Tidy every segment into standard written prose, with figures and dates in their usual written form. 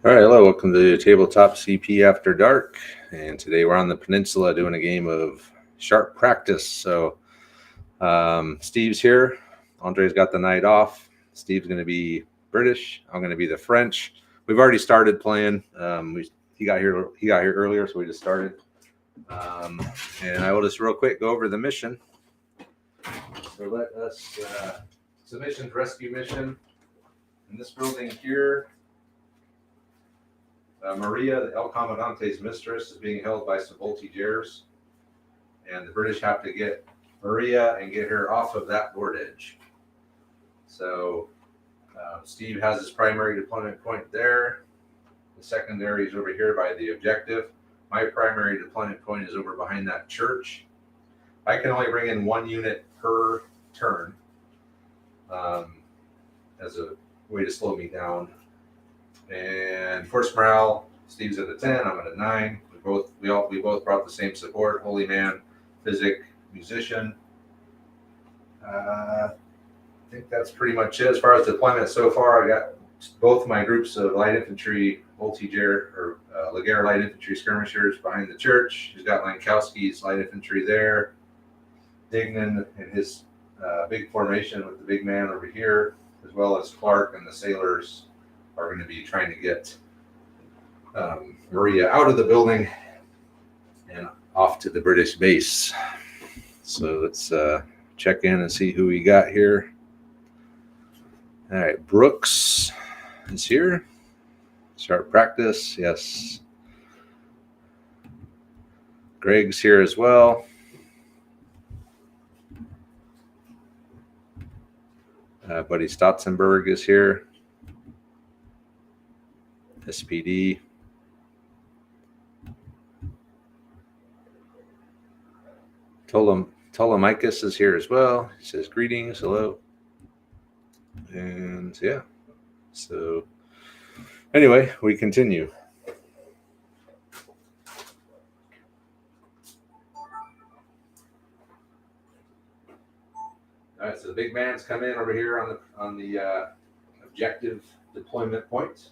All right, hello, welcome to Tabletop CP After Dark, and today we're on the Peninsula doing a game of sharp practice. So Steve's here, Andre's got the night off, Steve's going to be British, I'm going to be the French. We've already started playing. He got here earlier, so we just started. And I will just real quick go over the mission. So let us, it's a mission's rescue mission in this building here. Maria, El Comandante's mistress, is being held by some voltigeurs, and the British have to get Maria and get her off of that board edge. So Steve has his primary deployment point there. The secondary is over here by the objective. My primary deployment point is over behind that church. I can only bring in 1 unit per turn as a way to slow me down. And force morale, Steve's at a 10, I'm at a 9. We both brought the same support: holy man, physic, musician. I think that's pretty much it as far as deployment so far. I got both my groups of light infantry, voltigeur or Laguerre light infantry skirmishers behind the church. He's got Lankowski's light infantry there. Dignan and his big formation with the big man over here, as well as Clark and the sailors are going to be trying to get Maria out of the building and off to the British base. So let's check in and see who we got here. All right, Brooks is here. Start practice, yes. Greg's here as well. Buddy Stotzenberg is here. SPD. Ptolemicus is here as well. He says greetings, hello. And yeah, so anyway, we continue. All right, so the big man's come in over here on the objective deployment point.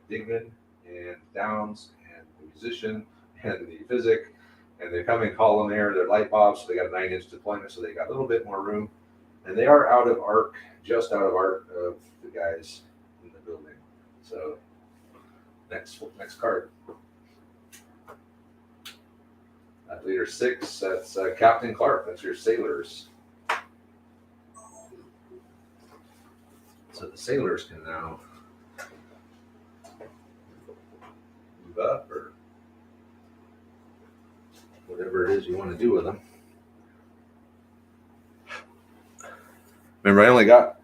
Dignan and Downs and the musician and the physic, and they come in column there. They're light bobs, so they got a 9-inch deployment, so they got a little bit more room, and they are out of arc, just out of arc of the guys in the building. So next card. Leader 6, that's Captain Clark. That's your sailors. So the sailors can now up or whatever it is you want to do with them. Remember, I only got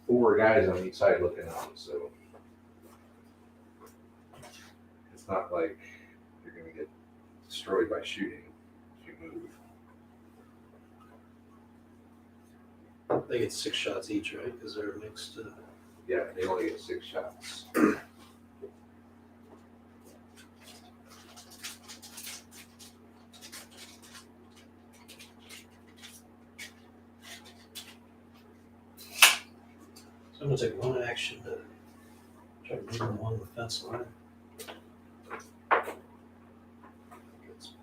4 guys on each side looking out, so it's not like you're going to get destroyed by shooting if you move. They get 6 shots each, right? Because they're mixed. Yeah, they only get 6 shots. So I'm going to take 1 action to try to move them along the fence line. Get some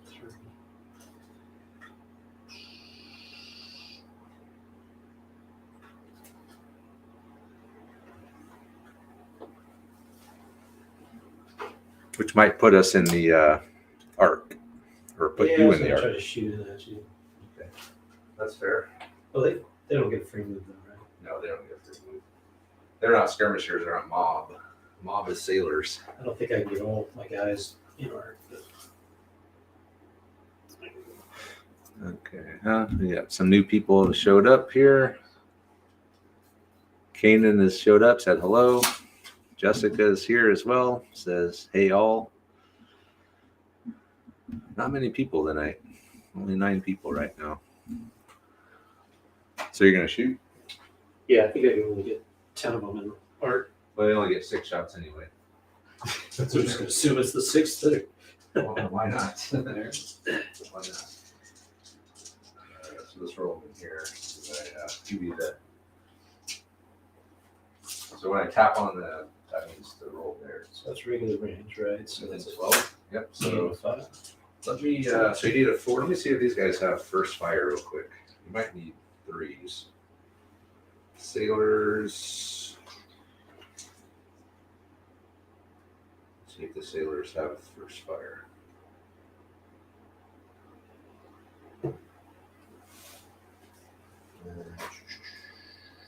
through. Which might put us in the arc, or put you in the arc. Try to shoot it at you. Okay, that's fair. Well, they don't get free move though, right? No, they don't get free move. They're not skirmishers. They're not mob. Mob is sailors. I don't think I can get all my guys in arc. Okay, we got some new people that showed up here. Kanan has showed up, said hello. Jessica is here as well, says hey all. Not many people tonight. Only 9 people right now. So you're going to shoot? Yeah, I think I can only get 10 of them in Art. But they only get 6 shots anyway. So we're just gonna assume it's the 6th there. Well, why not? Why not? So this roll in here. Give you the. So when I tap on the, that means the roll there. So that's regular range, right? So that's 12. Yep. So 5. let me. So you need a 4. Let me see if these guys have first fire real quick. You might need 3s. Sailors. See if the sailors have first fire.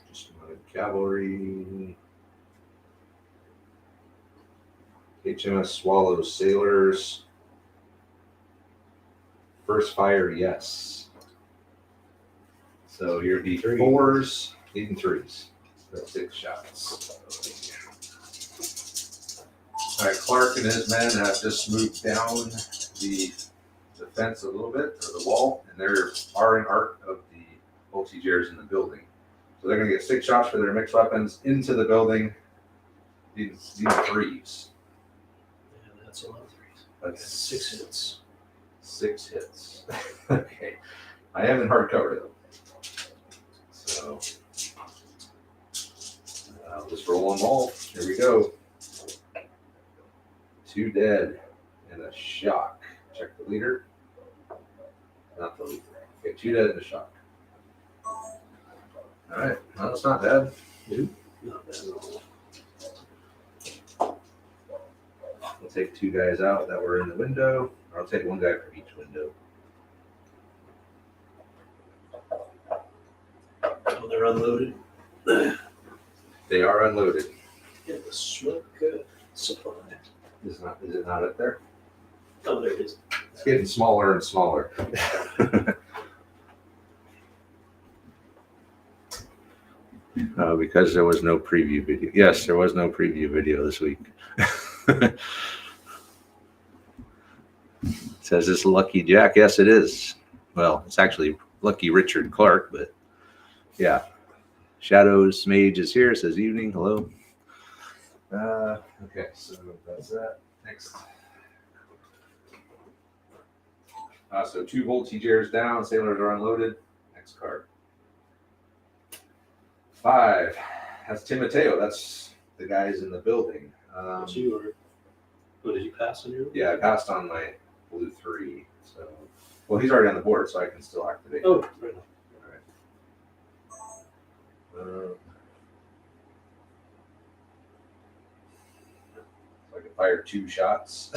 Just another cavalry. HMS Swallow sailors. First fire, yes. So your D4s, needing 3s. That's 6 shots. All right, Clark and his men have just moved down the fence a little bit, or the wall, and there are an arc of the voltigeurs in the building. So they're going to get 6 shots for their mixed weapons into the building. Needing 3s. Yeah, that's a lot of 3s. That's 6 hits. 6 hits. Okay. I am in hardcover though. So I'll just roll them all. Here we go. 2 dead and a shock. Check the leader. Not the leader. Okay, 2 dead and a shock. All right. Well, that's not bad. Not bad at all. I'll take 2 guys out that were in the window. Or I'll take 1 guy from each window. Oh, they're unloaded. They are unloaded. Get the smoke supply. Is it not up there? Oh, there it is. It's getting smaller and smaller. Because there was no preview video. Yes, there was no preview video this week. It says it's Lucky Jack. Yes, it is. Well, it's actually Lucky Richard Clark, but yeah. Shadows Mage is here. It says evening. Hello. Okay, so that's that. Next. So 2 voltigeurs down. Sailors are unloaded. Next card. 5. That's Timoteo. That's the guys in the building. That's you, or what did you pass on your? Yeah, I passed on my blue 3. So, well, he's already on the board, so I can still activate. Oh, right. All right. So I can fire 2 shots.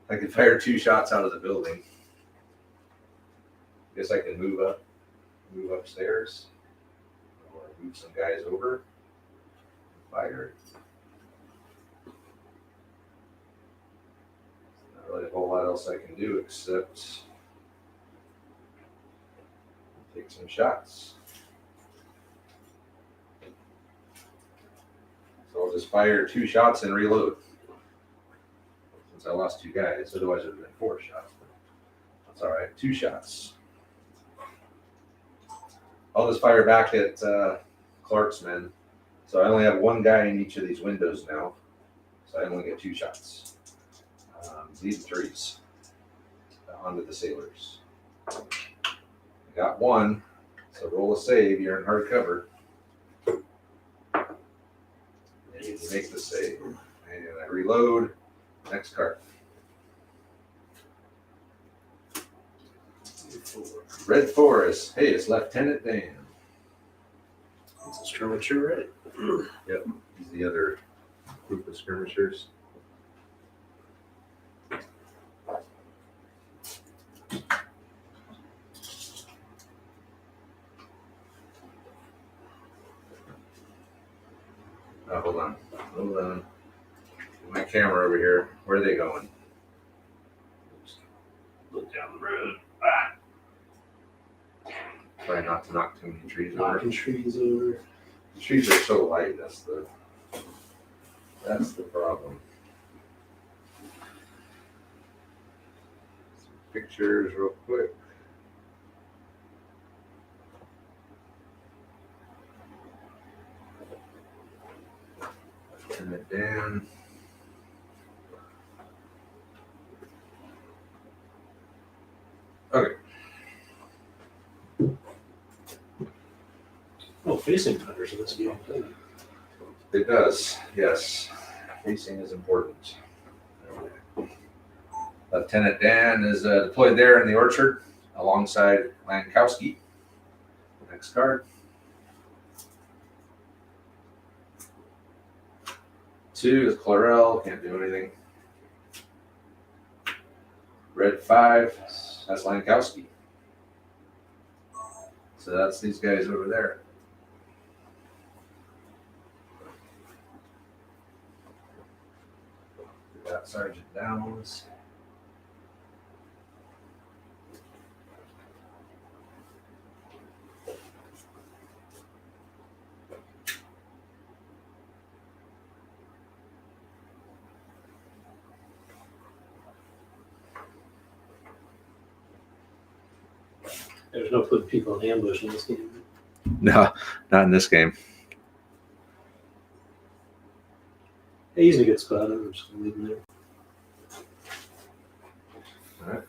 I can fire 2 shots out of the building. Guess I can move upstairs, or move some guys over. Fire. Not really a whole lot else I can do except take some shots. So I'll just fire 2 shots and reload. Since I lost 2 guys, otherwise it would have been 4 shots. That's all right. 2 shots. I'll just fire back at Clark's men. So I only have 1 guy in each of these windows now. So I only get 2 shots. Need 3s onto the sailors. I got 1. So roll a save. You're in hard cover. And you can make the save. And I reload. Next card. Red Forest. Hey, it's Lieutenant Dan. It's a skirmisher, right? Yep. He's the other group of skirmishers. Oh, hold on. Hold on. My camera over here. Where are they going? Look down the road. Try not to knock too many trees over. Knocking trees over. The trees are so light. That's the problem. Some pictures real quick. Okay. Oh, facing matters in this game. It does, yes. Facing is important. Lieutenant Dan is deployed there in the orchard alongside Lankowski. Next card. 2 is Clarell, can't do anything. Red 5, that's Lankowski. So that's these guys over there. We got Sergeant Downs. There's no putting people in ambush in this game. No, not in this game. They easily get spotted. I'm just going to leave them there.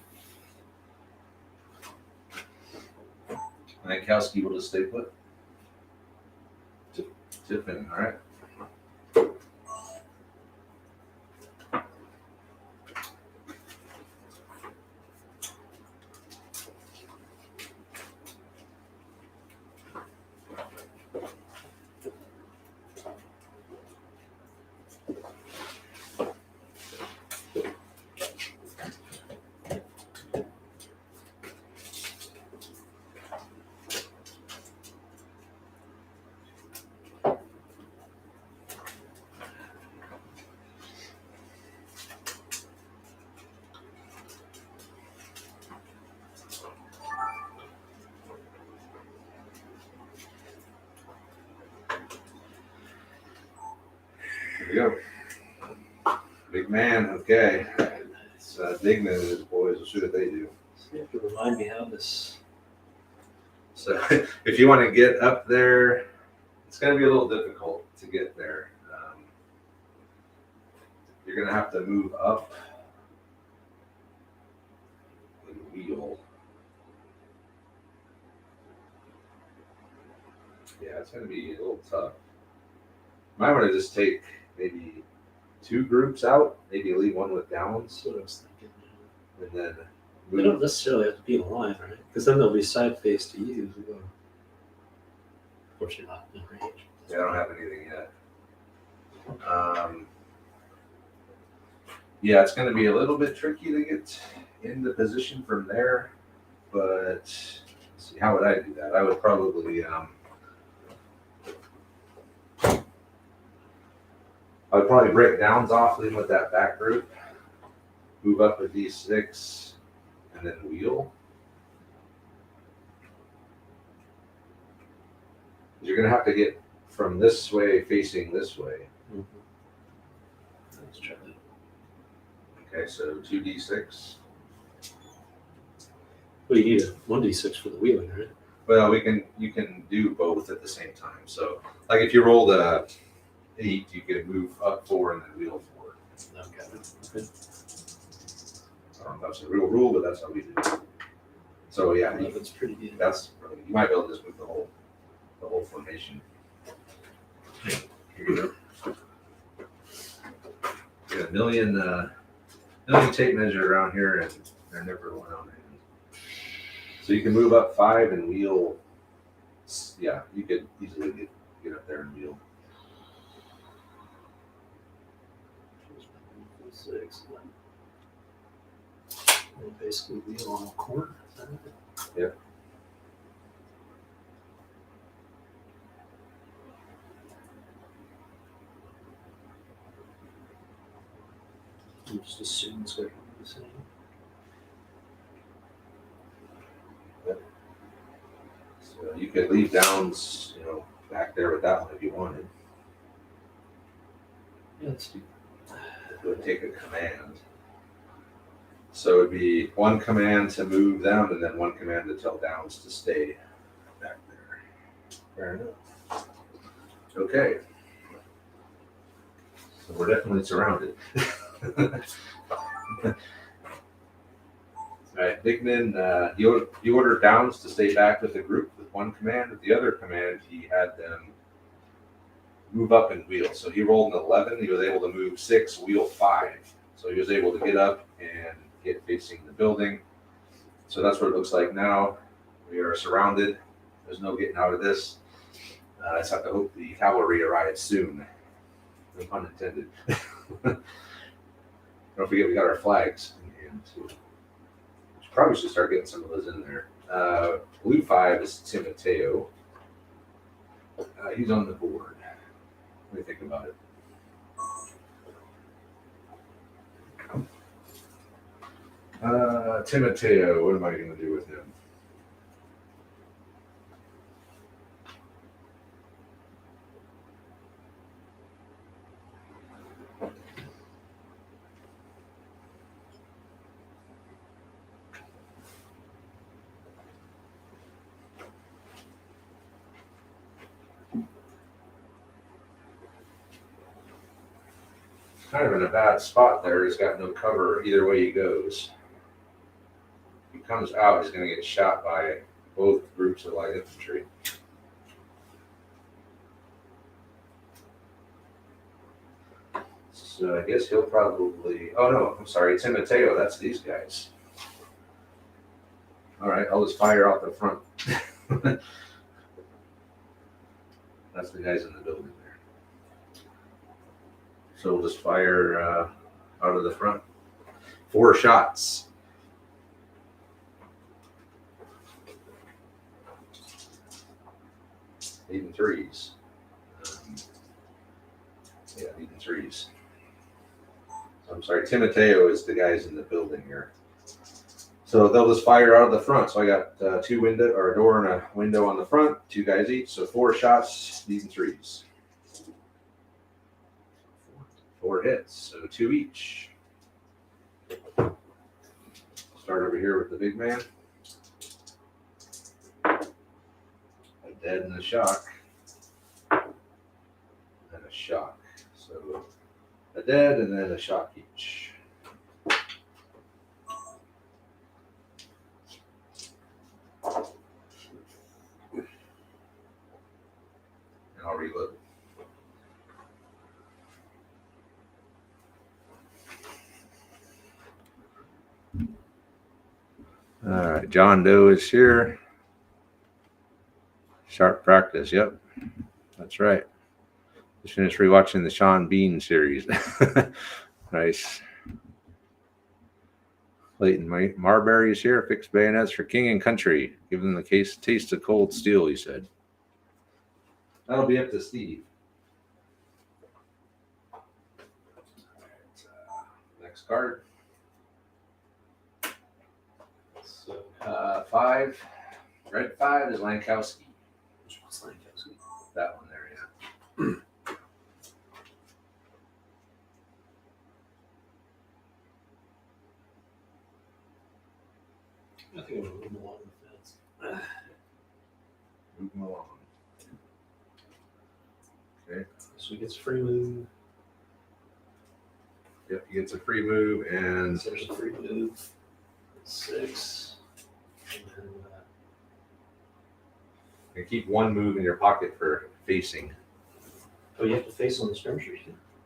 Lankowski will just stay put. Tiffin, all right. Here we go. Big man, okay. It's Dignan and his boys. We'll see what they do. So you have to remind me how this. So if you want to get up there, it's going to be a little difficult to get there. You're going to have to move up and wheel. Yeah, it's going to be a little tough. Might want to just take maybe 2 groups out, maybe leave one with Downs, That's what I was thinking. and then They don't necessarily have to be in a line, right? Because then they'll be side face to you as well. Of course, you're not in range. Yeah, I don't have anything yet. Yeah, it's going to be a little bit tricky to get into position from there, but let's see, how would I do that? I would probably break Downs off, leave him with that back group, move up a D6, and then wheel. You're going to have to get from this way facing this way. Mm-hmm. Let's try that. Okay, so 2D6. Well, you need a 1d6 for the wheeling, right? Well, you can do both at the same time. So, like if you rolled a 8, you could move up 4 and then wheel 4. Okay. I don't know if that's a real rule, but that's how we do it. So yeah, That's pretty good. that's really, you might be able to just move the whole formation. Here you go. Got a million tape measures around here, and they're never one on hand. So you can move up 5 and wheel. Yeah, you could easily get up there and wheel. 6. And basically wheel on a corner. Is that it? Yep. I'm just assuming it's going to be the same. So you could leave Downs, back there with that one if you wanted. Yeah, let's do. It would take a command. So it'd be 1 command to move them, and then 1 command to tell Downs to stay back there. Fair enough. Okay. So So we're definitely surrounded. All right, Bigman, he ordered Downs to stay back with the group with one command. With the other command, he had them move up and wheel. So he rolled an 11. He was able to move 6, wheel 5. So he was able to get up and get facing the building. So that's what it looks like now. We are surrounded. There's no getting out of this. I just have to hope the cavalry arrives soon. No pun intended. Don't forget we got our flags in hand too. Probably should start getting some of those in there. Blue 5 is Timoteo. He's on the board. What do you think about it? Timoteo, what am I going to do with him? Kind of in a bad spot there. He's got no cover either way he goes. If he comes out, he's going to get shot by both groups of light infantry. So I guess he'll probably. Oh no, I'm sorry, Timoteo. That's these guys. All right, I'll just fire out the front. That's the guys in the building there. So we'll just fire out of the front. 4 shots. 8 and 3s. Yeah, 8 and 3s. So I'm sorry, Timoteo is the guys in the building here. So they'll just fire out of the front. So I got 2 window or a door and a window on the front, 2 guys each. So 4 shots, 8 and 3s. 4 hits, so 2 each. Start over here with the big man. A dead and a shock. And a shock. So a dead and then a shock each. And I'll reload. All right, John Doe is here. Sharp practice, yep. That's right. Just finished rewatching the Sean Bean series. Nice. Clayton Marbury is here. Fixed bayonets for king and country. Give them the taste of cold steel, he said. That'll be up to Steve. Next card. So, 5. Red 5 is Lankowski. which one's Lankowski? That one there, yeah. I think I'm going to move along the fence. Move them along. Okay. So he gets free move. Yep, he gets a free move and So there's a free move. 6. And then, keep 1 move in your pocket for facing. oh, you have to face on the skirmishers.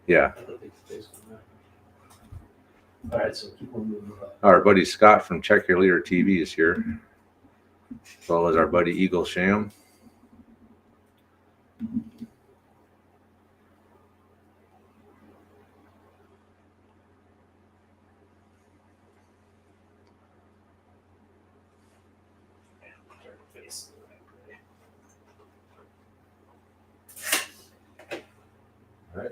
Yeah. I thought they could face on that. All right, so keep 1 move up. Our buddy Scott from Check Your Leader TV is here, as well as our buddy Eagle Sham. Face. All right.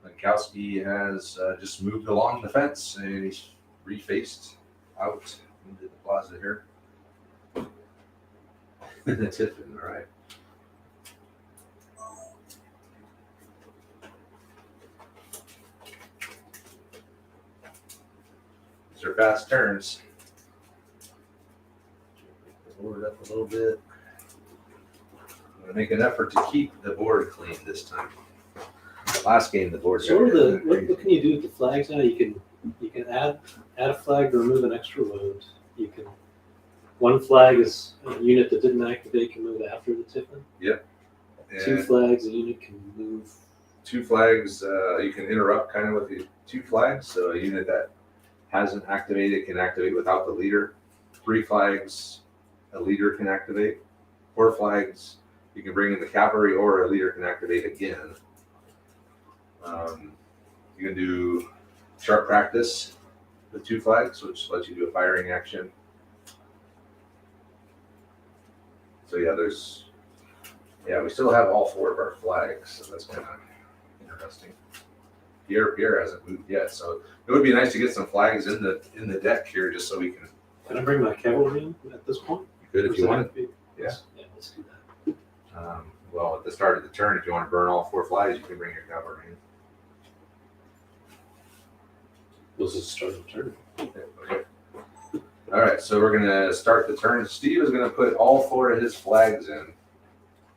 Lankowski has just moved along the fence and he's refaced out into the plaza here. Tiffin, all right. These are fast turns. Make the board up a little bit. I'm going to make an effort to keep the board clean this time. Last game, the board. So what can you do with the flags now? You can add a flag to remove an extra load. You can one flag is a unit that didn't activate can move after the tip-in. Yep. Two flags, a unit can move. 2 flags, you can interrupt kind of with the 2 flags. So a unit that hasn't activated can activate without the leader. 3 flags, a leader can activate. 4 flags, you can bring in the cavalry or a leader can activate again. You can do sharp practice with 2 flags, which lets you do a firing action. So we still have all 4 of our flags, so that's kind of interesting. Pierre hasn't moved yet, so it would be nice to get some flags in the deck here, just so we can. Can I bring my cavalry in at this point? You could if you want. Yeah, let's do that. Well, at the start of the turn, if you want to burn all 4 flags, you can bring your cavalry in. This is the start of the turn. Okay. All right, so we're gonna start the turn. Steve is gonna put all 4 of his flags in,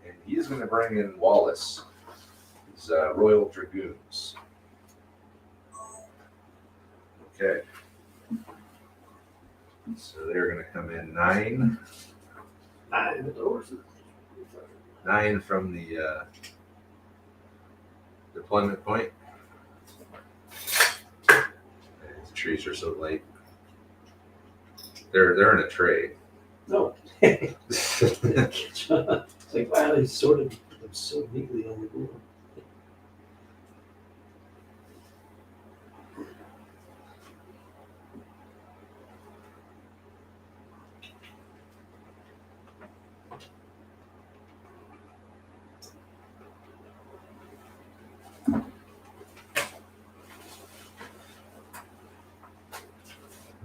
and he's gonna bring in Wallace, his Royal Dragoons. Okay. So they're gonna come in 9. 9 with the horses. 9 from the deployment point. The trees are so light. They're in a tray. No. It's like, wow, they sorted them so neatly on the board.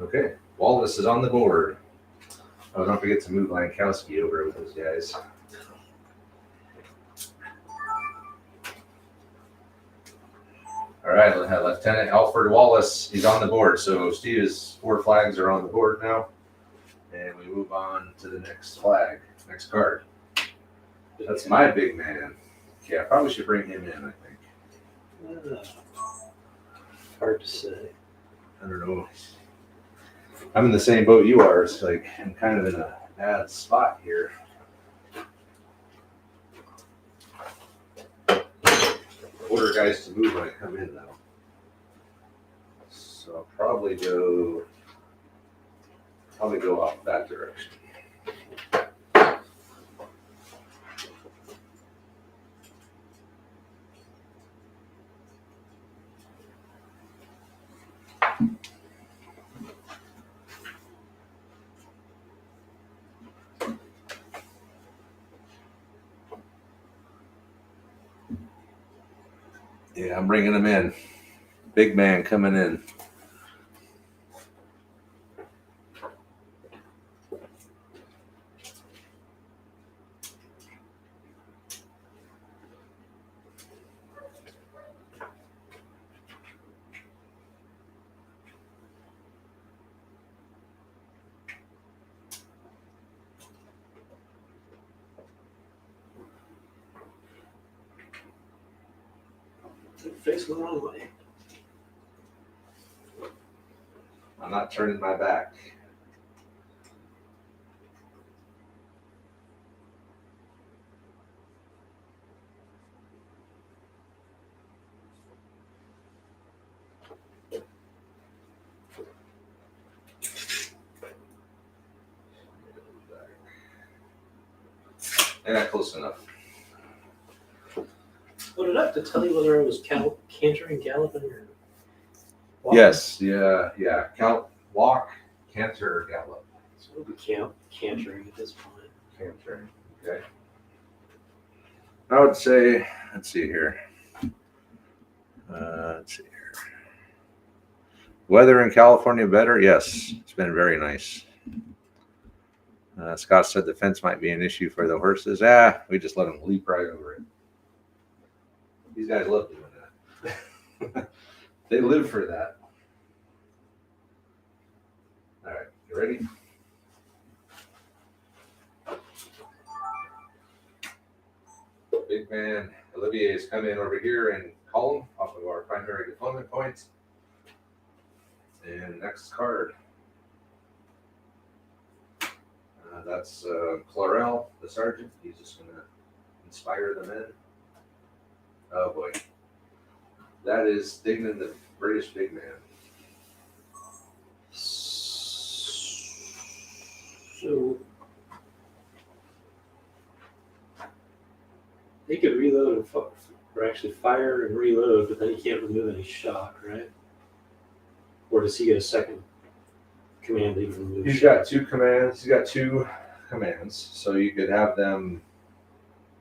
Okay, Wallace is on the board. Oh, don't forget to move Lankowski over with those guys. All right, Lieutenant Alfred Wallace, he's on the board. So Steve's 4 flags are on the board now. And we move on to the next flag, next card. That's my big man. Okay, I probably should bring him in, I think. Hard to say. I don't know. I'm in the same boat you are. It's like I'm kind of in a bad spot here. Order guys to move when I come in, though. So I'll probably go off that direction. Yeah, I'm bringing him in. Big man coming in. Facing the wrong way. I'm not turning my back. Yeah, close enough. Put it up to tell you whether I was cantering, galloping, or walking. Yes, yeah. Walk, canter, gallop. So we'll be cantering at this point. Cantering, okay. I would say, let's see here. Weather in California better? Yes, it's been very nice. Scott said the fence might be an issue for the horses. We just let them leap right over it. These guys love doing that. They live for that. You ready? Big man Olivier's come in over here and column off of our primary deployment points. And next card. That's Clarel, the sergeant. He's just going to inspire the men. Oh boy. That is Dignan, the British big man. So he could reload and or actually fire and reload, but then he can't remove any shock, right? Or does he get a second command that he can remove? He's got two commands. He's got two commands, so you could have them.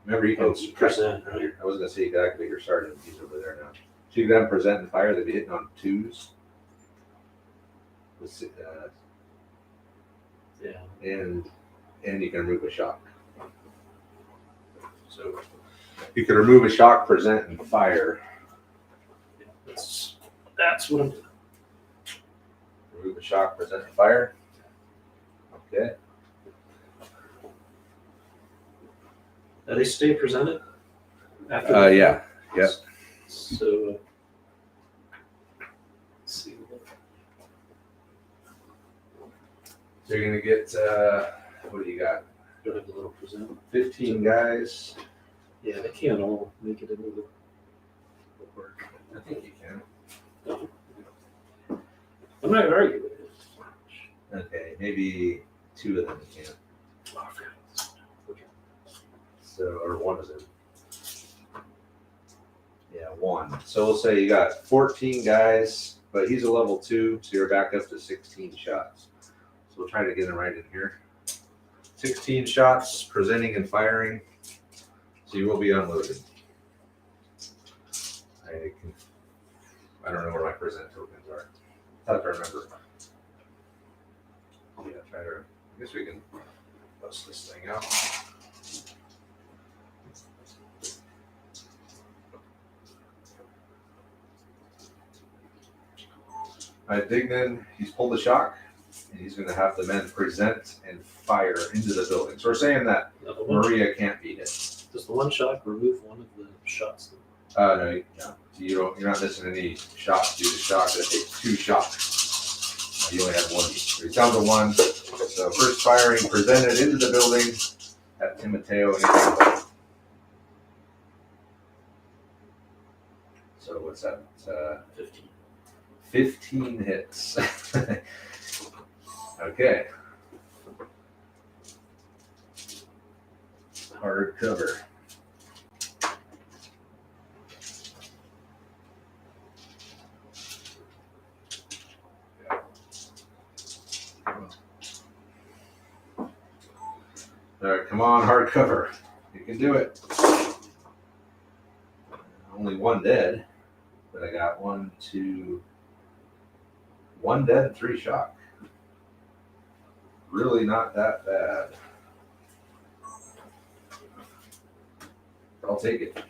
Remember, you can present. Right? I was going to say you could activate your sergeant. He's over there now. So you could have them present and fire. They'd be hitting on twos. Yeah. And you can remove a shock. So you can remove a shock, present, and fire. Yeah, that's what I'm doing. Remove a shock, present, and fire. Okay. Do they stay presented? After Yeah. Yep. So let's see. So you're gonna get what do you got? Go ahead, a little present. 15 guys. Yeah, they can't all make it into the work. I think you can. I'm not arguing with it. Okay, maybe two of them you can. Oh, I forgot. Okay. So, or one of them. Yeah, one. So we'll say you got 14 guys, but he's a level 2, so you're back up to 16 shots. So we'll try to get him right in here. 16 shots, presenting and firing. So you will be unloaded. I don't know where my present tokens are. I have to remember. Yeah, try to. I guess we can bust this thing out. Dignan, he's pulled the shock, and he's going to have the men present and fire into the building. So we're saying that Maria can't be hit. Does the one shot remove one of the shots? No. You're not missing any shots due to shock. That takes 2 shocks. You only have 1. So he's down to 1. So first firing presented into the building at Timoteo and so what's that? 15. 15 hits. Okay. Hard cover. All right, come on, hard cover. You can do it. Only 1 dead, but I got 1 dead and 3 shock. Really not that bad. I'll take it.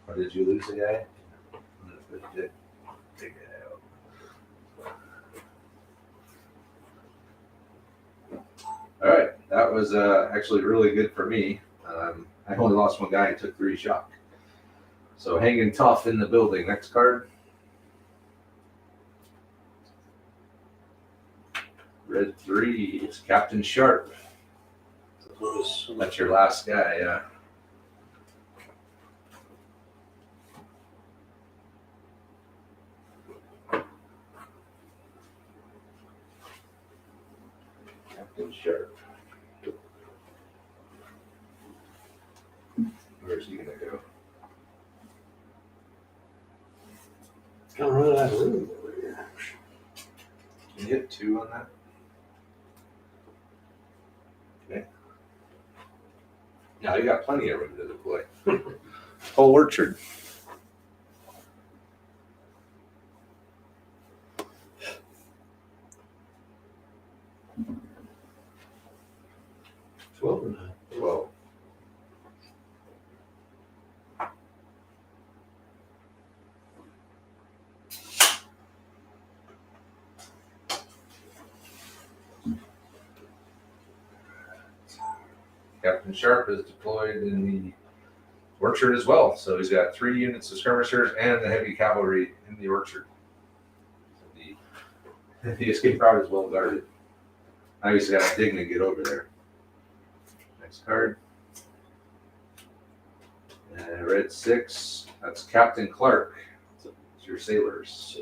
Or did you lose a guy? I'm gonna put it. Take it out. All right, that was actually really good for me. I only lost 1 guy and took 3 shock. So hanging tough in the building. Next card. Red 3. It's Captain Sharp. That's your last guy, yeah. Captain Sharp. Where's he gonna go? Kind of run out of room over here. Can you hit 2 on that? Okay. Now you got plenty of room to deploy. Whole orchard. Captain Sharp is deployed in the orchard as well. So he's got 3 units of skirmishers and the heavy cavalry in the orchard. So the escape route is well guarded. Now he's got to dig to get over there. Next card. Red 6. That's Captain Clark. It's your sailors.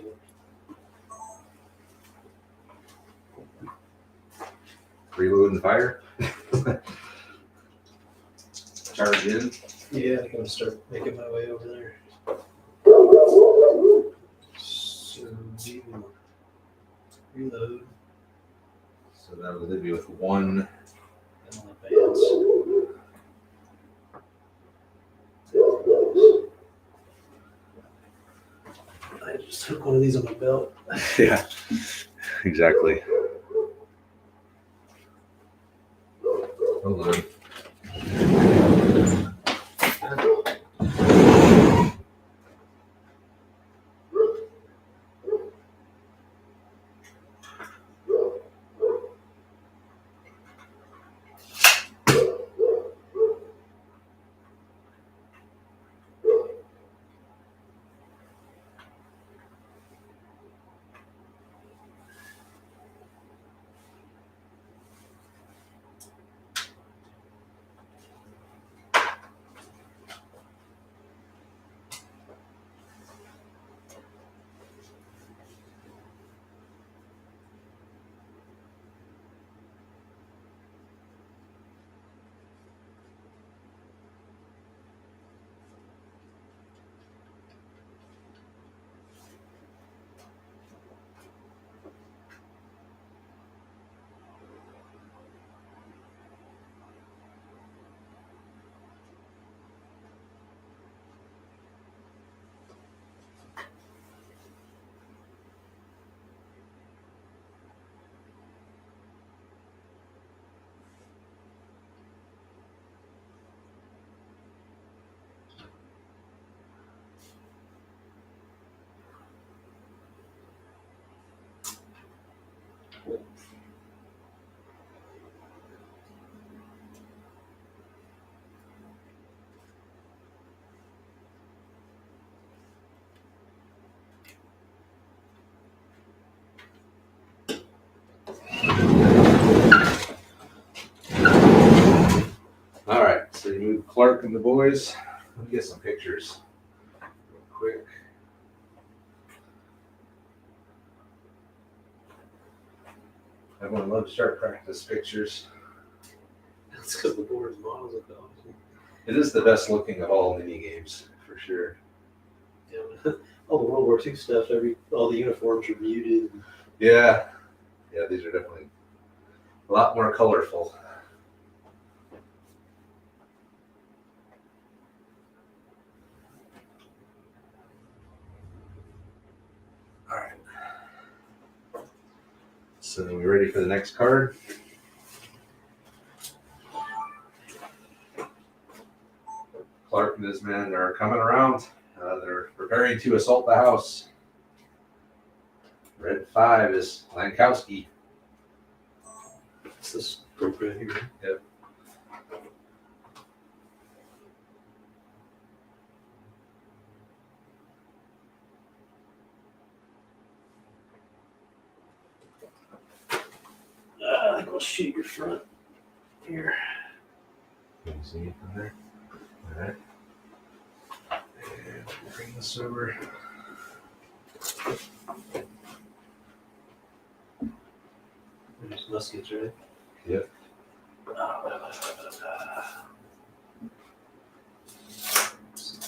Reload and fire. Charge in. Yeah, I'm gonna start making my way over there. So we will reload So that would leave you with 1. and I'll advance. I just took one of these on my belt. Yeah, exactly. Hold on. All right, so you move Clark and the boys. Let me get some pictures real quick. Everyone loves sharp practice pictures. That's because the board's models look awesome. It is the best looking of all mini games, for sure. Yeah, all the World War II stuff, all the uniforms are muted. Yeah, these are definitely a lot more colorful. All right. So we ready for the next card? Clark and his men are coming around. They're preparing to assault the house. Red 5 is Lankowski. It's this group right here. Yep. I think I'll shoot your front here. Can you see it from there? All right. And we'll bring this over. There's muskets, right? Yep.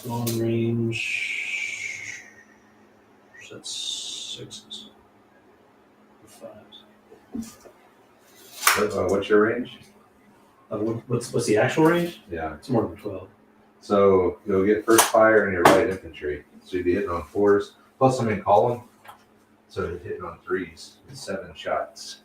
Long range. That's 6s. 5s. What's your range? What's the actual range? Yeah. It's more than 12. So you'll get first fire in your light infantry. So you'd be hitting on 4s. Plus I'm in column. So you're hitting on 3s with 7 shots.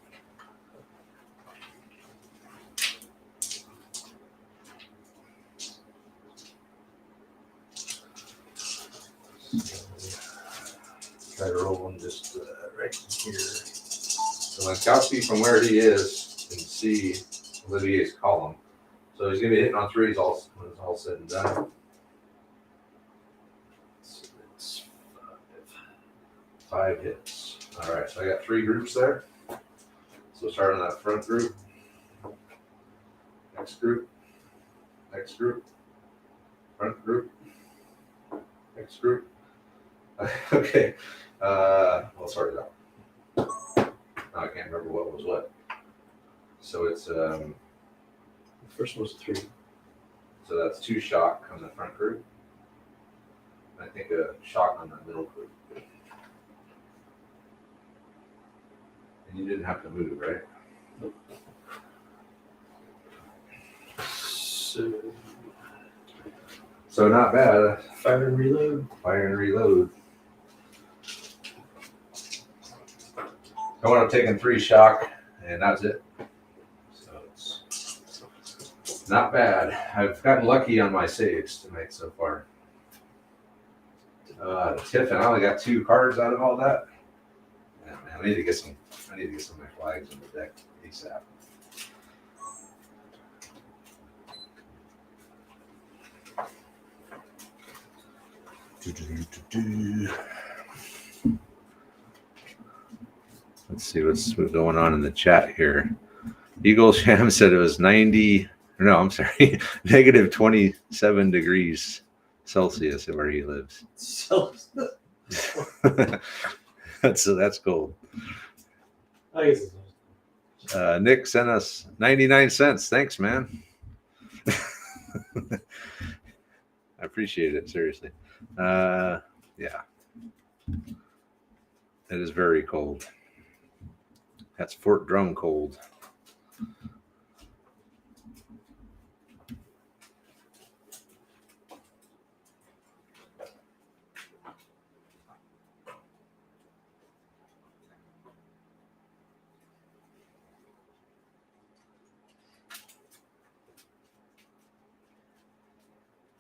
Try to roll one just right here. So Lankowski, from where he is, can see Olivier's column. So he's gonna be hitting on threes when it's all said and done. So it's 5 hits. All right, so I got 3 groups there. So start on that front group, next group, front group, next group. Okay, we'll start it out. Now I can't remember what was what. So it's The first one was a 3. so that's 2 shock on the front group. I think a shock on the middle group. And you didn't have to move, right? So not bad. Fire and reload. Fire and reload. I'm taking 3 shock, and that's it. So it's not bad. I've gotten lucky on my saves tonight so far. Tiffin, I only got 2 cards out of all that. Yeah, man, I need to get some of my flags in the deck ASAP. Let's see what's going on in the chat here. Eagle Sham said it was 90. No, I'm sorry, negative 27 degrees Celsius where he lives. That's cold. I guess Nick sent us 99 cents. Thanks, man. I appreciate it, seriously. Yeah. It is very cold. That's Fort Drum cold.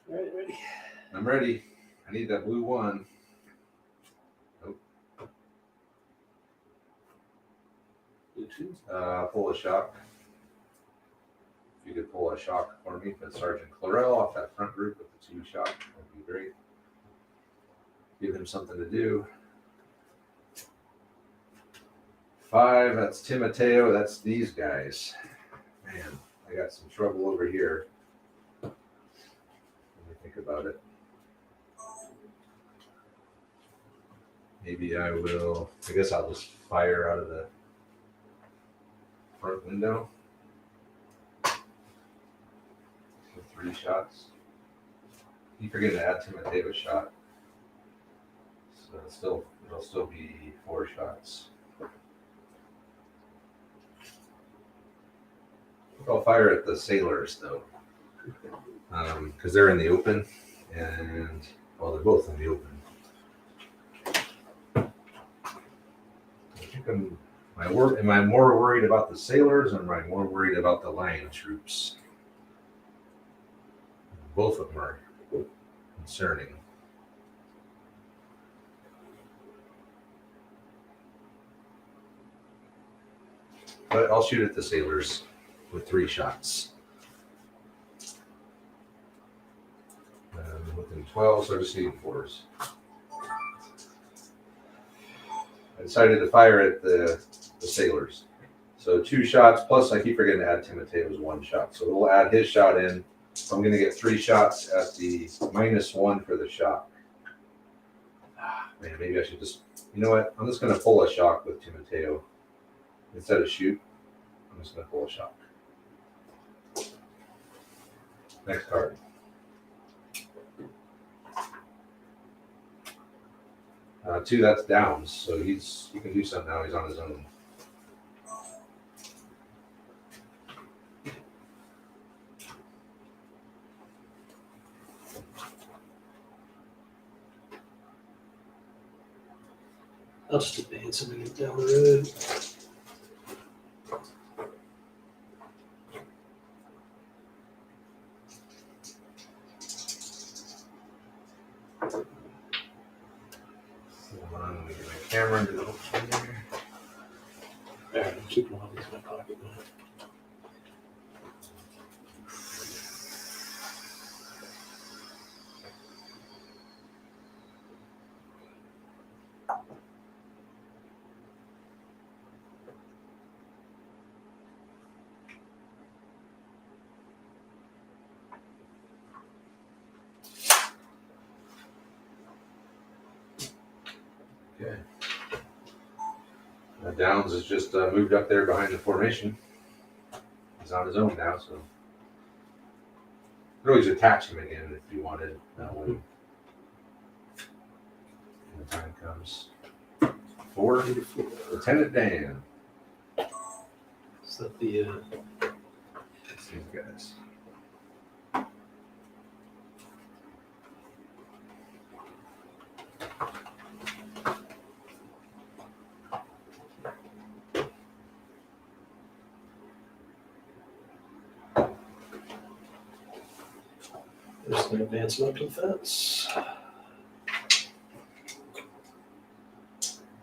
All right, ready. I'm ready. I need that blue 1. Nope. Blue 2. Pull a shock. If you could pull a shock for me for Sergeant Clarell off that front group with the 2 shock, that'd be great. Give him something to do. 5, that's Timoteo. That's these guys. Man, I got some trouble over here. Let me think about it. Maybe I guess I'll just fire out of the front window. With 3 shots. You forget to add Timoteo's shot. So it'll still be 4 shots. I'll fire at the sailors though, because they're in the open, and well, they're both in the open. I think am I more worried about the sailors, or am I more worried about the lion troops? Both of them are concerning. But I'll shoot at the sailors with 3 shots. Within 12, so I just need 4s. I decided to fire at the sailors. So 2 shots, plus I keep forgetting to add Timoteo's 1 shot. So we'll add his shot in. So I'm going to get 3 shots at the -1 for the shock. Man, maybe I should just, you know what? I'm just going to pull a shock with Timoteo. Instead of shoot, I'm just going to pull a shock. Next card. Two, that's downs. So he can do something now. He's on his own. I'll just advance him and get down the road. Hold on, let me get my camera into the open here. All right, I'm keeping all these in my pocket now. Okay. Downs has just moved up there behind the formation. He's on his own now, so you could always attach him again if you wanted. When the time comes. 4, Lieutenant Dan. Is that the These guys. there's an advancement up to the fence?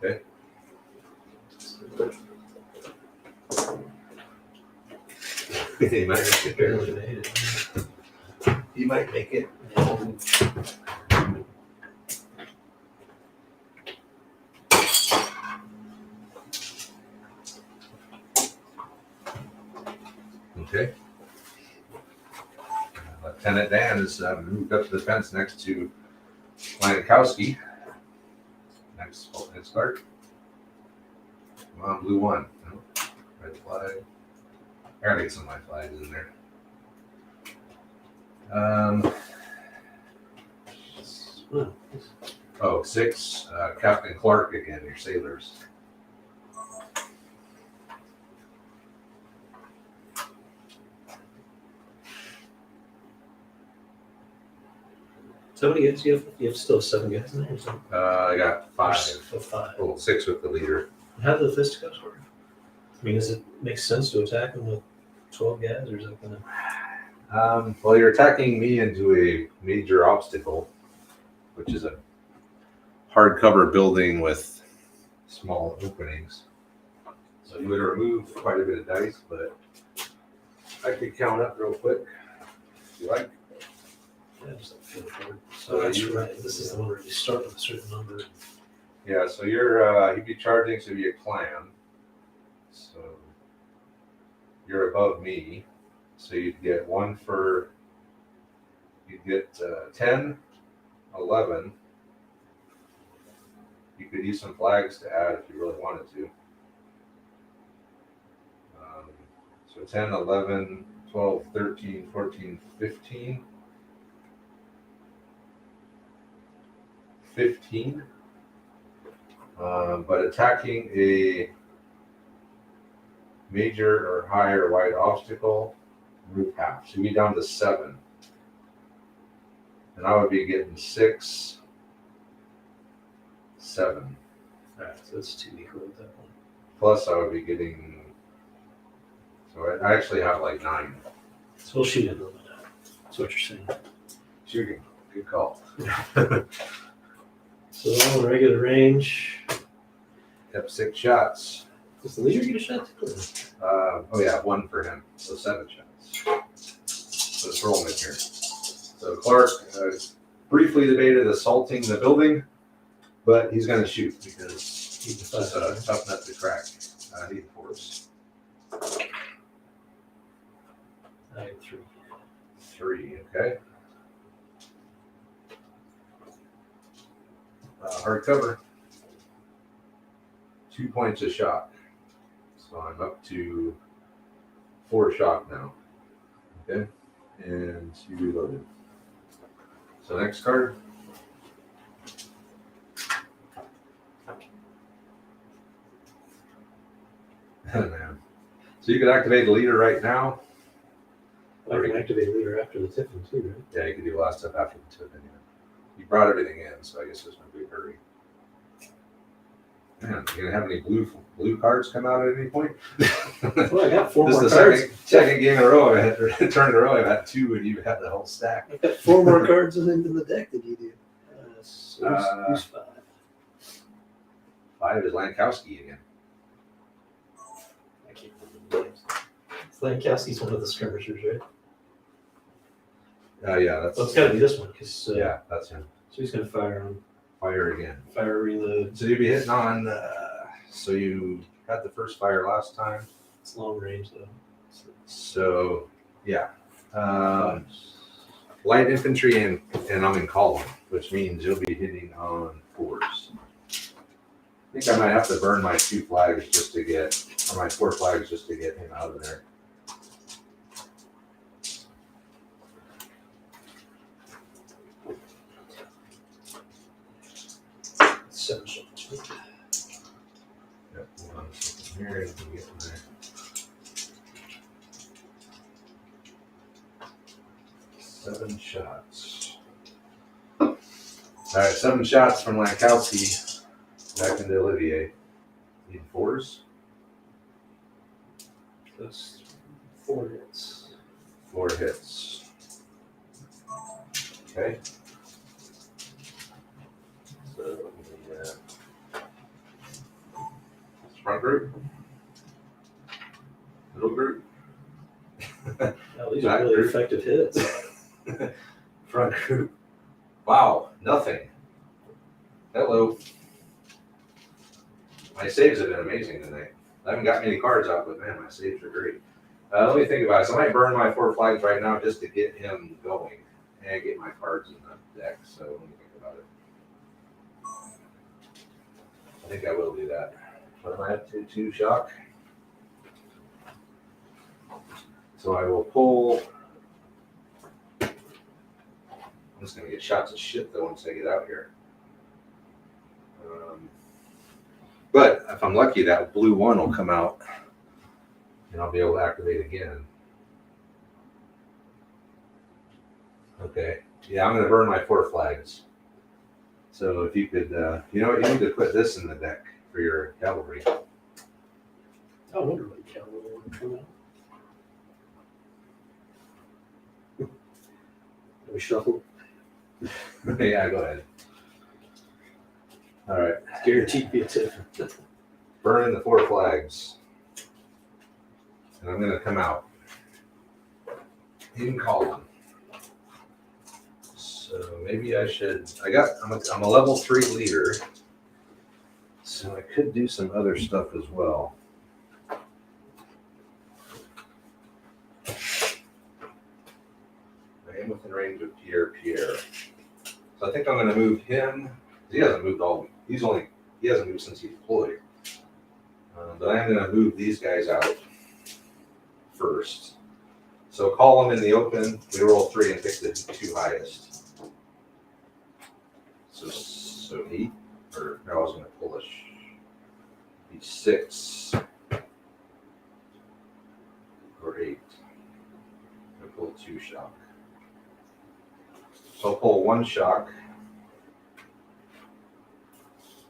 Okay. He might make it. Barely made it. He might make it. Okay. Lieutenant Dan has moved up to the fence next to Lanikowski. Next card. Come on, blue 1. No. Red flag. I gotta get some of my flags in there. Oh, 6, Captain Clark again, your sailors. So how many guys do you have? You have still 7 guys in there or something? I got 5. Oh, 5. Oh, 6 with the leader. How do the fisticuffs work? I mean, does it make sense to attack them with 12 guys, or is it gonna? Well, you're attacking me into a major obstacle, which is a hardcover building with small openings. So you would remove quite a bit of dice, but I could count up real quick if you like. Yeah, just like feel forward. So that's right. This is the one where you start with a certain number. Yeah, so you'd be charging to be a clan. So you're above me. So you'd get 1 for, you'd get 10, 11. You could use some flags to add if you really wanted to. So 10, 11, 12, 13, 14, 15. 15. But attacking a major or higher wide obstacle, remove half. So you'd be down to 7. And I would be getting 6, 7. Alright, so that's 2 equal at that point. Plus I would be getting, so I actually have like 9. So we'll shoot it a little bit. That's what you're saying. Shooting, good call. So all regular range. Yep, 6 shots. Does the leader get a shot too? Oh yeah, 1 for him, so 7 shots. So let's roll him in here. So Clark briefly debated assaulting the building, but he's going to shoot because he's just a tough nut to crack. He force. I had 3. 3, okay. Hard cover. 2 points a shot. So I'm up to 4 shock now. Okay, and you reloaded. So next card. Man. So you can activate the leader right now. I can activate a leader after the tipping too, right? Yeah, you can do a lot of stuff after the tipping. You brought everything in, so I guess there's no big hurry. Man, you gonna have any blue cards come out at any point? Well, I got 4 This more is the cards. second game in a row. I had turn in a row. I've had 2, and you've had the whole stack. I've got 4 more cards in the deck than you do. So who's 5? 5 is Lankowski again. I can't remember the names. Lankowski's one of the skirmishers, right? Yeah, that's Well, it's got to be this one because yeah, that's him. So he's going to fire on Fire again. fire reload. So you'd be hitting on. So you had the first fire last time. It's long range though. So yeah, light infantry and I'm in column, which means you'll be hitting on 4s. I think I might have to burn my 2 flags just to get, or my 4 flags just to get him out of there. Seven shots. Yep, hold on a second here. Let me get my 7 shots. All right, 7 shots from Lankowski back into Olivier. Need 4s? That's 4 hits. 4 hits. Okay. So let me, front group, middle group, Now, these are really group. effective hits. Front group. Wow, nothing. Hello. My saves have been amazing tonight. I haven't got many cards out, but man, my saves are great. Let me think about it. So I might burn my 4 flags right now just to get him going and get my cards in the deck. So let me think about it. I think I will do that. But I might have to 2 shock. So I will pull. I'm just going to get shots of shit though once I get out here. But if I'm lucky, that blue 1 will come out and I'll be able to activate again. Okay. Yeah, I'm going to burn my 4 flags. So if you could, you know what, you need to put this in the deck for your cavalry. I wonder what Cavalry would come out. We shuffle. Yeah, go ahead. All right. It's guaranteed to be a tip. Burn the 4 flags. And I'm going to come out in column. So maybe I should, I'm a level 3 leader. So I could do some other stuff as well. I am within range of Pierre. So I think I'm going to move him. He hasn't moved he hasn't moved since he deployed. But I'm going to move these guys out first. So call them in the open. We roll 3 and pick the 2 highest. So 8, or no, I was going to pull a 6 or 8. I'm going to pull 2 shock. So I'll pull 1 shock.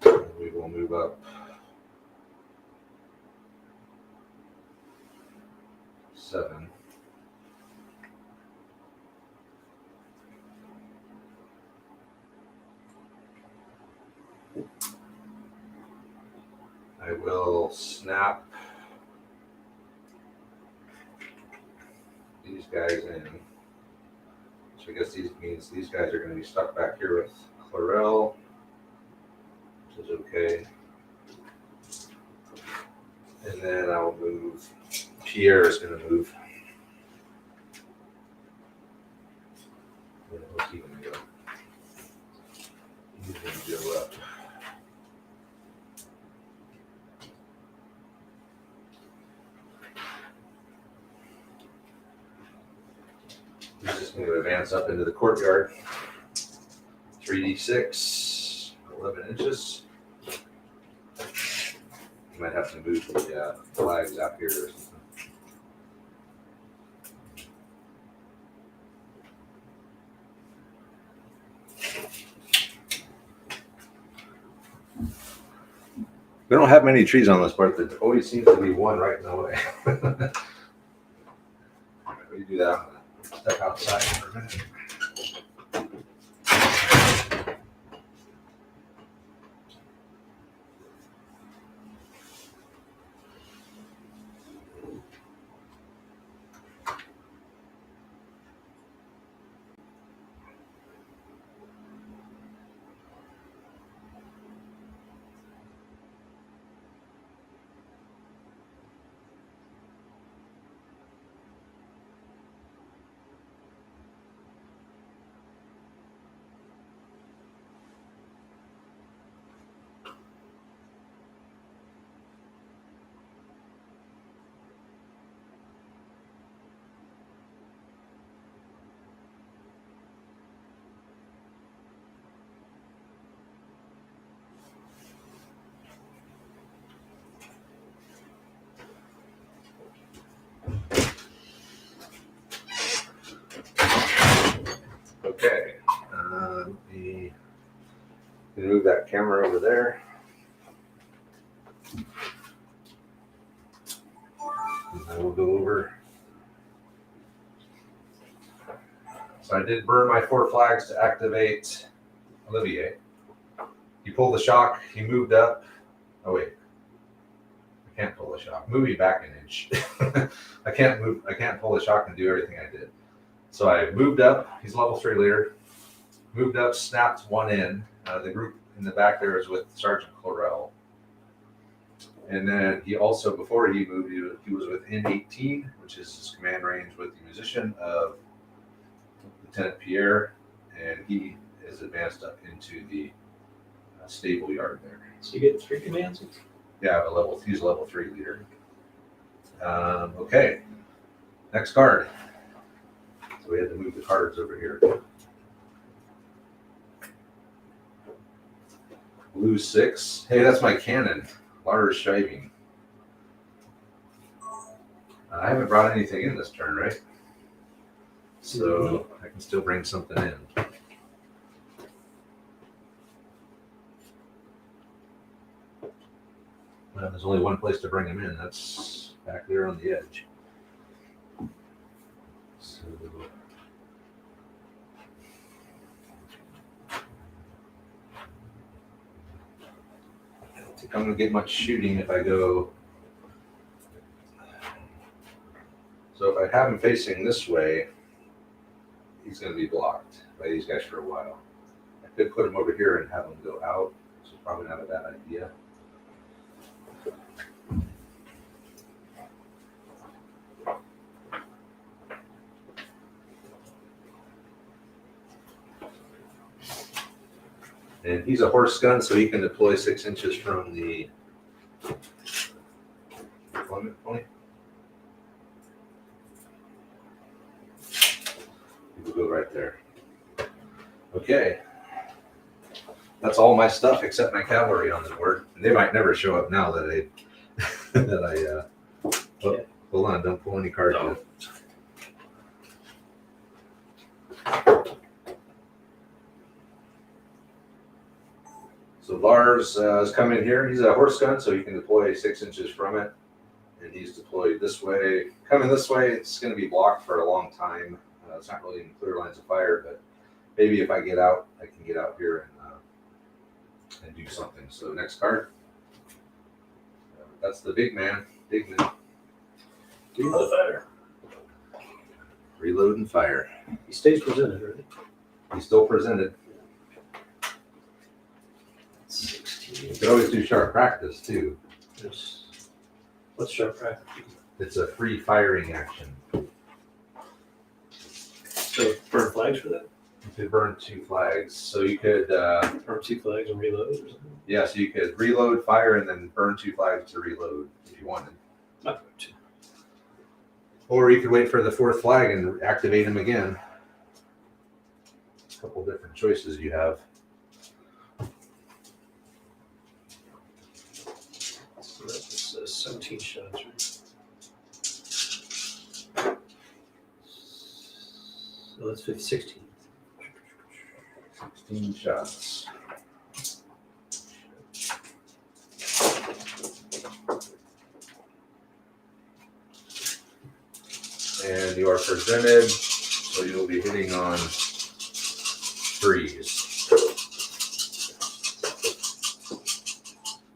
And we will move up 7. I will snap these guys in. So I guess means these guys are going to be stuck back here with Clarel, which is okay. And then I'll move. Pierre is going to move. Where's he going to go? He's going to go up. He's just going to advance up into the courtyard. 3d6, 11 inches. You might have to move the flags out here or something. We don't have many trees on this part. There always seems to be one right in the way. All right, we do that. I'm going to step outside for a minute. And move that camera over there. And then we'll go over. So I did burn my 4 flags to activate Olivier. He pulled the shock, he moved up. Oh wait, I can't pull the shock. Move me back an inch. I can't pull the shock and do everything I did. So I moved up, he's level 3 leader. Moved up, snapped one in. The group in the back there is with Sergeant Chlorel. And then he also, before he moved, he was with N18, which is his command range with the musician of Lieutenant Pierre, and he is advanced up into the stable yard there. So you get 3 commands? Yeah, he's a level 3 leader. Okay, next card. So we had to move the cards over here. Blue 6. Hey, that's my cannon. Lars Shiving. I haven't brought anything in this turn, right? So I can still bring something in. Well, there's only one place to bring them in. That's back there on the edge. So I don't think I'm going to get much shooting if I go. So if I have him facing this way, he's going to be blocked by these guys for a while. I could put him over here and have him go out, which is probably not a bad idea. And he's a horse gun, so he can deploy 6 inches from the deployment point. He will go right there. Okay. That's all my stuff except my cavalry on the board. And they might never show up now that oh, hold on, don't pull any cards yet. So Lars is coming here. He's a horse gun, so he can deploy 6 inches from it. And he's deployed this way. Coming this way, it's going to be blocked for a long time. It's not really in clear lines of fire, but maybe if I get out, I can get out here and do something. So next card. That's the big man. Big man. Reload fire. Reload and fire. He stays presented, right? He's still presented. 16. You could always do sharp practice too. What's sharp practice? It's a free firing action. So burn flags for that? You could burn 2 flags. So you could Burn 2 flags and reload or something? yeah, so you could reload, fire, and then burn 2 flags to reload if you wanted. Not burn 2. Or you could wait for the 4th flag and activate them again. A couple different choices you have. So that's 17 shots, right? So that's 16. 16 shots. And you are presented, so you'll be hitting on 3s.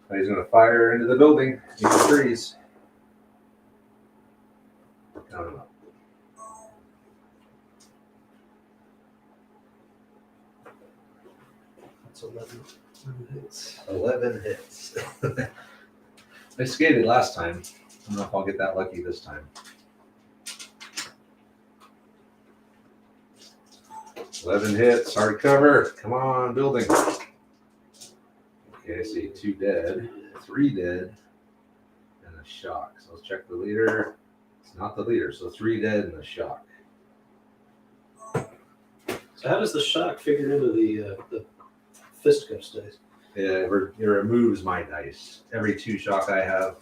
Now he's going to fire into the building. He's 3s. Count them up. That's 11 hits. 11 hits. I skated last time. I don't know if I'll get that lucky this time. 11 hits, hard cover. Come on, building. Okay, I see 2 dead, 3 dead, and a shock. So let's check the leader. It's not the leader, so 3 dead and a shock. So how does the shock figure into the fisticuffs dice? It removes my dice. Every 2 shock I have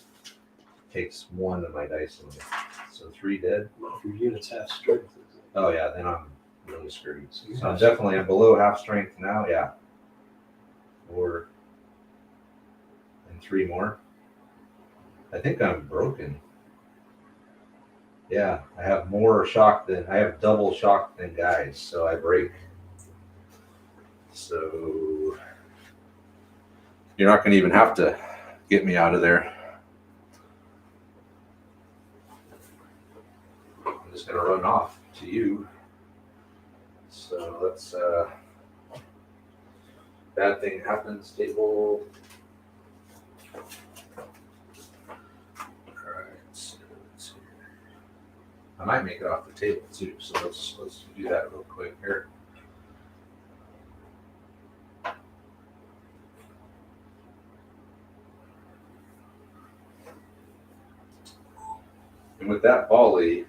takes 1 of my dice away. So 3 dead. Well, if your unit's half strength. Oh yeah, then I'm really screwed. So I'm below half strength now, yeah. 4, and 3 more. I think I'm broken. Yeah, I have double shock than guys, so I break. So you're not going to even have to get me out of there. I'm just going to run off to you. So let's, bad thing happens, table. All right, so let's see. I might make it off the table too, so let's do that real quick here. And with that volley,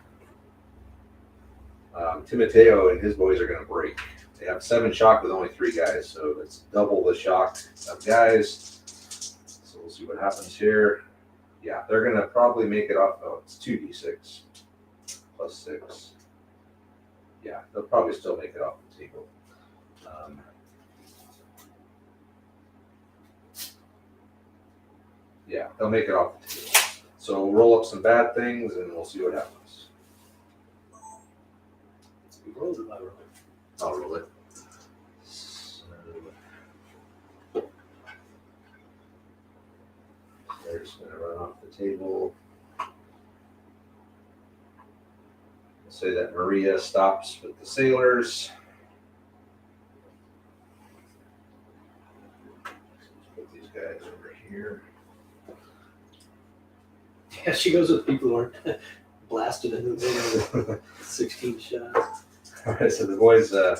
Timoteo and his boys are going to break. They have 7 shock with only 3 guys, so it's double the shock of guys. So we'll see what happens here. Yeah, they're going to probably make it off. Oh, it's 2d6 plus 6. Yeah, they'll probably still make it off the table. Yeah, they'll make it off the table. So we'll roll up some bad things and we'll see what happens. I'll roll it. So they're just going to run off the table. We'll say that Maria stops with the sailors. Let's put these guys over here. Yeah, she goes with people who aren't blasted into the with 16 shots. All right, so the boys, the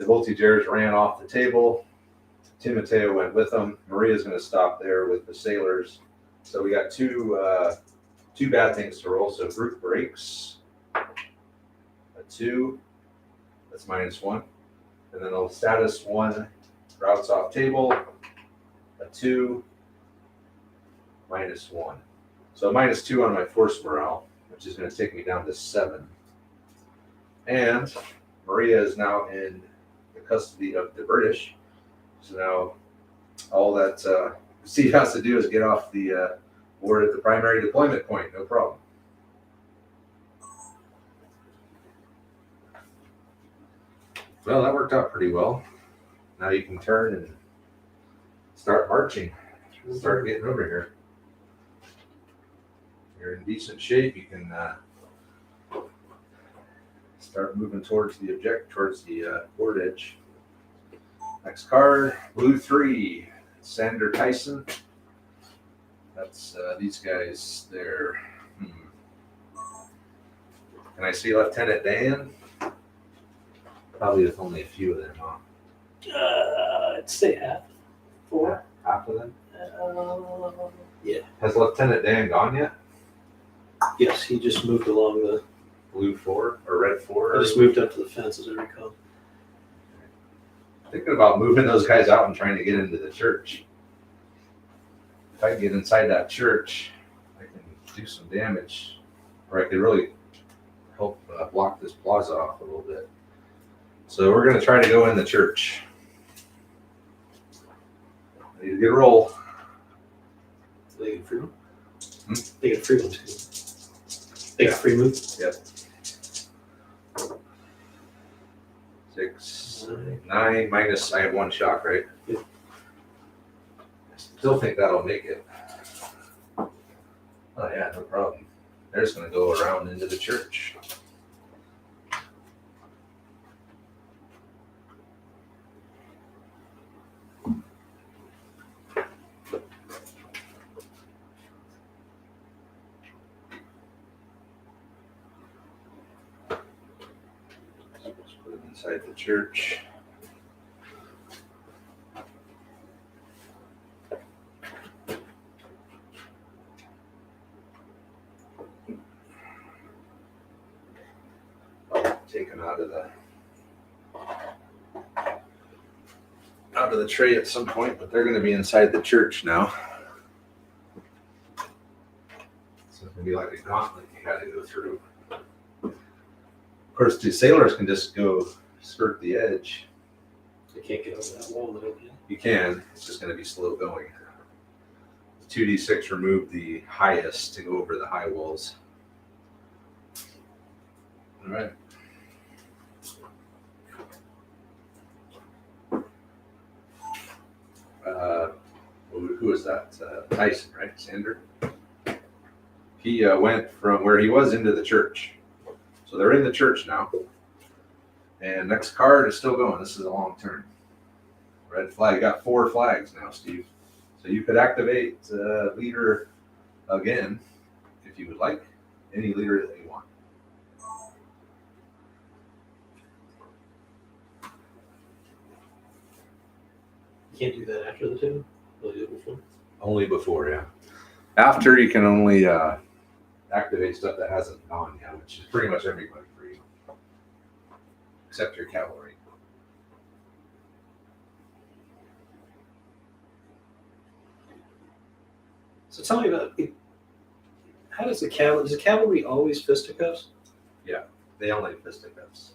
voltigeurs ran off the table. Timoteo went with them. Maria's going to stop there with the sailors. So we got two bad things to roll. So group breaks. A 2, that's -1. And then a status 1 routes off table. A 2, -1. So -2 on my force morale, which is going to take me down to 7. And Maria is now in the custody of the British. So now all that Steve has to do is get off the board at the primary deployment point. No problem. Well, that worked out pretty well. Now you can turn and start marching. Start getting over here. You're in decent shape. You can start moving towards the board edge. Next card, blue 3, Sander Tyson. That's these guys there. Can I see Lieutenant Dan? Probably with only a few of them, huh? I'd say half. 4. Half of them? Yeah. Has Lieutenant Dan gone yet? Yes, he just moved along the. Blue 4 or red 4? I just moved up to the fence, as I recall. Thinking about moving those guys out and trying to get into the church. If I get inside that church, I can do some damage, or I could really help block this plaza off a little bit. So we're going to try to go in the church. I need to get a roll. They get free move? They get free move too. They get free move? Yep. 6, 9 minus. I have 1 shock, right? Yep. I still think that'll make it. Oh yeah, no problem. They're just going to go around into the church. Inside the church. I'll take them out of the tray at some point, but they're going to be inside the church now. So it's going to be like a gauntlet you got to go through. Of course, the sailors can just go skirt the edge You can't get over that wall though, can you? You can. It's just going to be slow going. 2d6 removed the highest to go over the high walls. All right. Who is that? Tyson, right? Sander. He went from where he was into the church. So they're in the church now. And next card is still going. This is a long turn. Red flag. You got 4 flags now, Steve. So you could activate leader again if you would like. Any leader that you want. You can't do that after the turn? Will you do it before? Only before, yeah. After, you can only activate stuff that hasn't gone yet, which is pretty much everybody for you. Except your cavalry. So tell me about it. How does the cavalry always fisticuffs? Yeah, they only have fisticuffs.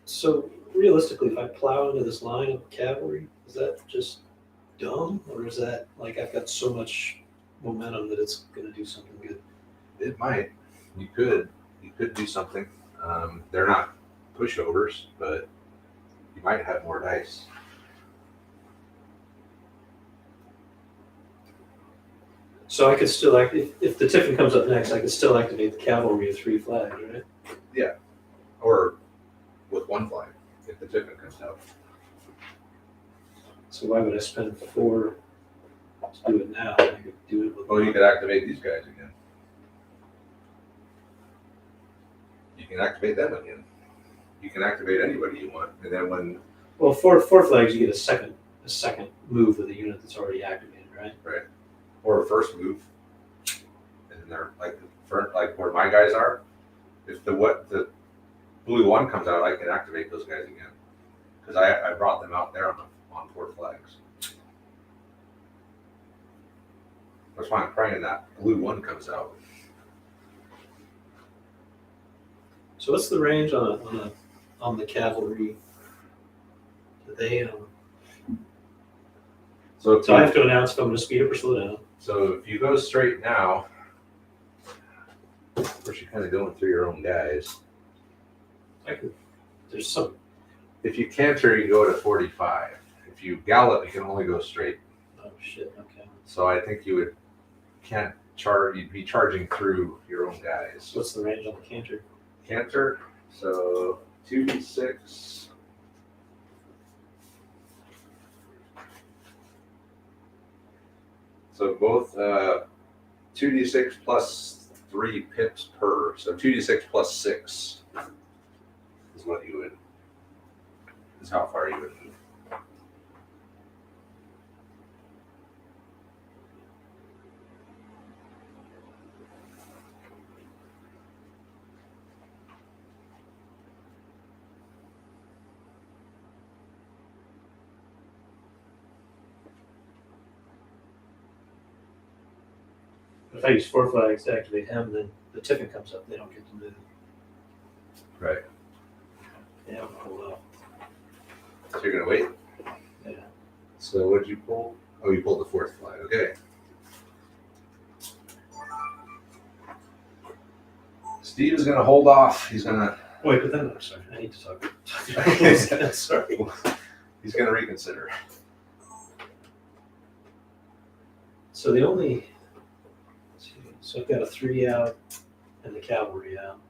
So realistically, if I plow into this line of cavalry, is that just dumb, or is that like I've got so much momentum that it's going to do something good? It might. You could do something. They're not pushovers, but you might have more dice. So I could still if the Tiffin comes up next, I could still activate the cavalry with 3 flags, right? Yeah, or with 1 flag if the Tiffin comes out. So why would I spend 4 to do it now? I could do it with. Well, you could activate these guys again. You can activate them again. You can activate anybody you want, and then when Well, 4 flags, you get a second move with a unit that's already activated, right? or a first move, and they're like where my guys are. If the blue 1 comes out, I can activate those guys again because I brought them out there on 4 flags. That's why I'm praying that blue 1 comes out. So what's the range on the cavalry? Do they? So So I have to announce if I'm going to speed up or slow down. So if you go straight now, of course you're kind of going through your own guys. There's some. If you canter, you go to 45. If you gallop, you can only go straight. Oh shit! Okay. So I think you'd be charging through your own guys. What's the range on the canter? Canter, so 2d6. So both 2d6 plus 3 pips per. So 2d6 plus 6 is what you would, is how far you would move. If I use 4 flags to activate him, then the Tiffin comes up. They don't get to move. Right. Yeah, I'm hold off. So you're gonna wait? Yeah. So what did you pull? Oh, you pulled the 4th flag. Okay. Steve is gonna hold off. He's gonna. Wait, but then I'm sorry. I need to talk. Sorry. He's gonna reconsider. So the only. So I've got a 3 out and the cavalry out.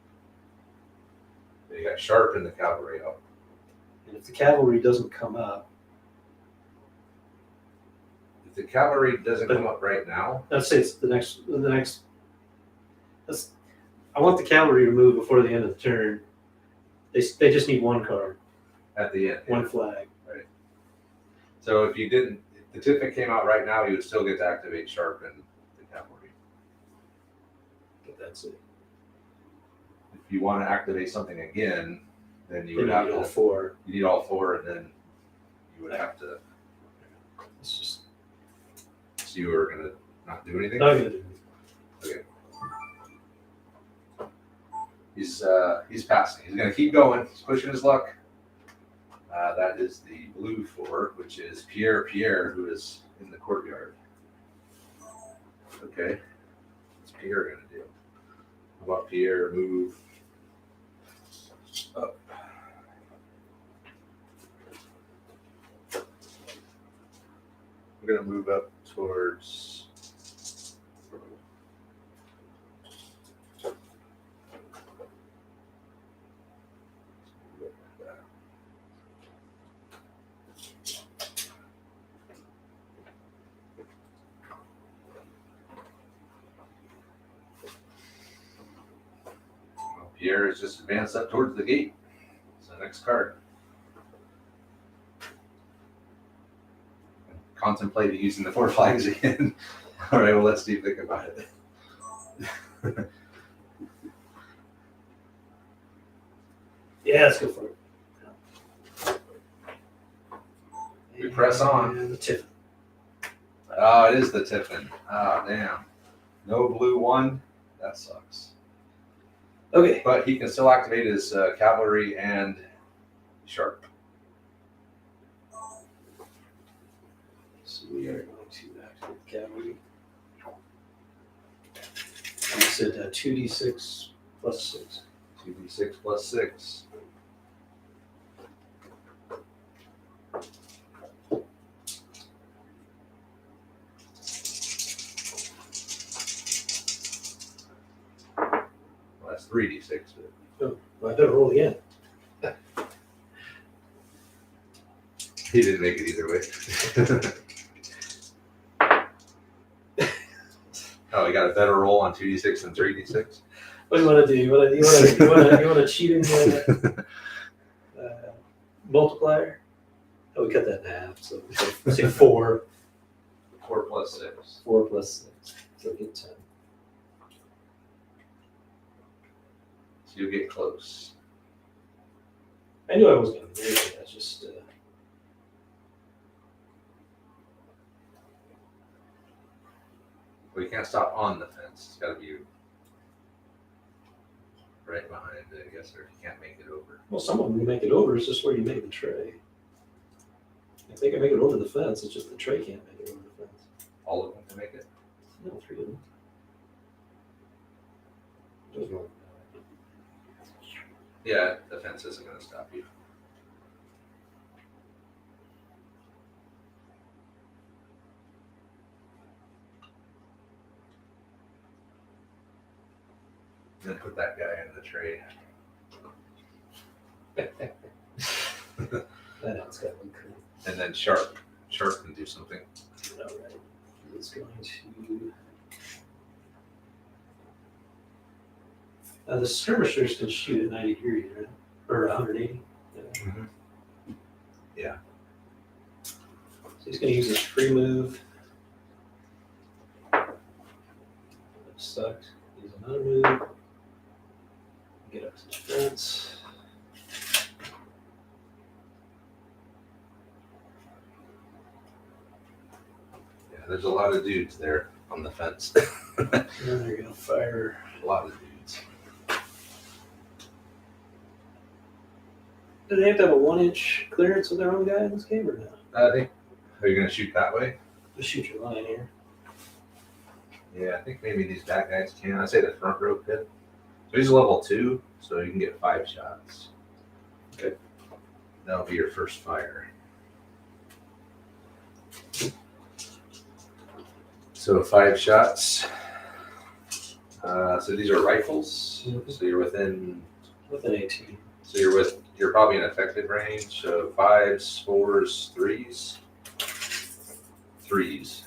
You got Sharp and the cavalry up. And if the cavalry doesn't come up, If the cavalry doesn't come up right now, let's say it's the next. I want the cavalry to move before the end of the turn. They just need 1 card, at the end. 1 flag. So if the Tiffin came out right now, you would still get to activate Sharp and the cavalry. But that's it. If you want to activate something again, then you Then would have need all to. 4. You need all 4, and then you would have to. It's just So you were gonna not do anything. not gonna do Okay. He's passing. He's gonna keep going. He's pushing his luck. That is the blue 4, which is Pierre, who is in the courtyard. Okay. What's Pierre going to do? How about Pierre move up? We're going to move up towards... Pierre is just advanced up towards the gate. So next card. Contemplated using the 4 flags again. All right, well, let's see, think about it. Yeah, let's go for it. We press on. And the Tiffin. Oh, it is the Tiffin. Oh, damn. No blue 1. That sucks. Okay. But he can still activate his Cavalry and Sharp. So we are going to activate Cavalry. You said 2d6 plus 6. 2d6 plus 6. Well, that's 3d6. Oh, well, I better roll again. He didn't make it either way. Oh, you got a better roll on 2d6 than 3d6? What do you want to do? You want to cheat in multiplier? Oh, we cut that in half. So say 4. 4 plus 6. 4 plus 6. So get 10. So you get close. I knew I was going to make it. I just. Well, you can't stop on the fence. It's got to be right behind it, I guess, or you can't make it over. Well, some of them you make it over. It's just where you make the tray. If they can make it over the fence, it's just the tray can't make it over the fence. All of them can make it? No, 3 of them. There's no. Yeah, the fence isn't going to stop you. Then put that guy in the tray. That out's got one curve. And then Sharp. Sharp can do something. All right. It's going to. The skirmishers can shoot at 90 degrees, right? Or 180. Yeah. Mm-hmm. Yeah. So he's going to use his free move. That sucked. Use another move. Get up to the fence. Yeah, there's a lot of dudes there on the fence. And then they're going to fire. A lot of dudes. Do they have to have a 1-inch clearance with their own guy in this game or not? I think. Are you going to shoot that way? Just shoot your line here. Yeah, I think maybe these bad guys can. I say the front row could. So he's a level 2, so you can get 5 shots. Okay. That'll be your first fire. So 5 shots. So these are rifles. Mhm. So you're within. With an 18. So you're probably in effective range. So 5s, 4s, 3s. 3s.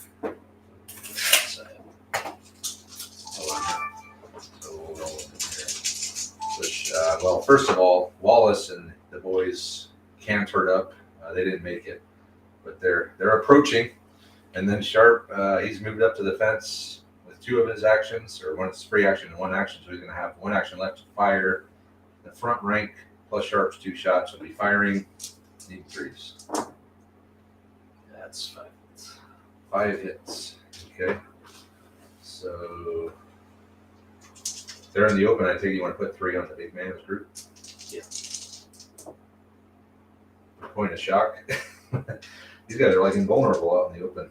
So we'll roll in here. Which, well, first of all, Wallace and the boys cantered up. They didn't make it, but they're approaching. And then Sharp, he's moved up to the fence with 2 of his actions, or 1 free action and 1 action. So he's going to have 1 action left to fire. The front rank plus Sharp's 2 shots will be firing. Need 3s. That's 5 hits. 5 hits. Okay. So they're in the open. I think you want to put 3 on the big man's group. Yeah. point of shock. These guys are like invulnerable out in the open.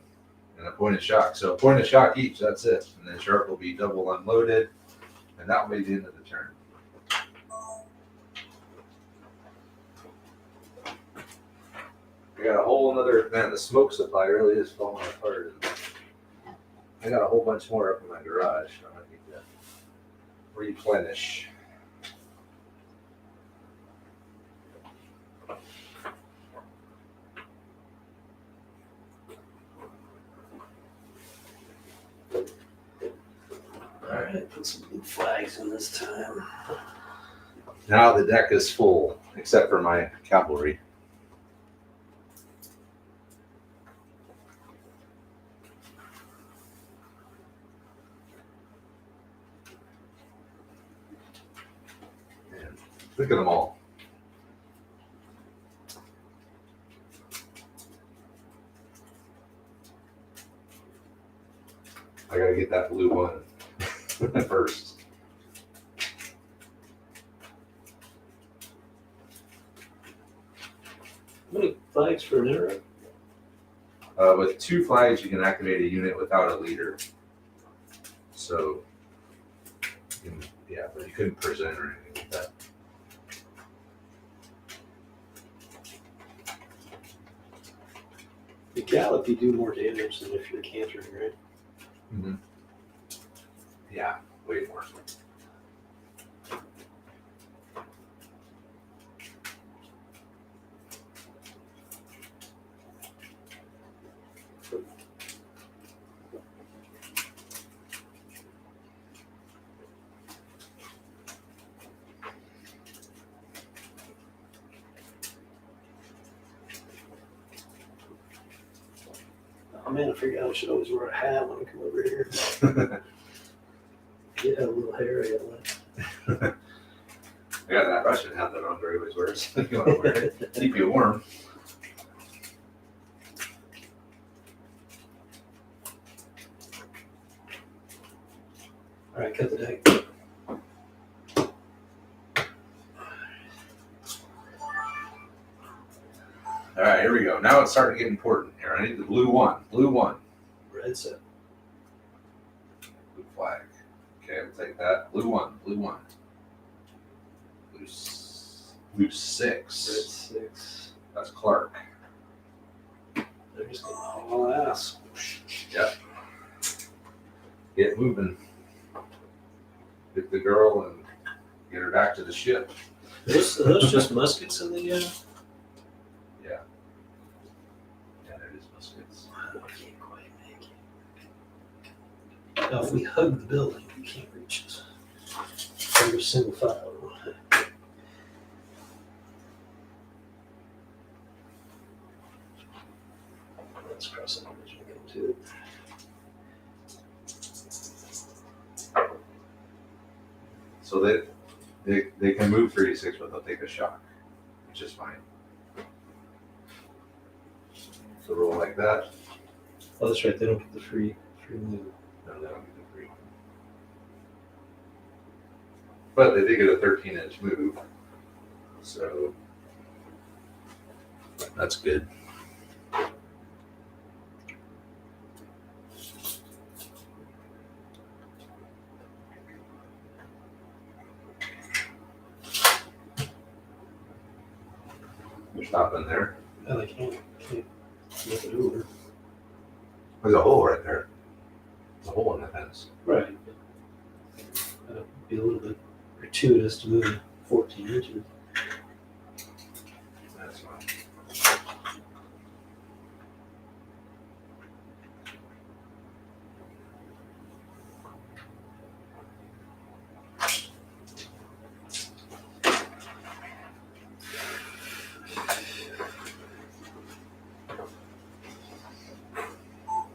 And a point of shock. So a point of shock each, that's it. And then sharp will be double unloaded. And that will be the end of the turn. I got a whole another, man, the smoke supply really is falling apart. I got a whole bunch more up in my garage. So I need to replenish. Alright, put some blue flags in this time. Now the deck is full, except for my cavalry. And look at them all. I gotta get that blue one first. How many flags for an interrupt? With 2 flags, you can activate a unit without a leader. So, yeah, but you couldn't present or anything like that. The gallop, you do more damage than if you're cantering, right? Mm-hmm. Yeah, way more. Oh man, I forgot I should always wear a hat when I come over here. Get a little hair, I got left. I got that Russian hat that Andre always wears. You want to wear it, keep you warm. All right, cut the deck. All right, here we go. Now it's starting to get important here. I need the blue one. Blue one. Red set. Blue flag. Okay, we'll take that. Blue one. Blue one. Blue 6. Red 6. That's Clark. They're just getting all ass. Yep. Get moving. Get the girl and get her back to the ship. Are those just muskets in the Yeah, it is muskets. I can't quite make it. Now, if we hug the building, we can't reach it. Under single file. Let's cross that bridge and come to it. So they can move 36, but they'll take a shock, which is fine. So roll like that. Oh, that's right. They don't get the free move. No, they don't get the free. But they did get a 13-inch move, so that's good. You're stopping there. And I can't make it over. There's a hole right there. There's a hole in the fence. Right. That'd be a little bit gratuitous to move 14 inches. That's fine.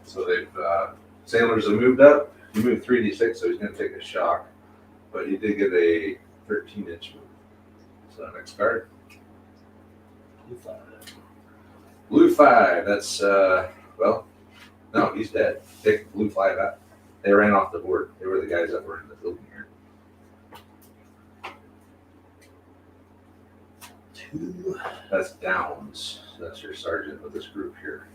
So they've sailors have moved up. He moved 3d6, so he's going to take a shock, but he did get a 13-inch move. So next card, Blue 5. blue 5. That's well, no, he's dead. Take blue 5 out. They ran off the board. They were the guys that were in the building here. Damn 2. That's Downs. That's your sergeant with this group here.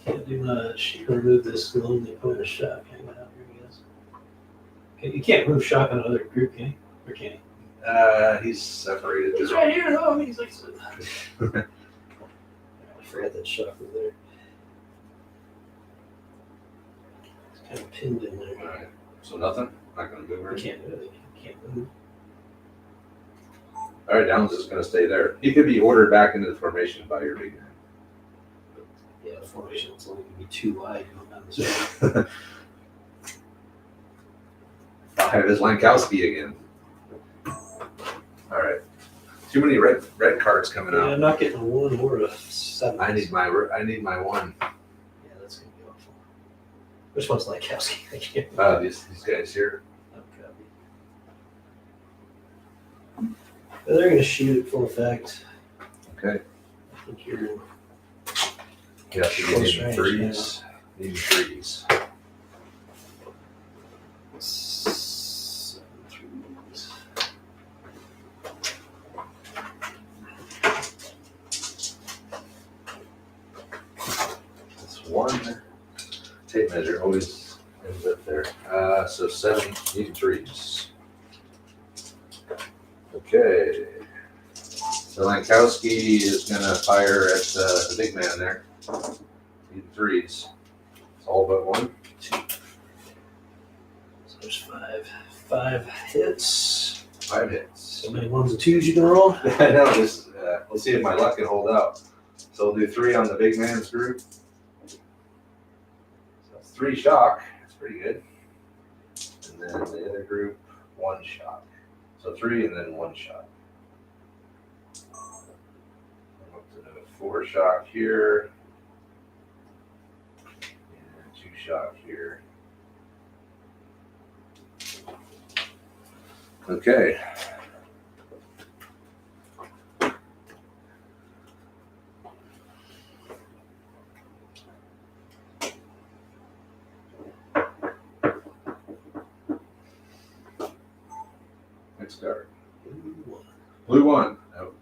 Can't do much. You can remove this lonely point of shock. Hang on, here he is. Okay, you can't remove shock on another group, can you? Or can you? He's separated. He's right here, though. He's like, I forgot that shock was there. It's kind of pinned in there. All right. So nothing? Not going to move I her? can't do it. I can't move. All right, Downs is going to stay there. He could be ordered back into the formation by your big man. Yeah, the formation is only going to be too wide going down the street. I'll have his Lankowski again. All right. Too many red cards coming Yeah, out. I'm not getting a 1 or a 7. I need my 1. Yeah, that's going to be awful. Which one's Lankowski? I can't. These guys here. They're going to shoot at full effect. Okay. I think you're in. Yeah, so you Close need range, threes. Need threes. 7 threes. That's 1. Tape measure always ends up there. So 7 need threes. Okay. So Lankowski is going to fire at the big man there. Need threes. It's all but 1. 2. So there's 5. 5 hits. 5 hits. So many 1s and 2s you can roll. I know. This. We'll see if my luck can hold out. So we'll do 3 on the big man's group. So that's 3 shock. That's pretty good. And then the other group, 1 shock. So 3 and then 1 shock. I'm up to the 4 shock here. And 2 shock here. Okay. Next card. Blue 1. Oh.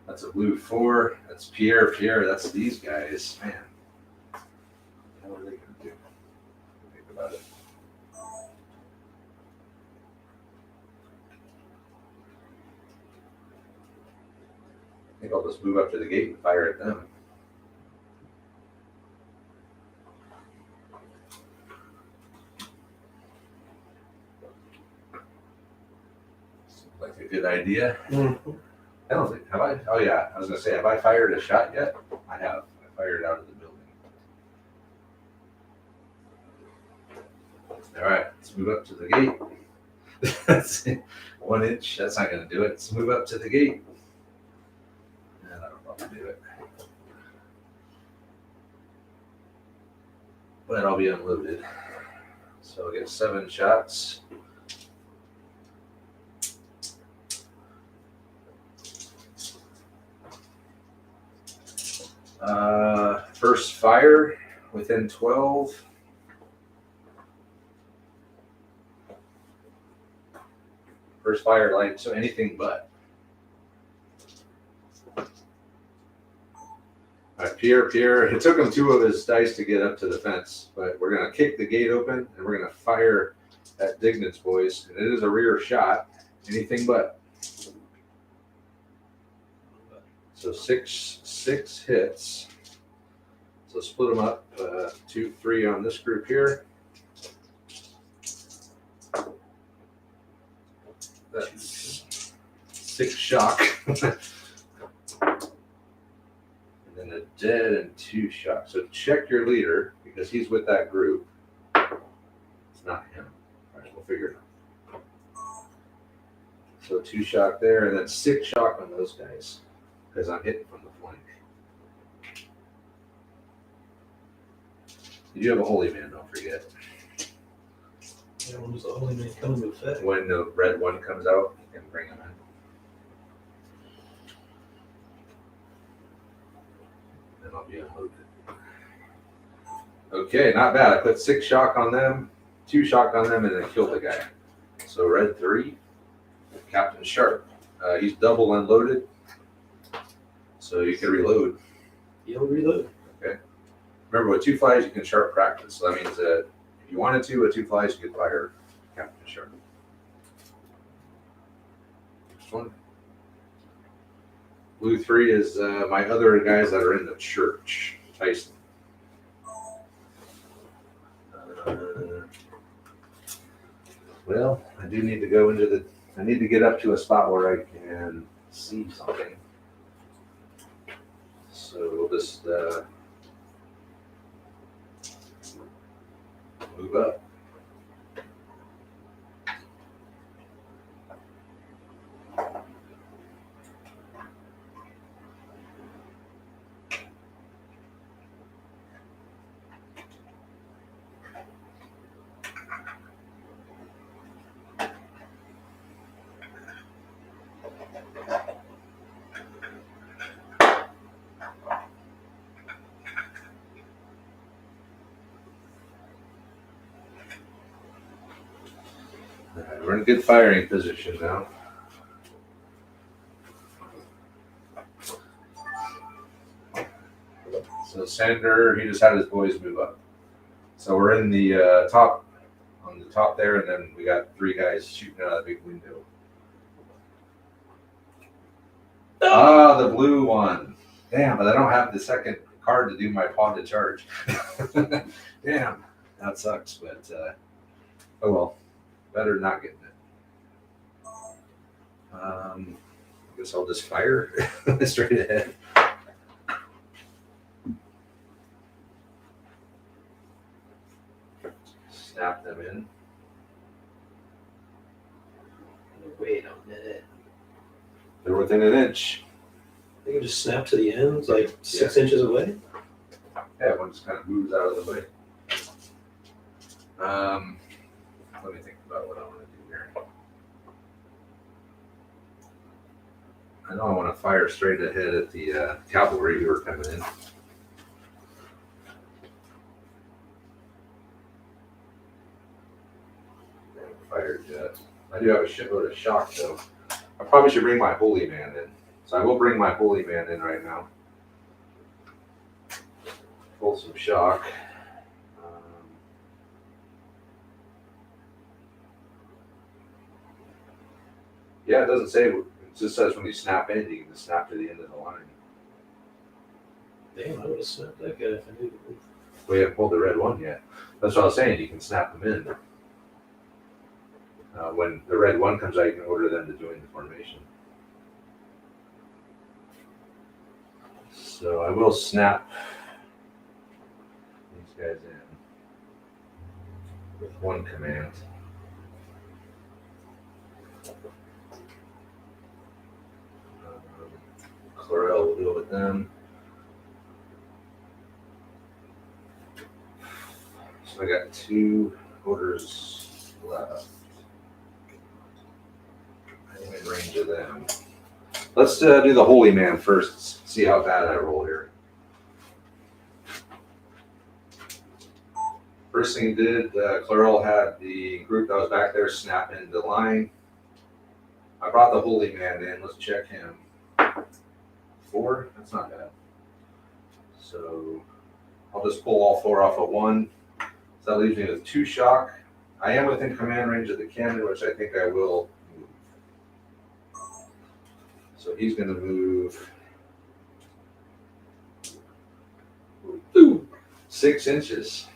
That's a blue 4. That's Pierre. That's these guys. Man. What are they going to do? Think about it. I think I'll just move up to the gate and fire at them. Seems like a good idea. Mm-hmm. I don't think, have I? Oh yeah, I was gonna say, have I fired a shot yet? I have. I fired out of the building. All right, let's move up to the gate. That's 1 inch. That's not gonna do it. Let's move up to the gate. And that'll probably do it. But I'll be unloaded. So I'll get 7 shots. First fire within 12. First fire light, so anything but. All right, Pierre. It took him 2 of his dice to get up to the fence, but we're gonna kick the gate open and we're gonna fire at Dignit's boys, and it is a rear shot. Anything but. So six hits. So split them up, 2, 3 on this group here. That's 6 shock. And then a dead and 2 shock. So check your leader because he's with that group. It's not him. All right, we'll figure it out. So 2 shock there and then 6 shock on those guys because I'm hitting from the flank. You do have a holy man, don't forget. Yeah, when does the holy man come into effect? When the red 1 comes out, you can bring him in. Then I'll be unloaded. Okay, not bad. I put 6 shock on them, 2 shock on them, and then killed the guy. So red 3, Captain Sharp. He's double unloaded, so you can reload. You'll reload. Remember, with 2 flags, you can sharp practice. So that means that if you wanted to, with 2 flags, you could fire Captain Sharp. Next one. Blue 3 is my other guys that are in the church. Tyson. Well, I do need to go into the. I need to get up to a spot where I can see something. So we'll just move up. We're in good firing position now. So Sander, he just had his boys move up. So we're in the top, on the top there, and then we got 3 guys shooting out of the big window. Ah, the blue one. Damn, but I don't have the second card to do my pawn to charge. Damn, that sucks, but oh well. Better than not getting it. I guess I'll just fire straight ahead. Snap them in. Wait a minute. They're within an inch. They can just snap to the ends, like 6 inches away. Yeah, one just kind of moves out of the way. Let me think about what I want to do here. I know I want to fire straight ahead at the cavalry who are coming in. Fired yet. I do have a shitload of shock though. I probably should bring my holy man in. So I will bring my holy man in right now. Pull some shock. Yeah, it doesn't say. It just says when you snap in, you can just snap to the end of the line. Damn, I would have snapped that guy if I knew. We haven't pulled the red one yet. That's what I was saying. You can snap them in. When the red one comes out, you can order them to join the formation. So I will snap these guys in with one command. Chlorel will deal with them. So I got 2 orders left. I'm in range of them. Let's do the holy man first. See how bad I roll here. First thing he did, Chlorel had the group that was back there snap into line. I brought the holy man in. Let's check him. 4? That's not bad. So I'll just pull all 4 off of 1. So that leaves me with 2 shock. I am within command range of the cannon, which I think I will move. So he's going to move 6 inches.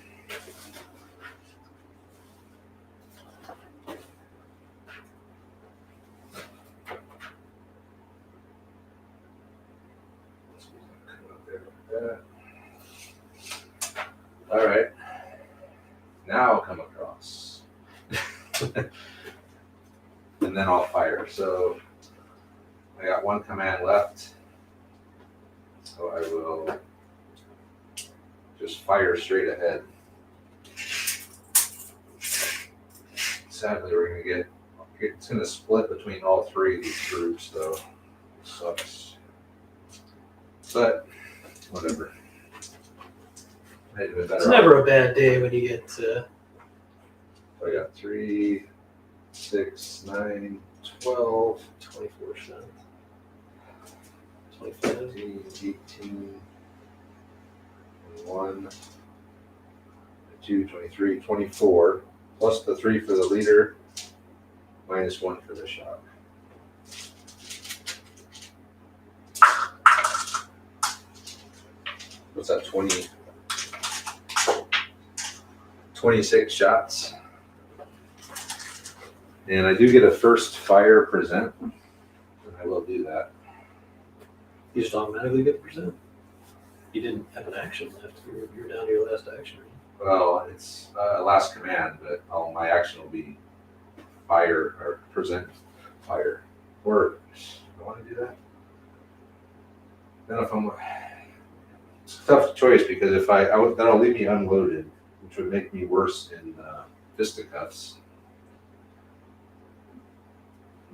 All right, now I'll come across, and then I'll fire. So I got 1 command left, so I will just fire straight ahead. Sadly, we're gonna it's gonna split between all 3 of these groups, though. Sucks, but whatever. It's never a bad day when you get. I got 3, 6, 9, 12, 24 shots. 25. 18, 21, 22, 23, 24, plus the 3 for the leader, minus 1 for the shot. What's that, 20? 26 shots. And I do get a first fire present, and I will do that. You just automatically get % You didn't have an action left. You're down to your last action. Right? Well, it's last command, but my action will be fire or present fire. Or I want to do that. I don't know if I'm. It's a tough choice because if that'll leave me unloaded, which would make me worse in fisticuffs.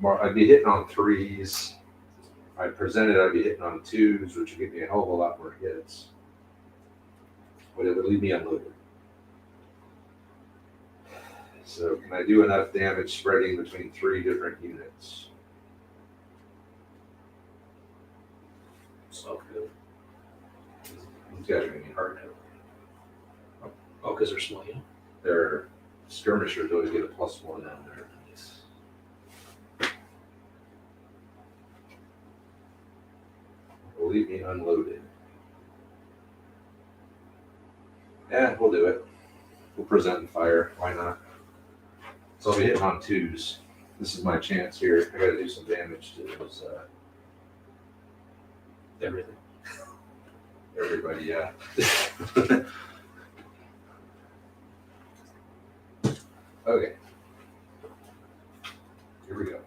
I'd be hitting on 3s. If I presented, I'd be hitting on 2s, which would give me a hell of a lot more hits. But it would leave me unloaded. So can I do enough damage spreading between 3 different units? So good. These guys are going to be hard to. Oh, because they're small, yeah. Their skirmishers always get a +1 on there. Nice. Will leave me unloaded. Yeah, we'll do it. We'll present and fire. Why not? So I'll be hitting on 2s. This is my chance here. I got to do some damage to those. Everything. Everybody, yeah. Okay. Here we go.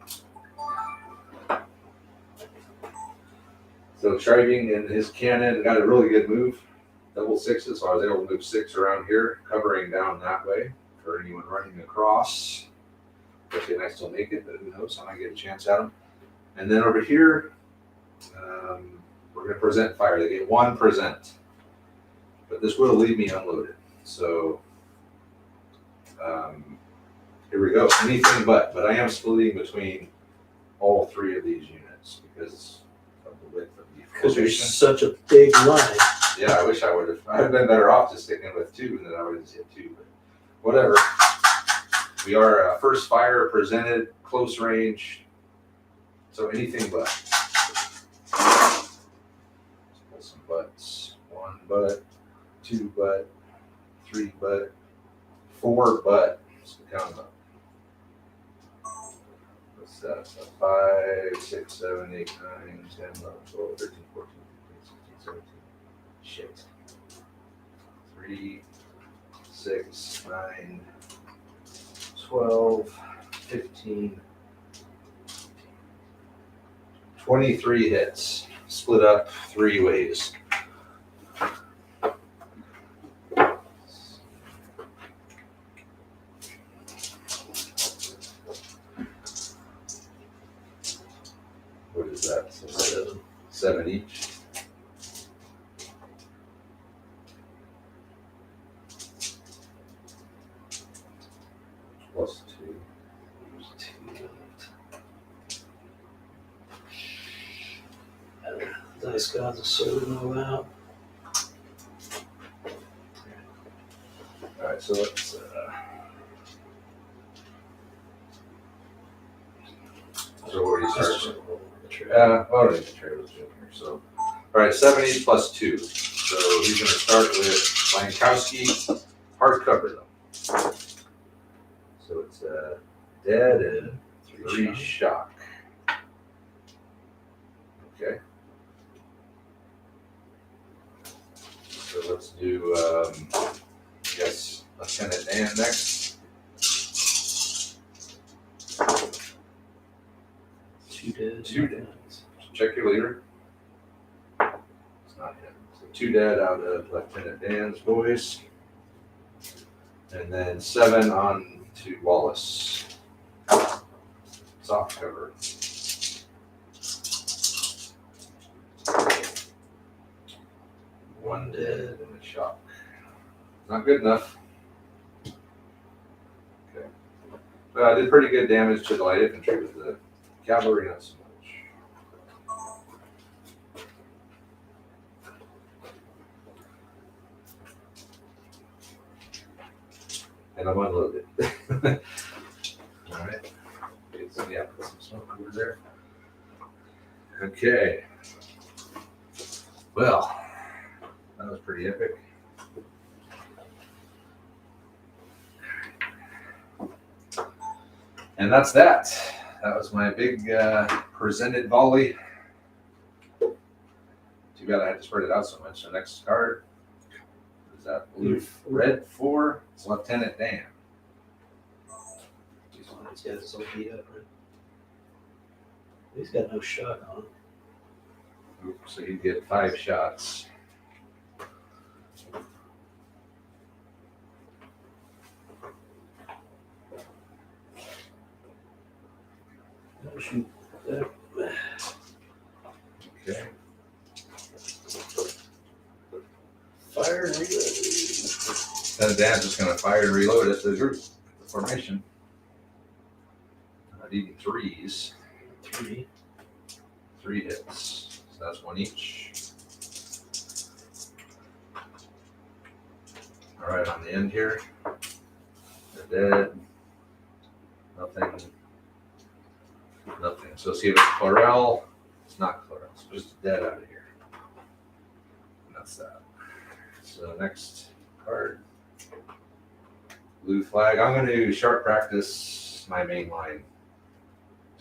So Shriving and his cannon got a really good move. Double 6s, so I was able to move 6 around here, covering down that way for anyone running across. Hopefully I still make it, but who knows? I might get a chance at them. And then over here, we're going to present fire. They get 1 present, but this will leave me unloaded. So here we go. Anything but I am splitting between all 3 of these units because of the width of the Because there's formation. such a big line. Yeah, I wish I would have. I'd have been better off just sticking with 2, and then I would have just hit 2. But whatever. We are first fire presented, close range. So anything but. Let's pull some butts. 1 butt, 2 butt, 3 butt, 4 butt. So count them up. What's that? So 5, 6, 7, 8, 9, 10, 11, 12, 13, 14, 15, 16, 17. Shit. 3, 6, 9, 12, 15, 23 hits. Split up 3 ways. What is that? So 7 each. Plus 2. There's 2 left. Dice gods are sorting all out. All right, so let's. So where do you start? I don't need the trailers in here. So, all right, 7 each plus 2. So he's going to start with Lankowski hardcover though. So it's dead and 3 shock. Okay. So let's do, yes, Lieutenant Dan next. 2 dead. 2 dead. Check your leader. It's not him. So 2 dead out of Lieutenant Dan's boys. And then 7 on to Wallace. Soft cover. One dead and a shock. Not good enough. Okay. But I did pretty good damage to the light infantry with the Cavalry, not so much. And I'm unloaded. All right. Okay, so yeah, put some smoke over there. Okay. Well, that was pretty epic. And that's that. That was my big presented volley. Too bad I had to spread it out so much. So next card is that blue red 4. It's Lieutenant Dan. He's got his old beat up, right? He's got no shot on him. So you get 5 shots. No shoot. Okay. Okay. Fire and reload. Then Dan's just going to fire and reload at the group, the formation. Needing 3s. 3. 3 hits. So that's 1 each. All right, on the end here. They're dead. Nothing. Nothing. So see if it's Chlorel. It's not Chlorel. It's just dead out of here. And that's that. So next card. Blue flag. I'm going to sharp practice my main line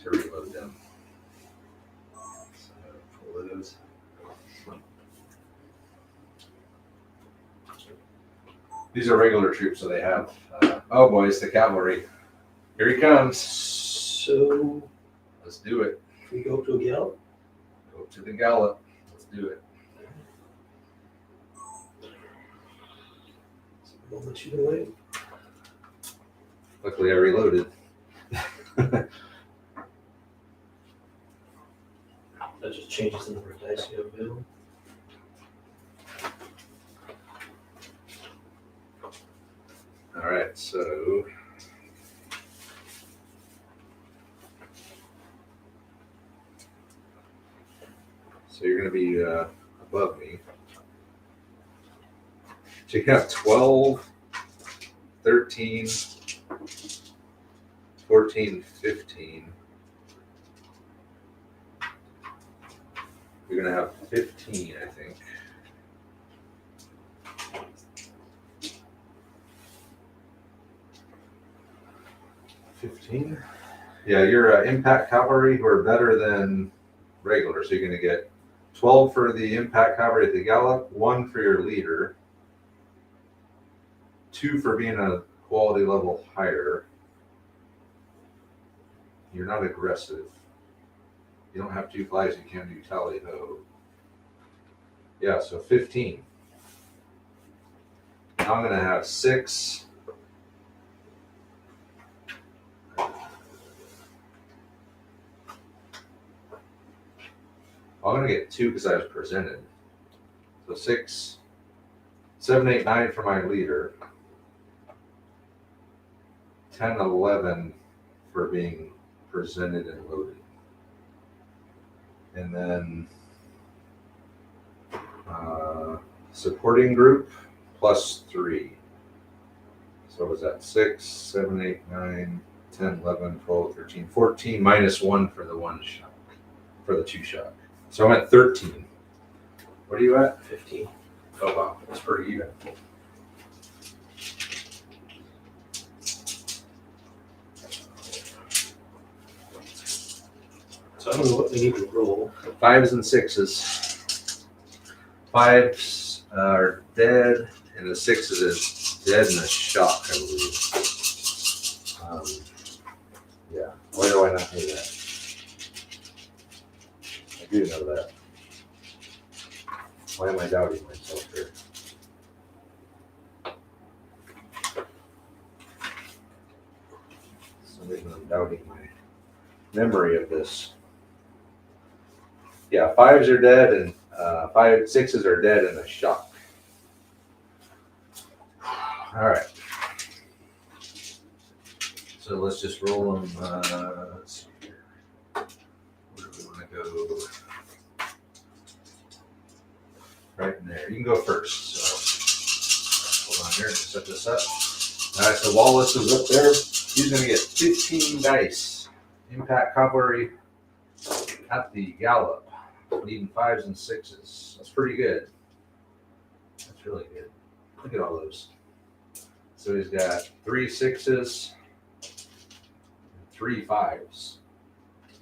to reload them. So pull those. These are regular troops, so they have. Oh boy, it's the cavalry. Here he comes. So Let's do it. we go to a gallop. Go to the gallop. Let's do it. Moment you can wait. Luckily, I reloaded. That just changes the number of dice you have available. All right, so you're going to be above me. So you have 12, 13, 14, 15. You're going to have 15, I think. Yeah, your impact cavalry who are better than regular. So you're going to get 12 for the impact cavalry at the gallop, 1 for your leader, 2 for being a quality level higher. You're not aggressive. You don't have 2 flags. You can't do tally ho. Yeah, so 15. Now I'm going to have 6. I'm going to get 2 because I was presented. So 6, 7, 8, 9 for my leader. 10, 11 for being presented and loaded. And then supporting group plus 3. So was that 6, 7, 8, 9, 10, 11, 12, 13, 14 minus 1 for the 1 shot, for the 2 shot. So I'm at 13. What are you at? 15. Oh wow, that's pretty even. So I don't know what we need to roll. 5s and 6s. 5s are dead, and the 6s is dead in a shock, I believe. Yeah, why do I not know that? I do know that. Why am I doubting myself here? Some reason I'm doubting my memory of this. Yeah, 5s are dead, and 6s are dead in a shock. All right. So let's just roll them. Let's see here. right in there. You can go first. So hold on here, just set this up. All right, so Wallace is up there. He's going to get 15 dice. Impact Cavalry at the gallop, needing 5s and 6s. That's pretty good. That's really good. Look at all those. So he's got 3 6s, 3 5s.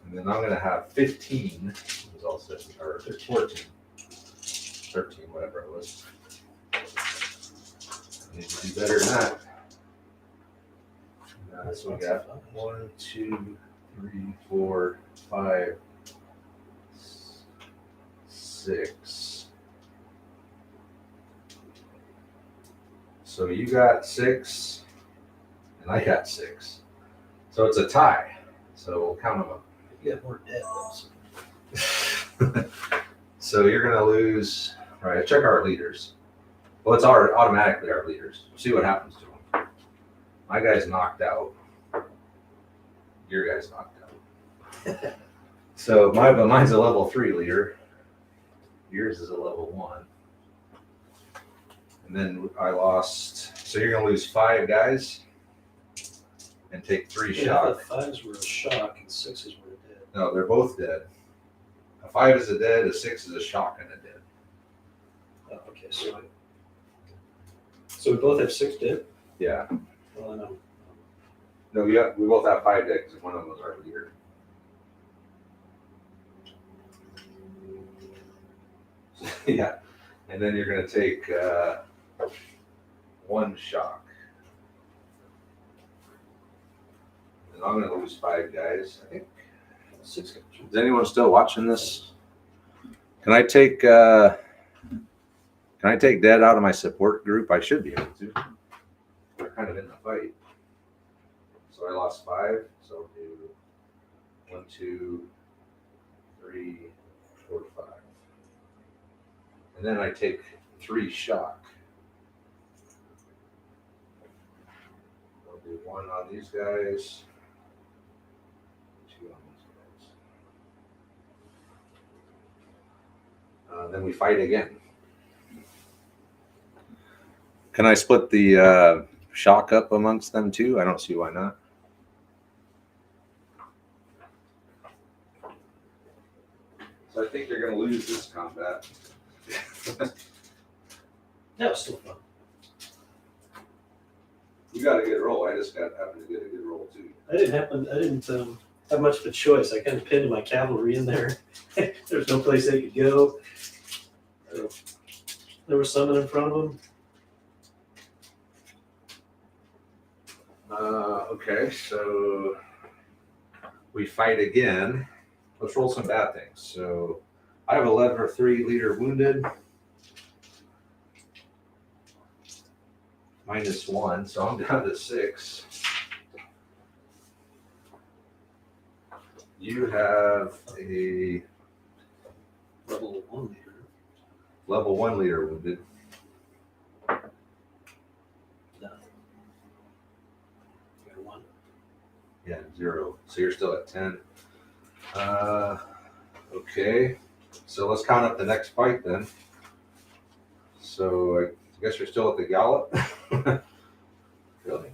And then I'm going to have 15. It was all set, or 14. 13, whatever it was. I need to do better than that. So we got 1, 2, 3, 4, 5, 6. So you got 6, and I got 6. So it's a tie. So we'll count them up. You got more dead though. So you're going to lose. All right, check our leaders. Well, it's automatically our leaders. We'll see what happens to them. My guy's knocked out. Your guy's knocked out. So mine's a level 3 leader. Yours is a level 1. And then I lost. So you're going to lose 5 guys and take 3 shock. The 5s were a shock and 6s were dead. No, they're both dead. A 5 is a dead, a 6 is a shock and a dead. Oh, okay, so we both have 6 dead? Yeah. Well, I know. No, we both have 5 dead because one of them was our leader. Yeah. And then you're going to take 1 shock. And I'm going to lose 5 guys, I think. 6 guys. Is anyone still watching this? Can I take dead out of my support group? I should be able to. We're kind of in the fight. So I lost 5. So I'll do 1, 2, 3, 4, 5. And then I take 3 shock. I'll do 1 on these guys. 2 on these guys. Then we fight again. Can I split the shock up amongst them too? I don't see why not. So I think you're going to lose this combat. That was still fun. You got a good roll. I just happened to get a good roll too. I didn't have much of a choice. I kind of pinned my cavalry in there. There's no place they could go. There was someone in front of them. Okay, so we fight again. Let's roll some bad things. So I have a level 3 leader wounded. -1, so I'm down to 6. You have a Level 1 leader. level 1 leader wounded. No. You got 1. Yeah, 0. So you're still at 10. Okay. So let's count up the next fight then. So I guess you're still at the gallop. Really?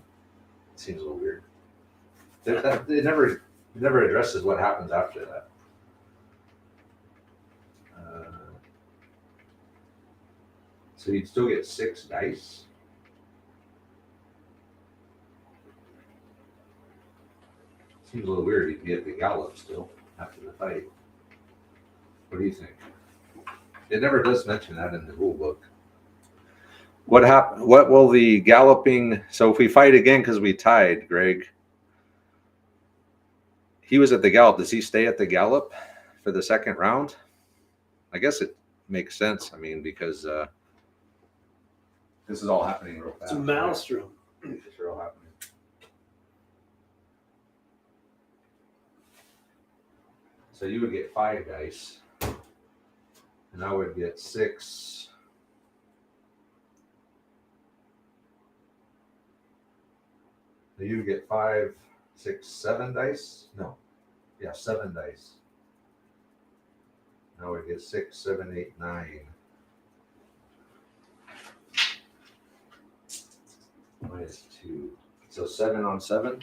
Seems a little weird. It never addresses what happens after that. So you'd still get 6 dice. Seems a little weird. You'd be at the gallop still after the fight. What do you think? It never does mention that in the rule book. What happened? What will the galloping? So if we fight again because we tied, Greg. He was at the gallop. Does he stay at the gallop for the second round? I guess it makes sense. I mean, because this is all happening real fast. It's a maelstrom. It's all happening. So you would get 5 dice, and I would get 6. So you would get 5, 6, 7 dice. No, yeah, 7 dice. Now we get 6, 7, 8, 9. -2. So 7 on 7.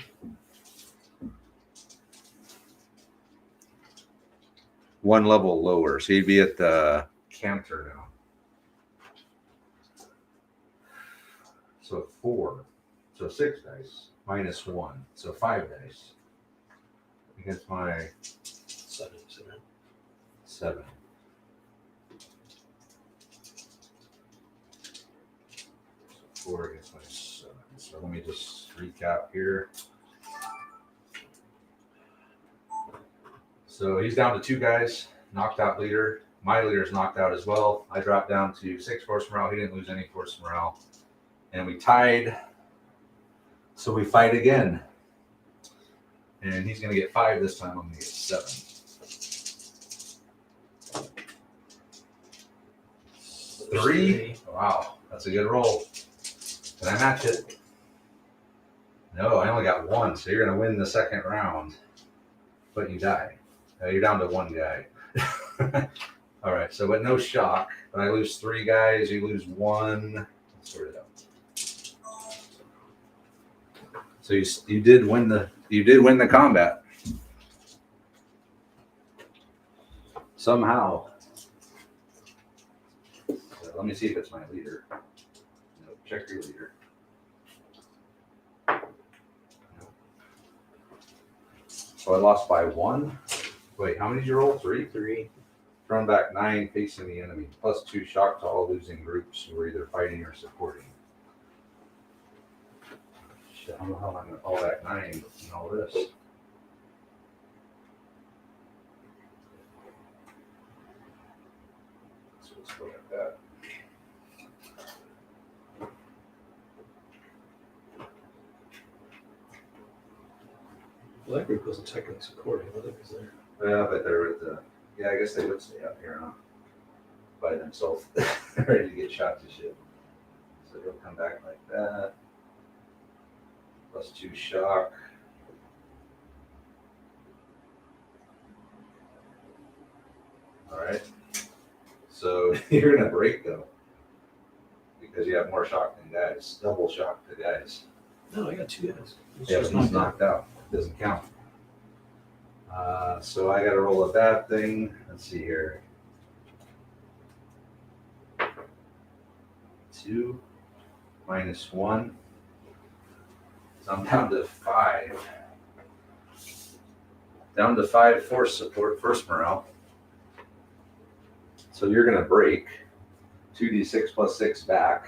One level lower. So you'd be at the canter now. So 4. So 6 dice. -1. So 5 dice. Against my 7. 7. So 4 against my 7. So let me just recap here. So he's down to 2 guys, knocked out leader. My leader's knocked out as well. I dropped down to 6 force morale. He didn't lose any force morale. And we tied. So we fight again. And he's going to get 5 this time. I'm going to get 7. 3. Wow, that's a good roll. Can I match it? No, I only got 1. So you're going to win the second round. But you die. You're down to 1 guy. All right, so but no shock. But I lose 3 guys. You lose 1. Let's sort it out. So you did win the combat somehow. So let me see if it's my leader. No, check your leader. No. So I lost by 1. Wait, how many did you roll? 3? 3. Thrown back 9, facing the enemy. Plus 2 shock to all losing groups who were either fighting or supporting. Shit, I don't know how I'm going to fall back 9 and all this. So let's go like that. Well, that group wasn't technically supporting, was it? Because they're Yeah, but they're at the. Yeah, I guess they would stay up here, huh? By themselves, ready to get shot to shit. So they'll come back like that. Plus 2 shock. All right. So you're gonna break though, because you have more shock than guys. Double shock to guys. no, I got 2 guys. Yeah, but he's knocked out. Doesn't count. So I got to roll a bad thing. Let's see here. 2 -1. So I'm down to 5. Down to 5 force support, first morale. So you're going to break 2d6 plus 6 back.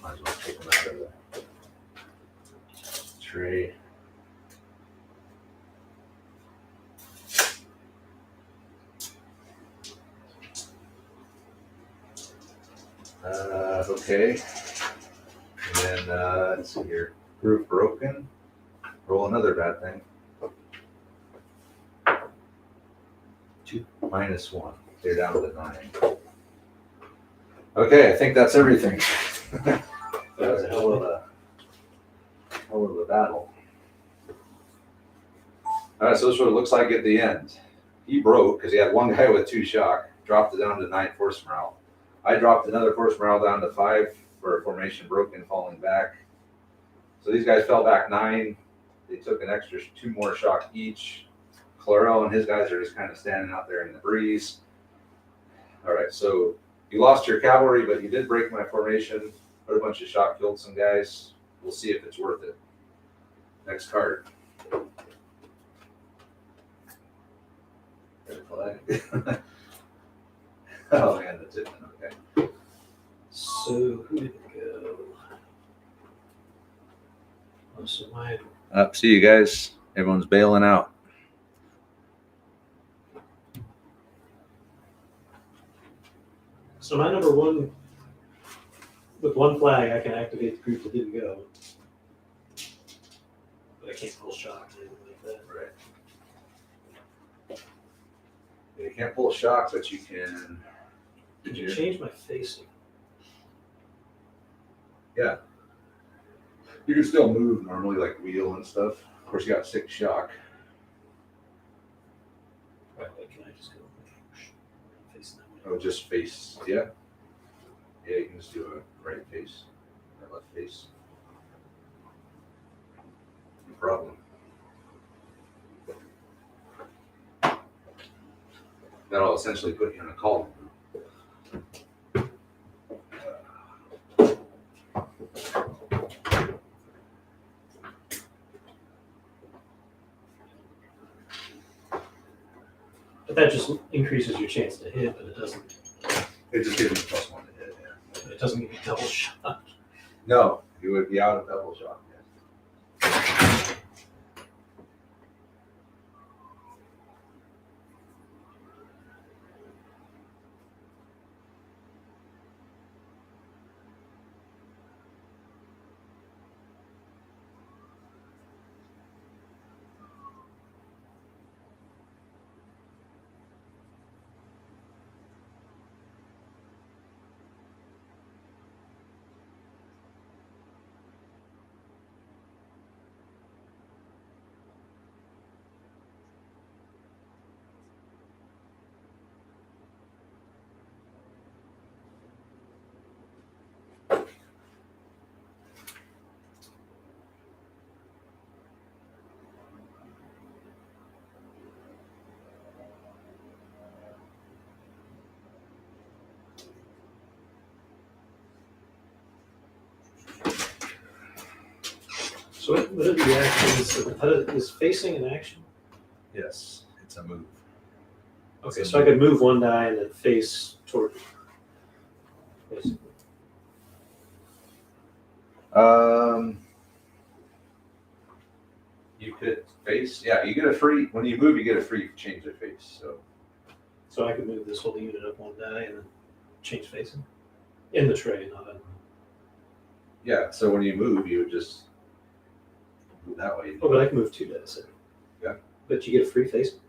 Might as well take them out of the tray. Okay. And then let's see here. Group broken. Roll another bad thing. 2 -1. They're down to 9. Okay, I think that's everything. That was a hell of a battle. All right, so this is what it looks like at the end. He broke because he had 1 guy with 2 shock, dropped it down to 9 force morale. I dropped another force morale down to 5 for a formation broken, falling back. So these guys fell back 9. They took an extra 2 more shock each. Claro and his guys are just kind of standing out there in the breeze. All right, so you lost your cavalry, but you did break my formation. Put a bunch of shock, killed some guys. We'll see if it's worth it. Next card. Oh man, that's it. Okay. So who did it go? Oh, so my Up, see you guys. Everyone's bailing out. so my number 1 with 1 flag, I can activate the group that didn't go, but I can't pull shock or anything like that. Right. You can't pull shock, but you can. Did you change my facing? Yeah. You can still move normally, like wheel and stuff. Of course, you got 6 shock. Right, wait, can I just go facing that way? Oh, just face, yeah. Yeah, you can just do a right face, or left face. No problem. That'll essentially put you in a column. But that just increases your chance to hit, but it doesn't. It just gives you +1 to hit, yeah. It doesn't give you double shot. No, you would be out of double shot. Yeah. So what are the actions? Is facing an action? Yes, it's a move. Okay, so I could move one die and then face toward you. Basically. You could face, yeah, you get a free, when you move, you get a free change of face. So I could move this whole unit up one die and then change facing? In the tray, not in. Yeah, so when you move, you would just move that way. Oh, but I can move 2 dice. Yeah. But you get a free facing?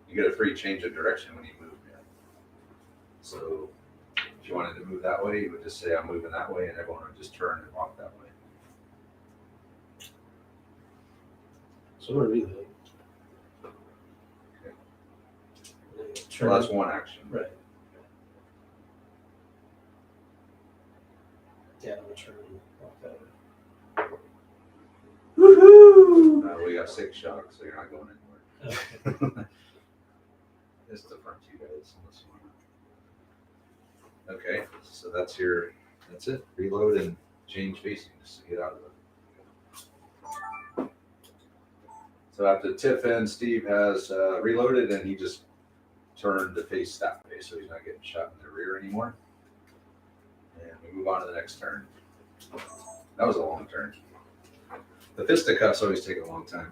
You get a free change of direction when you move, yeah. So if you wanted to move that way, you would just say, I'm moving that way, and everyone would just turn and walk that way. So I'm going to read that. Okay. Turn. Well, that's one action. Right. Yeah, I'm going to turn and walk that way. Woohoo! We got 6 shocks, so you're not going anywhere. Okay. It's the front 2 guys. Unless you want to. Okay, so that's it. Reload and change facing just to get out of it. So after Tiffin, Steve has reloaded and he just turned to face that way, so he's not getting shot in the rear anymore. And we move on to the next turn. That was a long turn. The fisticuffs always take a long time.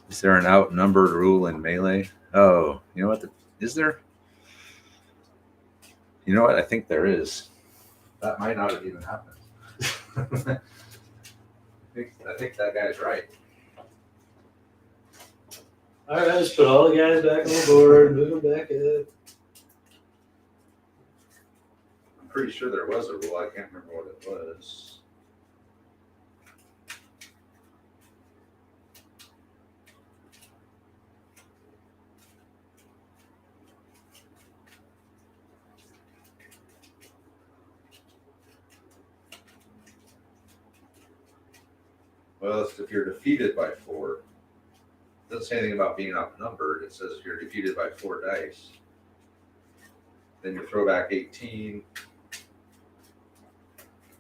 Is there an outnumbered rule in melee? Oh, you know what? Is there? You know what? I think there is. That might not have even happened. I think that guy's right. All right, let's put all the guys back on the board, move them back up. I'm pretty sure there was a rule. I can't remember what it was. Well, if you're defeated by 4, it doesn't say anything about being outnumbered. It says if you're defeated by 4 dice, then you throw back 18,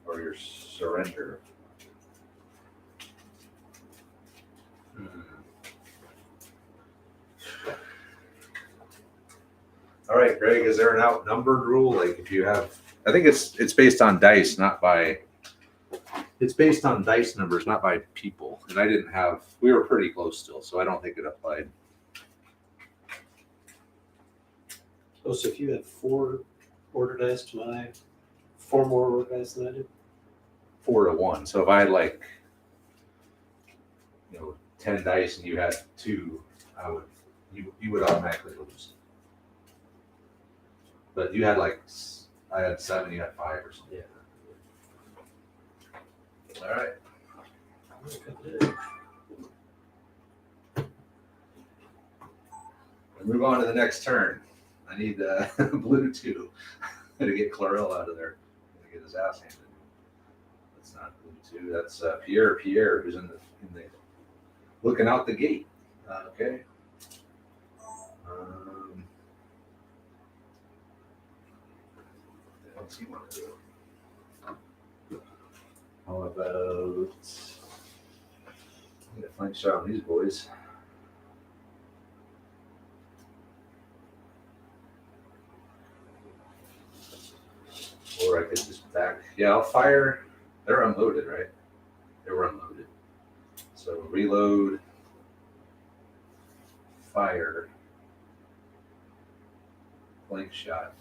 or your surrender. All right, Greg, is there an outnumbered rule? Like if you have, I think it's based on dice, not by. It's based on dice numbers, not by people. And I didn't have. We were pretty close still, so I don't think it applied. Oh, so if you had 4 order dice to my 4 more order dice than I did? 4 to 1. So if I had 10 dice and you had 2, you would automatically lose. But you had like, I had 7, you had 5 or something. Yeah. All right. We'll move on to the next turn. I need blue 2 to get Clarel out of there. To get his ass handed. That's not blue 2. That's Pierre, who's in the looking out the gate. Okay. What's he want to do? How about get a flank shot on these boys? Or I could just back. Yeah, I'll fire. They're unloaded, right? They were unloaded. So reload, fire, flank shot.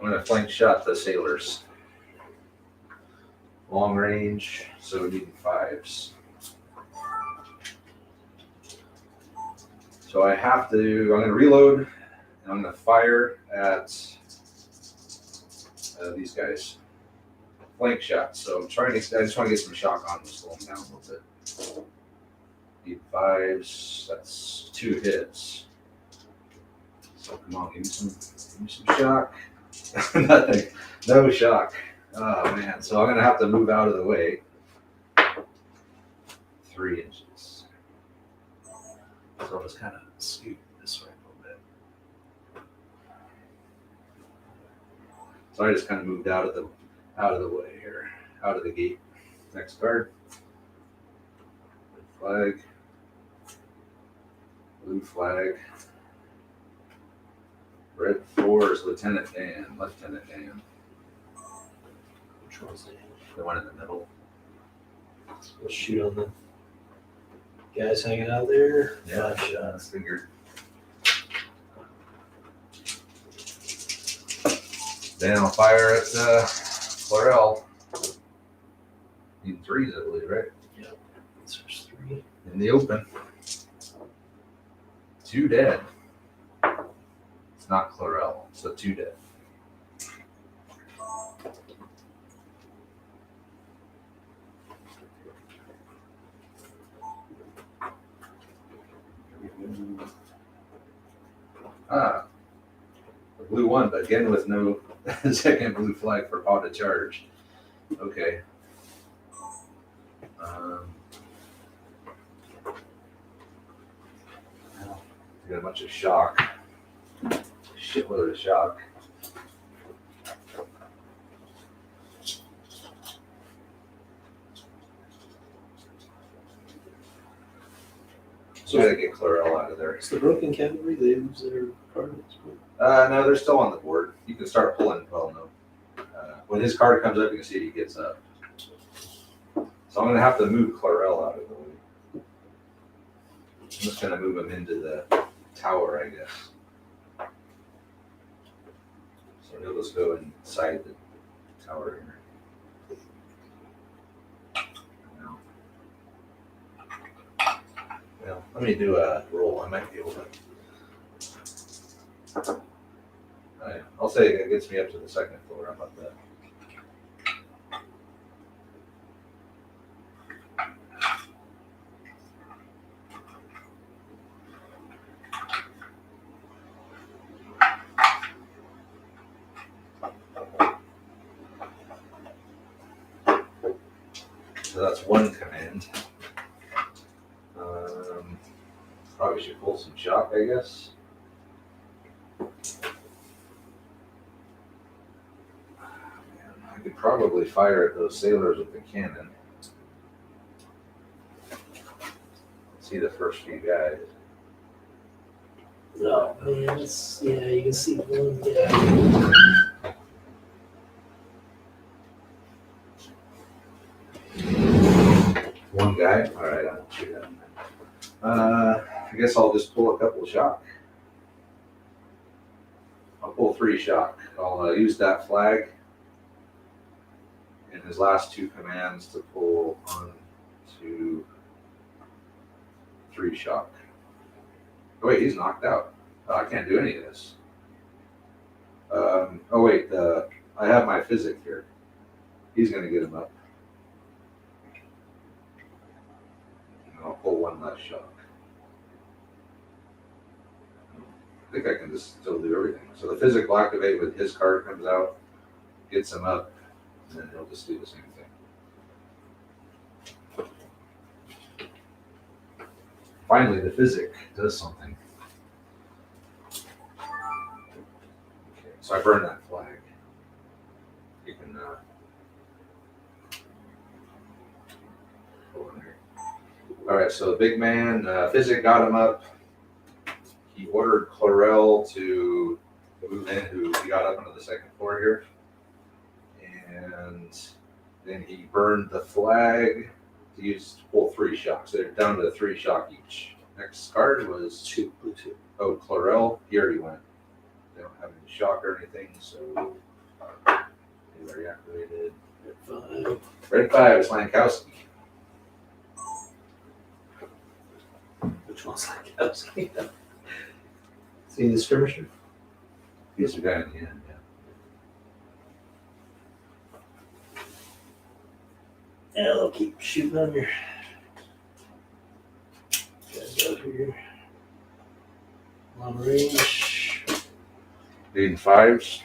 I'm going to flank shot the sailors. Long range, so we need 5s. So I have to, I'm going to reload, and I'm going to fire at these guys. Flank shot. So I'm trying to, I just want to get some shock on them, slow them down a little bit. Need 5s, that's 2 hits. So come on, give me some shock. Nothing, no shock. Oh man, so I'm gonna have to move out of the way 3 inches. So I'll just kind of scoot this way a little bit. So I just kind of moved out of the way here, out of the gate. Next card. Red flag. Blue flag. Red 4 is Lieutenant Dan. Which one's the The one in the middle. We'll shoot on the guys hanging out there. Yeah, 5 shots. Figured. Then I'll fire at Clarel. Need 3s, I believe, right? Yep. So there's 3. In the open. 2 dead. It's not Clarel, so 2 dead. Blue 1, but again with no second blue flag for paw to charge. Okay. Got a bunch of shock. Shitload of shock. So I gotta get Clarel out of there. It's the broken cavalry. They lose their card. No, they're still on the board. You can start pulling. Well, no. When his card comes up, you can see he gets up. So I'm gonna have to move Clarel out of the way. I'm just gonna move him into the tower, I guess. So he'll just go inside the tower here. Well, let me do a roll. I might be able to. Right. I'll say it gets me up to the 2nd floor. How about that? So that's 1 command. Probably should pull some shock, I guess. I could probably fire at those sailors with the cannon. See the first few guys. Oh man, it's, yeah, you can see 1 guy. One guy? Alright, I'll shoot at him. I guess I'll just pull a couple of shock. I'll pull 3 shock. I'll use that flag in his last 2 commands to pull on 2, 3 shock. Oh wait, he's knocked out. Oh, I can't do any of this. Oh wait, I have my physic here. He's gonna get him up. And I'll pull 1 less shock. I think I can just still do everything. So the physic will activate with his card comes out, gets him up, and then he'll just do the same thing. Finally, the physic does something. Okay, so I burn that flag. You can go in there. All right, so the big man, physic got him up. He ordered Chlorel to move in, who he got up onto the 2nd floor here. And then he burned the flag to pull 3 shocks. They're down to 3 shock each. Next card was blue 2. Oh, Chlorel. He already went. They don't have any shock or anything, so they already activated. Red 5 is Lankowski. Which one's Lankowski? See the skirmisher? He's the guy in the end, yeah. Yeah, they'll keep shooting on your guys out here. Long range. Leading 5s.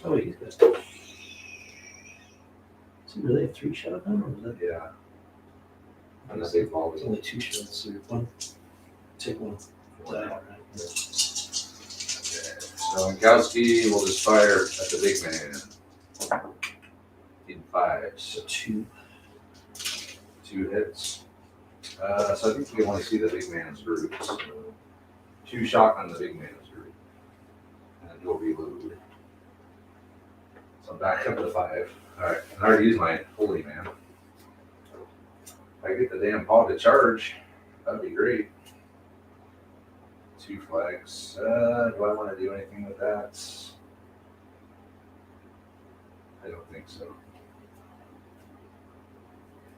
Oh, he's got. Does he really have 3 shot on, or was that? Yeah. And the big ball was It's only 2 shots, so one. Take 1. Die, right? So Lankowski will just fire at the big man. In 5s. So 2. 2 hits. So I think we want to see the big man's group. So 2 shock on the big man's group. And then he'll reload. So I'm back up to 5. Alright, I already used my holy man. If I get the damn paw to charge, that'd be great. 2 flags. Do I want to do anything with that? I don't think so.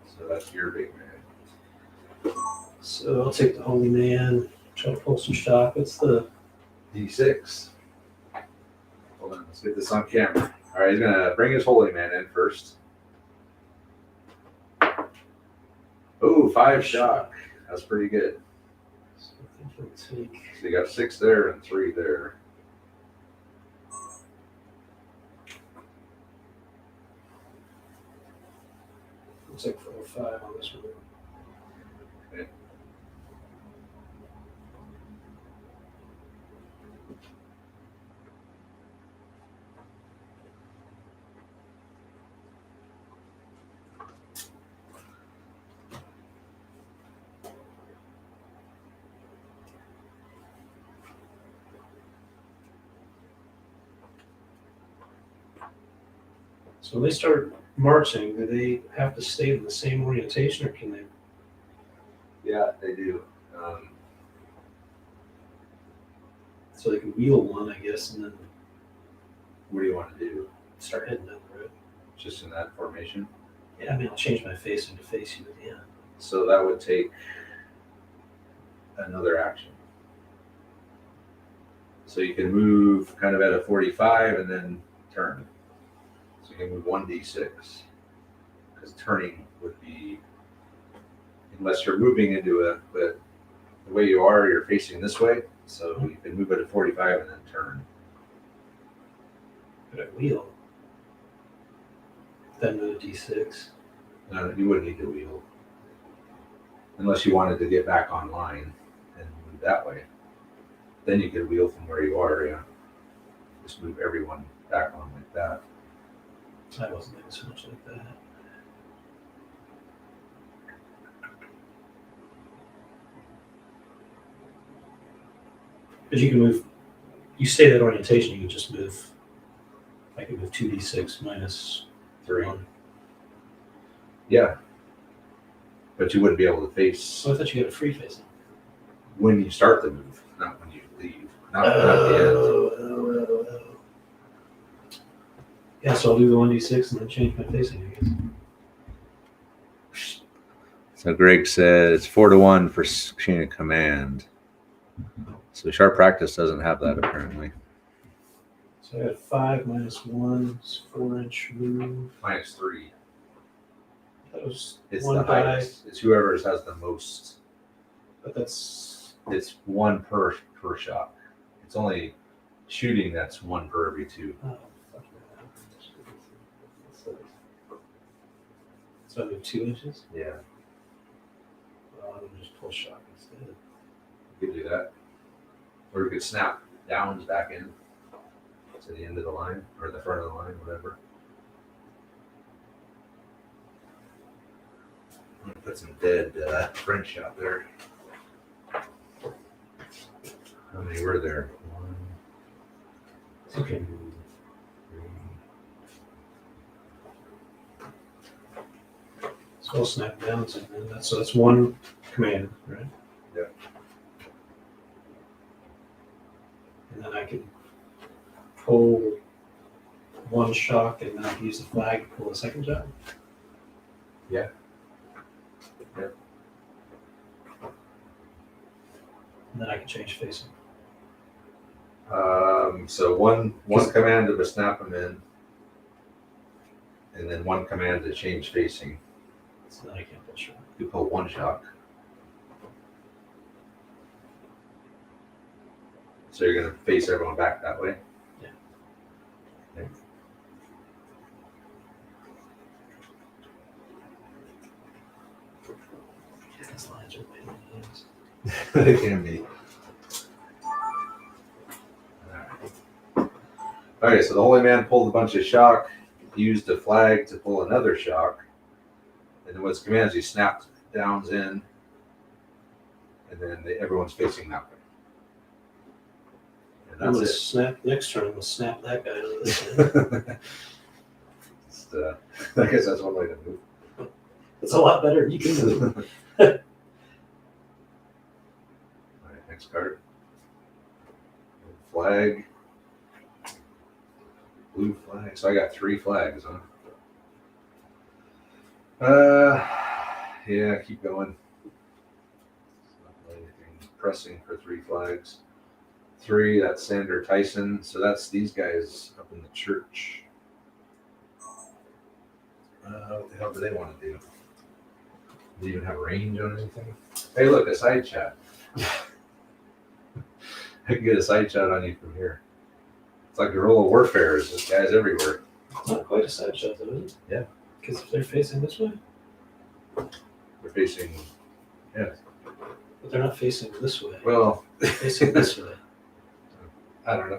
So that's your big man. So I'll take the holy man. Try to pull some shock. What's the D6. Hold on, let's get this on camera. All right, he's gonna bring his holy man in first. Oh, 5 shock. That's pretty good. So I think he'll take. So you got 6 there and 3 there. Looks like 4 or 5 on this one. Okay. So when they start marching, do they have to stay in the same orientation, or can they? Yeah, they do. So they can wheel one, I guess, and then What do you want to do? start heading down the road. Just in that formation? Yeah, I mean, I'll change my facing to face you at the end. So that would take another action. So you can move kind of at a 45 and then turn. So you can move 1d6. Because turning would be, unless you're moving into but the way you are, you're facing this way. So you can move at a 45 and then turn. But I wheel. Then move to D6. No, you wouldn't need to wheel. Unless you wanted to get back online and move that way. Then you could wheel from where you are, yeah. Just move everyone back on like that. I wasn't thinking so much like that. But you can move, you stay that orientation, you can just move, I can move 2d6 minus 3. 1. Yeah. But you wouldn't be able to face So I thought you got a free facing. when you start the move, not when you leave. Not at the end. Oh. Yeah, so I'll do the 1d6 and then change my facing, I guess. So Greg said it's 4-1 for chain of command. So sharp practice doesn't have that apparently. So I got 5 minus 1 is 4-inch move. -3. That was It's one the die, highest. It's whoever has the most. but that's It's 1 per shot. It's only shooting that's 1 per every 2. oh, fuck that. So I do 2 inches. Yeah, Well, I'm gonna just pull shot instead. you could do that, or you could snap downs back in to the end of the line or the front of the line, whatever. I'm gonna put some dead French out there. How many were there? 1, Okay. 2, 3. So I'll snap down something. That's one command, right? Yeah. And then I can pull 1 shock and then I can use the flag to pull a second shot. Yeah. Yeah. And then I can change facing. So one command to snap them in, and then 1 command to change facing. So then I can't pull shot. You pull 1 shock. So you're gonna face everyone back that way. Yeah. Okay. These lines are pain in the ass. It can be. All right, so the holy man pulled a bunch of shock, used a flag to pull another shock, and then what's commands he snapped downs in, and then everyone's facing that way. And I'm that's gonna it. snap next turn. I'm gonna snap that guy to this end. Just, I guess that's one way to move. It's a lot better. You can move. All right, next card. Flag. Blue flag. So I got 3 flags, huh? Yeah, keep going. Not really anything pressing for 3 flags. 3, that's Sander Tyson. So that's these guys up in the church. What the hell do they want to do? Do they even have range on anything? Hey, look, a side shot. I can get a side shot on you from here. It's like guerrilla warfare. There's just guys everywhere. It's not quite a side shot, though, is it? Yeah. Because if they're facing this way, They're facing, yeah. but they're not facing this way. Well, They're facing this way. I don't know.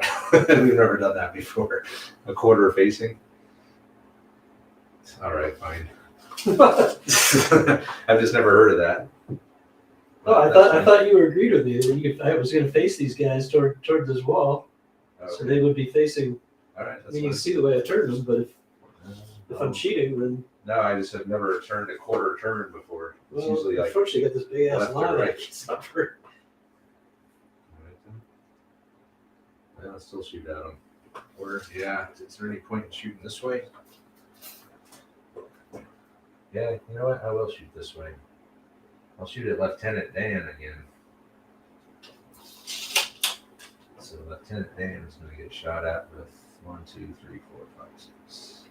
We've never done that before. A quarter facing. All right, fine. I've just never heard of that. Oh, I thought you agreed with me that I was going to face these guys toward this wall, so they would be facing. All right, I that's mean, you fine. can see the way I turned them, but if I'm cheating, then No, I just have never turned a quarter turn before. It's well, usually like unfortunately, you got this big ass left or line I right. can suffer. Yeah, I'll still shoot at them. Or yeah, is there any point in shooting this way? Yeah, you know what? I will shoot this way. I'll shoot at Lieutenant Dan again. So Lieutenant Dan is going to get shot at with 1, 2, 3, 4, 5, 6,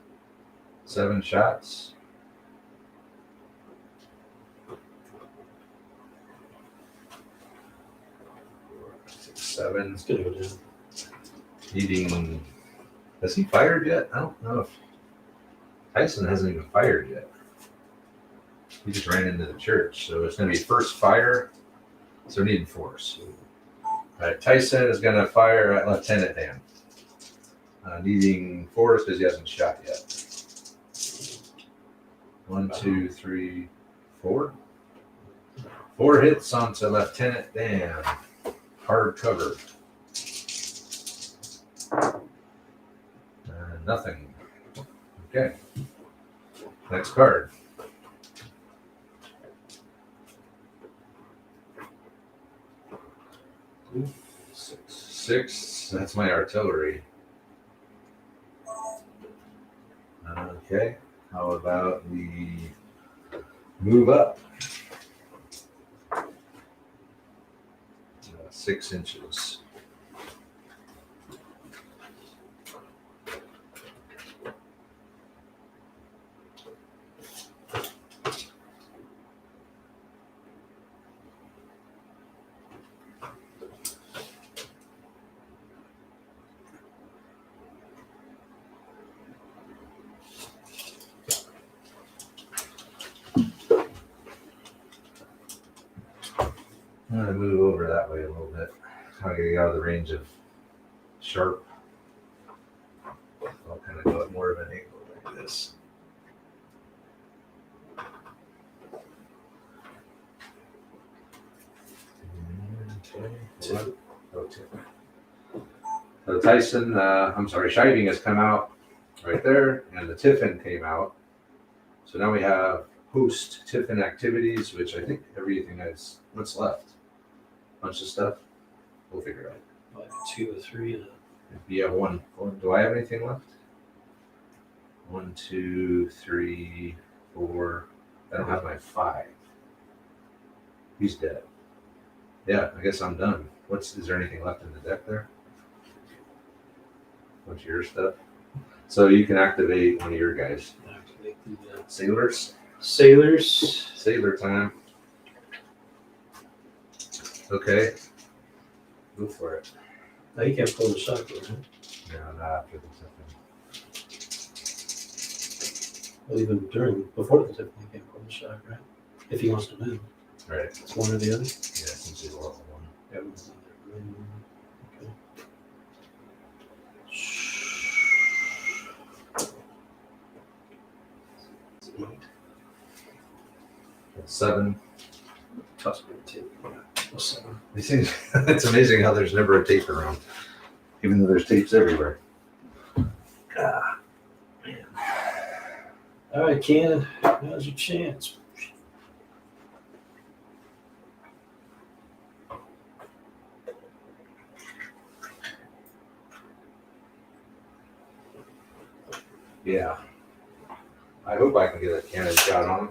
7 shots. 4, 5, 6, 7. It's gonna go down. Needing. Has he fired yet? I don't know if Tyson hasn't even fired yet. He just ran into the church, so it's going to be first fire. So needing force. All right, Tyson is going to fire at Lieutenant Dan. Needing force because he hasn't shot yet. 1, 2, 3, 4. 4 hits onto Lieutenant Dan. Hard cover. Nothing. Okay. Next card. 6. That's my artillery. Okay, how about we move up 6 inches? I'm going to move over that way a little bit. I'm going to get out of the range of sharp. I'll kind of go at more of an angle like this. Okay. Oh, tip. So Tyson, Shiving has come out right there, and the Tiffin came out. So now we have host Tiffin activities, which I think everything is what's left. Bunch of stuff. We'll figure it out. Like 2 or 3. Yeah, one. Do I have anything left? 1, 2, 3, 4. I don't have my 5. He's dead. Yeah, I guess I'm done. Is there anything left in the deck there? Bunch of your stuff. So you can activate one of your guys. Activate the Sailors. sailor Time. Okay. Go for it. Now you can't pull the shock, right? No, not after the Tiffin. Well, even before the tip, you can't pull the shock, right? If he wants to move. Right. It's one or the other. Yeah, since he's a level 1. Yeah, okay. 7. Toss me a tape. Plus 7. These things, it's amazing how there's never a tape around, even though there's tapes everywhere. Ah, man. All right, Ken, now's your chance. Yeah. I hope I can get a cannon shot on him.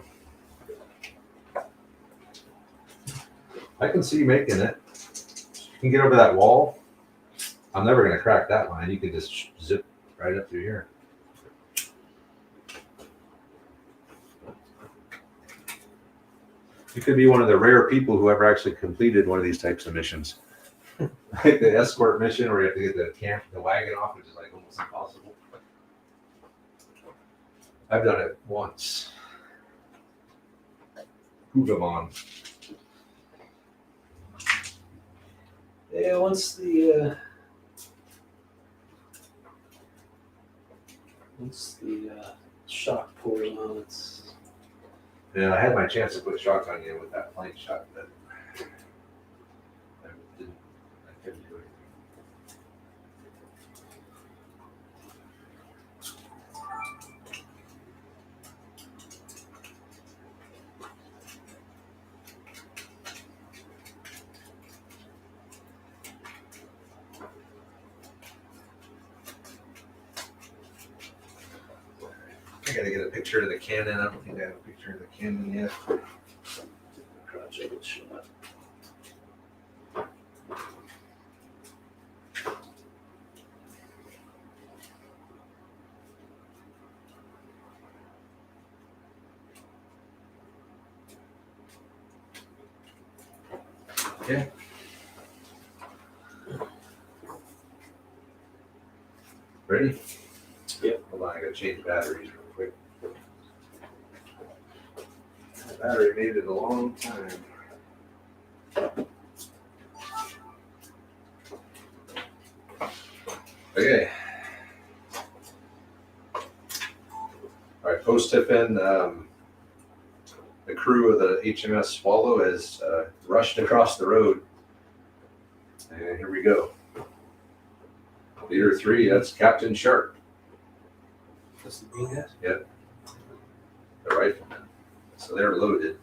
I can see you making it. You can get over that wall. I'm never going to crack that line. You can just zip right up through here. You could be one of the rare people who ever actually completed one of these types of missions. Like the escort mission where you have to get the wagon off, which is like almost impossible. I've done it once. Hoogamon. Yeah, once the shock pours on, it's Yeah, I had my chance to put shock on you with that flank shot, but I couldn't do anything. I gotta get a picture of the cannon. I don't think I have a picture of the cannon yet. project shot. Yeah. Ready? Yep. Hold on, I gotta change batteries real quick. That battery made it a long time. Okay. All right, post Tiffin. The crew of the HMS Swallow has rushed across the road. And here we go. Leader 3, that's Captain Sharp. That's the green guys? Yep. The riflemen. So they're loaded.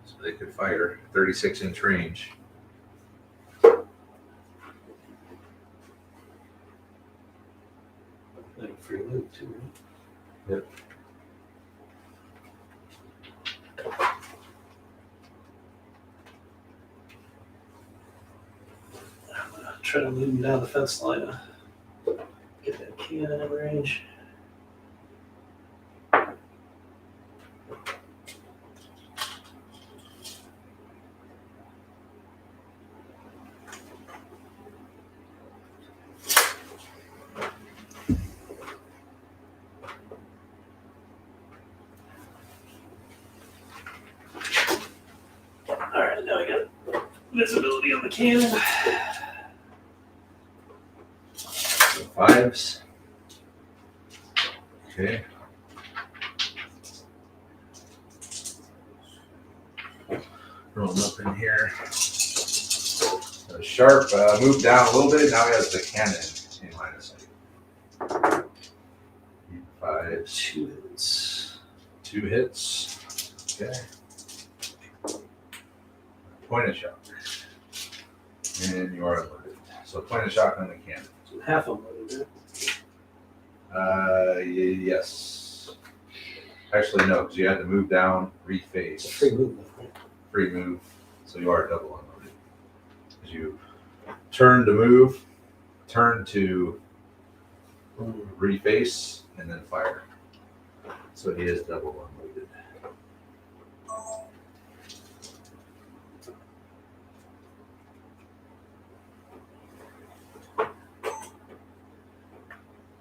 So they could fire 36-inch range. Like for free move too, right? Yep. I'm gonna try to move him down the fence line. Get that cannon in range. All right, now I got visibility on the cannon. Fives. Okay. Rolling up in here. So Sharp moved down a little bit. Now he has the cannon in line of sight. Fives. 2 hits. 2 hits. Okay. Point of shock. And you are unloaded. So point of shock on the cannon. So half unloaded, right? Yes. Actually, no, because you had to move down, reface. It's a free movement, right? Free move. So you are double unloaded. Because you turn to move, turn to reface, and then fire. So he is double unloaded.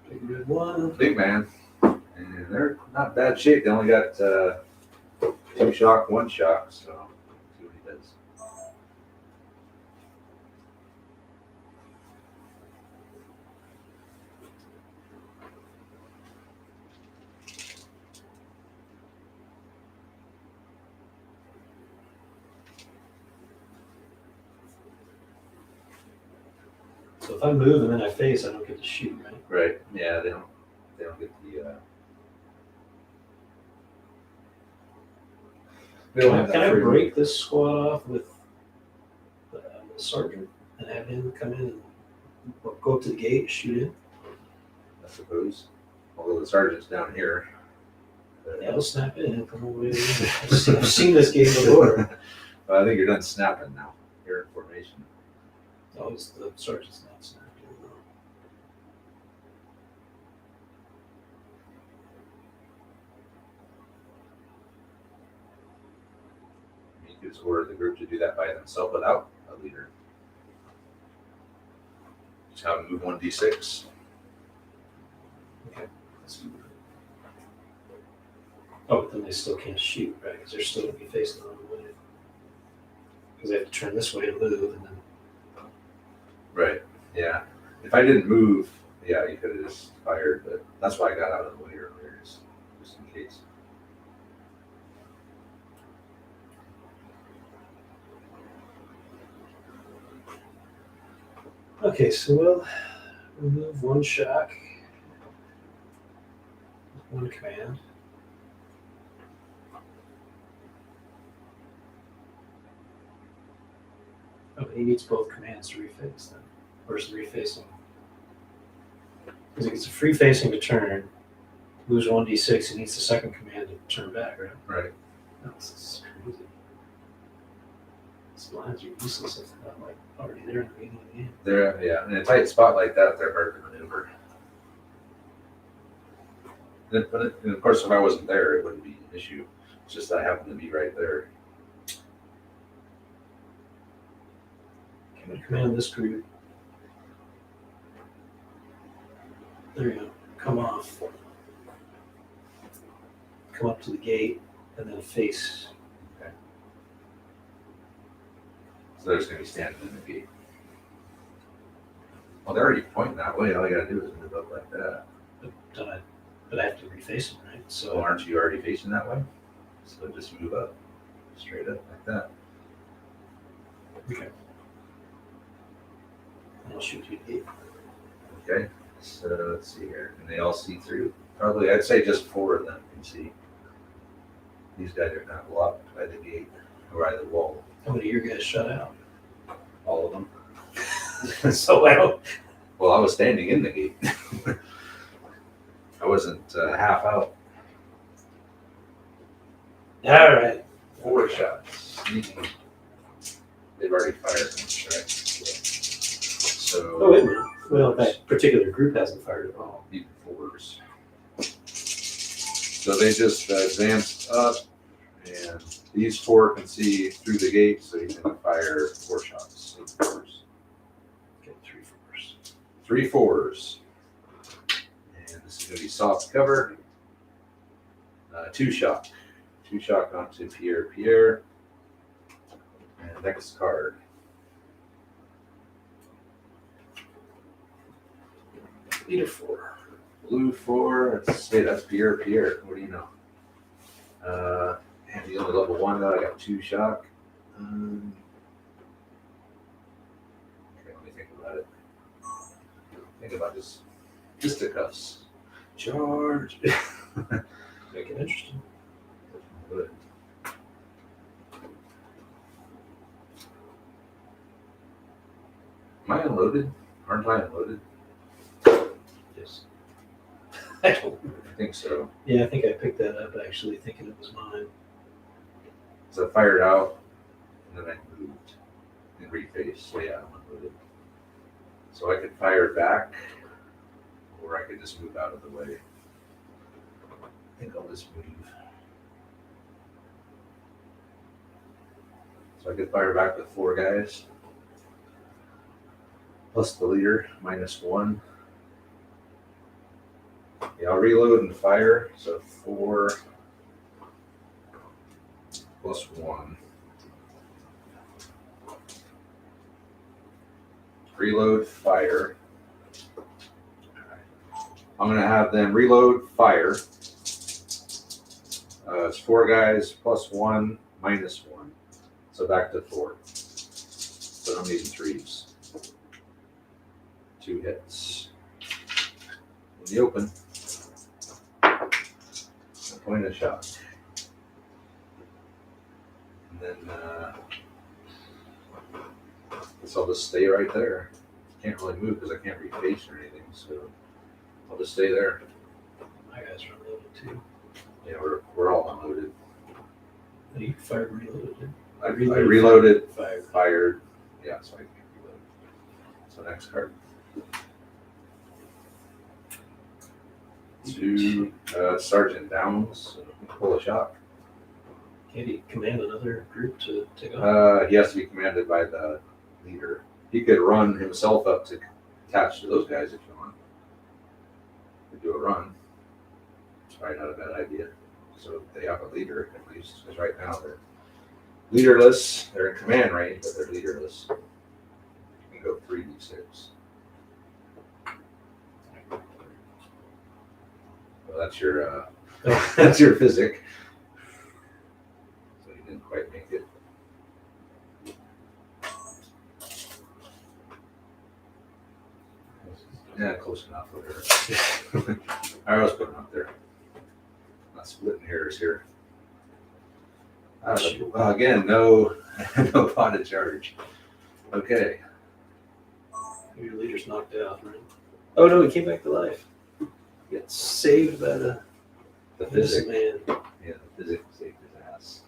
Big red one. Big man. And they're not bad shape. They only got 2 shock, 1 shock. So see what he does. So if I move and then I face, I don't get to shoot, right? Right. Yeah, they don't get the they don't have Can that I free move. break this squad off with the sergeant and have him come in and go up to the gate and shoot in? I suppose. Although the sergeant's down here. Yeah, I'll snap in and come away. I've seen this game before. But I think you're done snapping now. You're in formation. Oh, the sergeant's not snapped in, though. You could just order the group to do that by themselves without a leader. Just have them move 1d6. Okay. Oh, but then they still can't shoot, right? Because they're still going to be facing the wrong way. Because they have to turn this way to move, and then Right. Yeah. If I didn't move, yeah, you could have just fired, but that's why I got out of the way earlier, just in case. okay, so we'll remove 1 shock, 1 command. Oh, but he needs both commands to reface then. Versus refacing. Because he gets a free facing to turn, moves 1d6, he needs the second command to turn back, right? Right. No, this is crazy. These lines are useless if they're not like already there in the beginning of the game. They're, yeah, in a tight spot like that, they're hard to maneuver. And of course, if I wasn't there, it wouldn't be an issue. It's just that I happen to be right there. Can we command this group? There you go. Come off. Come up to the gate and then face. So they're just going to be standing in the gate. Well, they're already pointing that way. All you got to do is move up like that. But I have to reface them, right? So So aren't you already facing that way? So just move up, straight up like that. okay. And I'll shoot you the gate. Okay. So let's see here. Can they all see through? Probably, I'd say just 4 of them can see. These guys are kind of blocked by the gate or by the wall. How many of your guys shut out? All of them. So I don't. Well, I was standing in the gate. I wasn't half out. All right. 4 shots. They've already fired once, right? So. Oh, wait a minute. Well, that particular group hasn't fired at all. Even 4s. So they just advanced up, and these 4 can see through the gate, so he's going to fire 4 shots. 8 4s. Okay, 3 4s. 3 4s. And this is going to be soft cover. 2 shock. 2 shock onto Pierre. And next card. Leader 4. Blue 4. Let's say that's Pierre. What do you know? And he's only level 1 though. I got 2 shock. Okay, let me think about it. Think about this. Fisticuffs. Charge. Make it interesting. Good. Am I unloaded? Aren't I unloaded? Yes. I don't. I think so. Yeah, I think I picked that up actually, thinking it was mine. So I fired out, and then I moved and refaced. So yeah, I'm unloaded. So I could fire back, or I could just move out of the way. I think I'll just move. So I could fire back with 4 guys. Plus the leader, -1. Yeah, I'll reload and fire. So 4 plus 1. Reload, fire. I'm going to have them reload, fire. It's 4 guys plus 1 minus 1. So back to 4. So I'm using 3s. 2 hits. In the open. Point a shot. And then guess I'll just stay right there. Can't really move because I can't reface or anything, so I'll just stay there. My guys are unloaded too. Yeah, we're all unloaded. Oh, you fired and reloaded, didn't I you? reloaded, Fired. Yeah, so I can't reload. So next card. 2 Sergeant Downs. Pull a shot. Can he command another group to take on? He has to be commanded by the leader. He could run himself up to attach to those guys if you want. Could do a run. It's probably not a bad idea. So they have a leader at least, because right now they're leaderless. They're in command range, but they're leaderless. You can go 3d6. Well, that's your that's your physic. So you didn't quite make it. Yeah, close enough. Whatever. I always put them up there. Not splitting hairs here. Well, again, no potted charge. Okay. Your leader's knocked out, right? Oh no, he came back to life. He got saved by the physic. Man. Yeah, the physic saved his ass.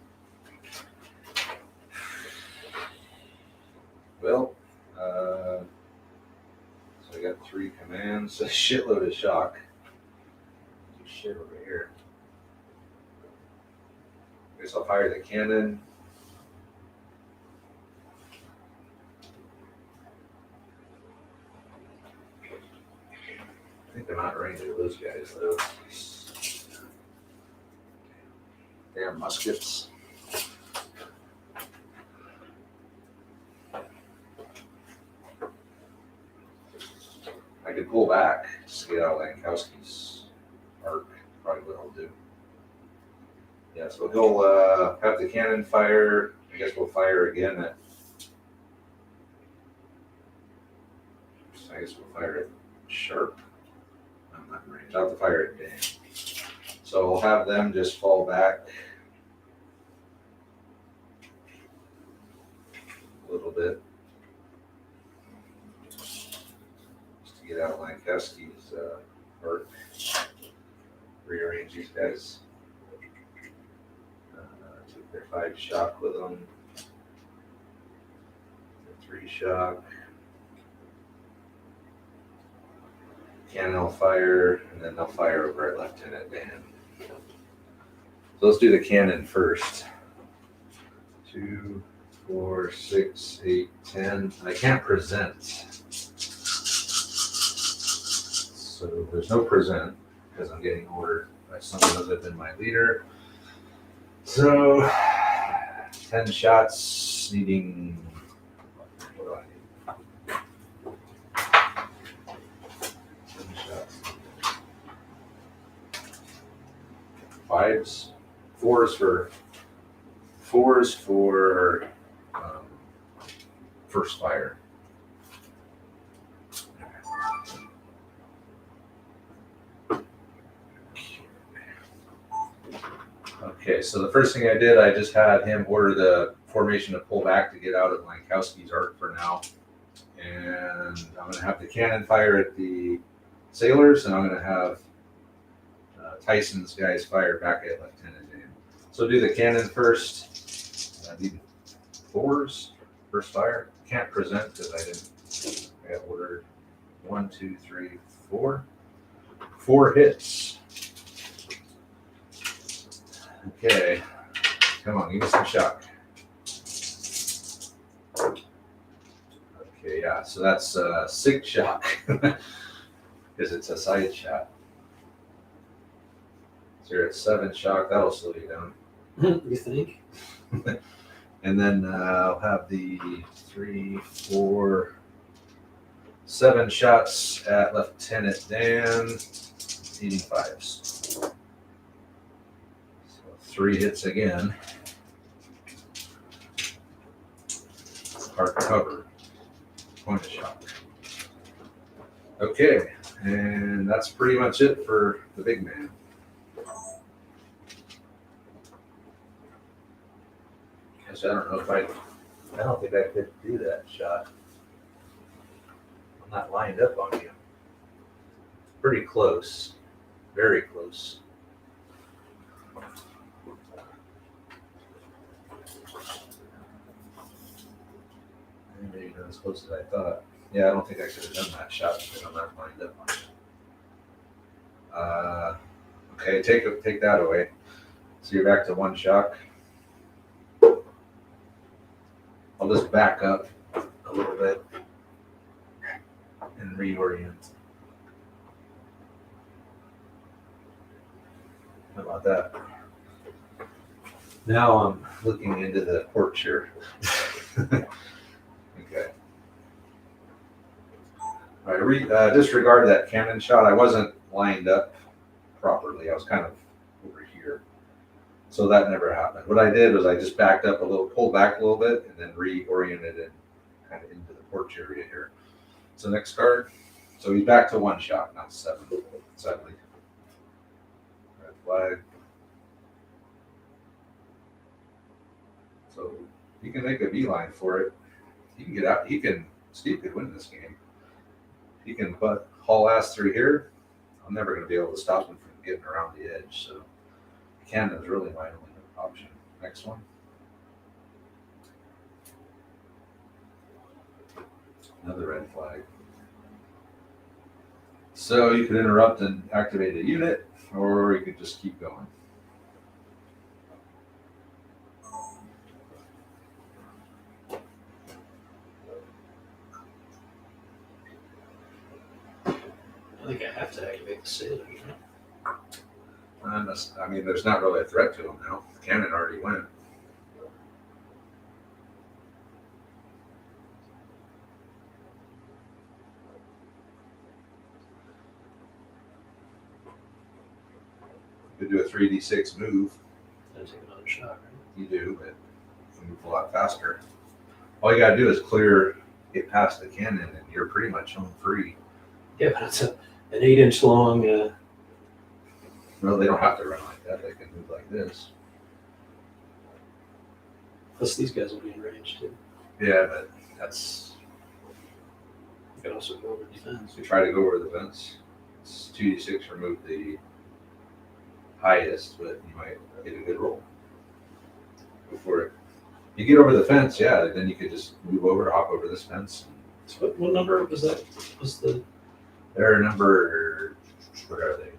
Well, so I got 3 commands, a shitload of shock. Shit over here. I guess I'll fire the cannon. I think they're not range of those guys though. Damn muskets. I could pull back to get out of Lankowski's arc. Probably what I'll do. Yeah, so he'll have the cannon fire. I guess we'll fire again at. I guess we'll fire at sharp. I'm not in range. I'll have to fire at Dan. So we'll have them just fall back a little bit. Just to get out Lankowski's arc. rearrange these guys. Took their 5 shock with them. 3 shock. Cannon will fire, and then they'll fire over at Lieutenant Dan. So let's do the cannon first. 2, 4, 6, 8, 10. I can't present. So there's no present because I'm getting ordered by someone other than my leader. So 10 shots needing, what do I need? 10 shots. 5s, 4s for first fire. Okay, so the first thing I did, I just had him order the formation to pull back to get out of Lankowski's arc for now. And I'm going to have the cannon fire at the sailors, and I'm going to have Tyson's guys fire back at Lieutenant Dan. So do the cannon first. I need 4s, first fire. Can't present because I got ordered 1, 2, 3, 4. 4 hits. Okay, come on, give me some shock. Okay, yeah, so that's 6 shock because it's a side shot. So you're at 7 shock, that'll slow you down. You think? And then I'll have the 3, 4, 7 shots at Lieutenant Dan, needing 5s. 3 hits again. Hard to cover. Point of shock. Okay, and that's pretty much it for the big man. Guess I don't know if I don't think I could do that shot. I'm not lined up on you. Pretty close. Very close. Maybe not as close as I thought. Yeah, I don't think I could have done that shot because I'm not lined up on it. Okay, take that away. So you're back to 1 shock. I'll just back up a little bit and reorient. How about that? Now I'm looking into the porch here. Okay. All right, disregard that cannon shot. I wasn't lined up properly. I was kind of over here. So that never happened. What I did was I just backed up a little, pulled back a little bit, and then reoriented it kind of into the porch area here. So next card. So he's back to 1 shot, not 7, sadly. Red flag. So he can make a beeline for it. He can get out. Steve could win this game. He can haul ass through here. I'm never going to be able to stop him from getting around the edge. So cannon is really my only option. Next one. Another red flag. So you could interrupt and activate a unit, or you could just keep going. I think I have to activate the sailor. I mean, there's not really a threat to him now. The cannon already went. You could do a 3d6 move. Then take another shot, right? You do, but you move a lot faster. All you got to do is get past the cannon, and you're pretty much home free. Yeah, but it's an 8-inch long. Well, they don't have to run like that. They can move like this. Plus, these guys will be in range too. Yeah, but that's. You can also go over defense. You try to go over the fence. It's 2d6. Remove the highest, but you might get a good roll. Go for it. You get over the fence, yeah, then you could just move over, hop over this fence. So what number was that? Was the They're number, what are they?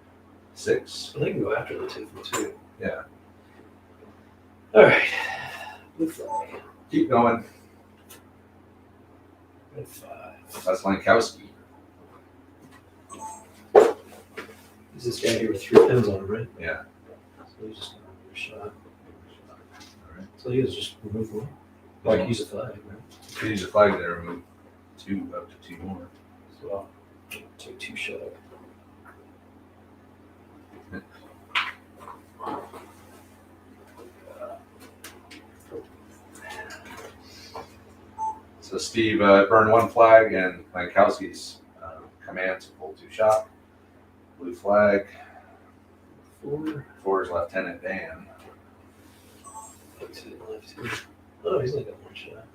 6? they can go after the 2 from 2. Yeah. All right. Blue flag. Keep going. Red 5. That's Lankowski. Is this guy here with 3 pins on him, right? Yeah. So he's just gonna move a shot. All right. So he was just remove 1. Like use a flag, right? If you use a flag there, remove 2 up to 2 more. So I'll take 2 shot. So Steve burned 1 flag, and Lankowski's command to pull 2 shot. Blue flag. 4. 4 is Lieutenant Dan. Up to the left here. Oh, he's only got 1 shot.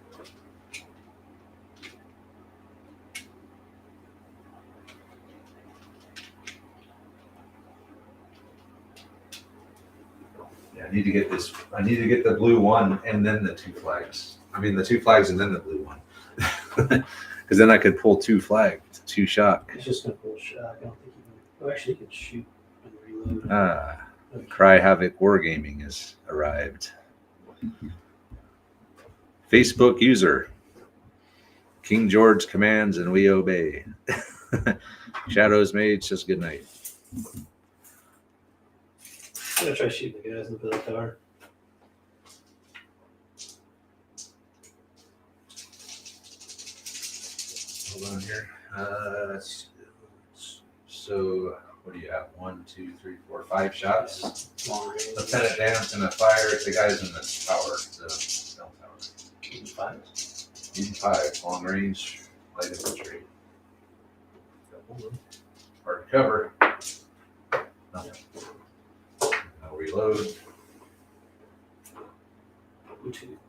Yeah, I need to get this. I need to get the blue 1 and then the 2 flags. I mean, the 2 flags and then the blue 1. Because then I could pull 2 flags, 2 shock. He's just gonna pull a shot. I don't think he can. Oh, actually, he can shoot and reload. Okay. Cry Havoc Wargaming has arrived. Facebook user. King George commands and we obey. Shadows Mage says good night. I'm gonna try shooting the guys in the bell tower. Hold on here. So what do you have? 1, 2, 3, 4, 5 shots. Long range. Lieutenant Dan's gonna fire at the guys in the tower, the bell tower. 5. Even 5, long range, light infantry. Hard to cover. Nothing. I'll reload. Blue 2.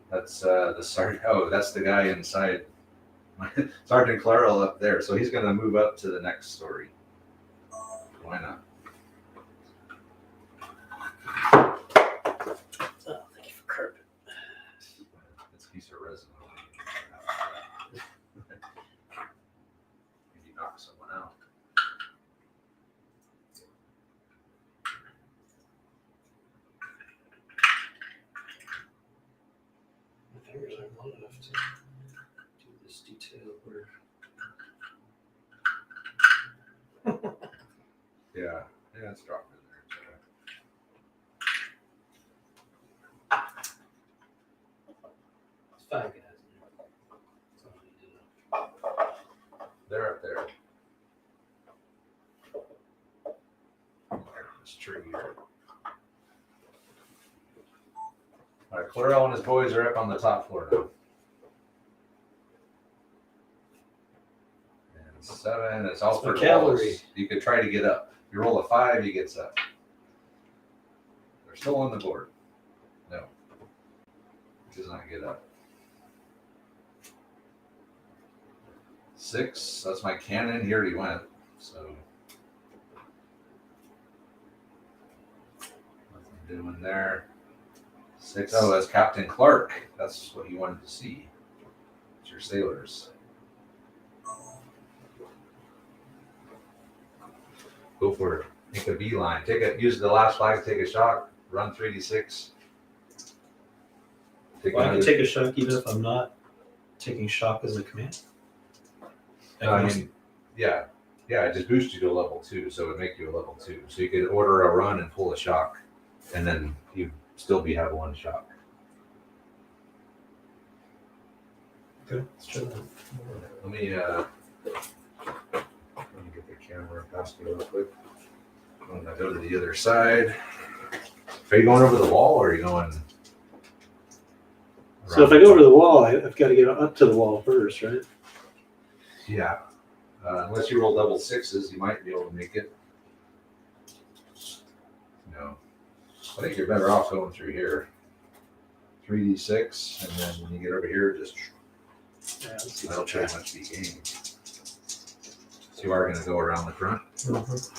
That's the sergeant. Oh, that's the guy inside. Sergeant Clairol up there. So he's going to move up to the next story. Why not? Oh, thank you for carpet. It's a piece of resin. Maybe knock someone out. My fingers aren't long enough to do this detailed work. Yeah, it's dropped in there. It's 5 guys in there. That's all I need to know. They're up there. This tree here. All right, Clairol and his boys are up on the top floor now. And 7, it's all for Cavalry. You could try to get up. If you roll a 5, he gets up. They're still on the board. No. He does not get up. 6, that's my cannon. He already went. So nothing doing there. 6, oh, that's Captain Clark. That's what you wanted to see. It's your sailors. Go for it. Make a beeline. Use the last flag to take a shot. Run 3d6. Well, I can take a shock even if I'm not taking shock as a command. I mean, yeah, it just boosts you to a level 2, so it would make you a level 2. So you could order a run and pull a shock, and then you still have 1 shock. Okay, let's try that. Let me get the camera past me real quick. I'm gonna go to the other side. Are you going over the wall, or are you going? So if I go over the wall, I've got to get up to the wall first, right? Yeah. Unless you roll double 6s, you might be able to make it. No. I think you're better off going through here. 3d6, and then when you get over here, just Yeah, let's see. that'll pretty much be game. So you are going to go around the front. Mhm.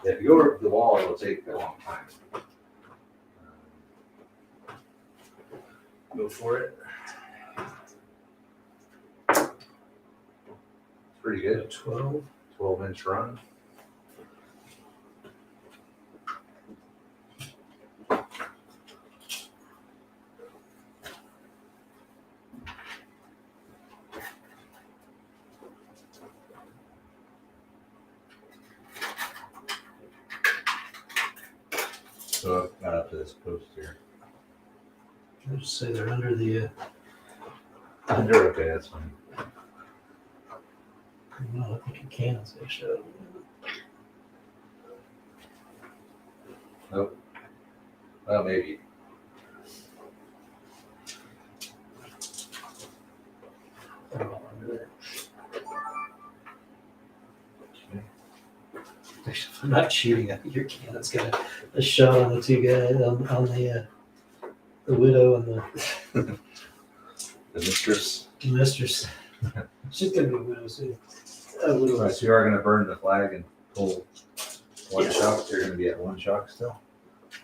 Yeah, if you go over the wall, it'll take a long time. Go for it. Pretty good. 12-inch run. So I got up to this post here. I'll just say they're under the. Under, okay, that's fine. No, I think you can say show. Nope. Well, maybe. Oh, under there. I'm not shooting. I think your cannon's got a shot on the two guys on the widow and The mistress. the mistress. She's gonna be a widow soon. A widow. Right, so you are going to burn the flag and pull one Yes. shock. You're going to be at one shock still.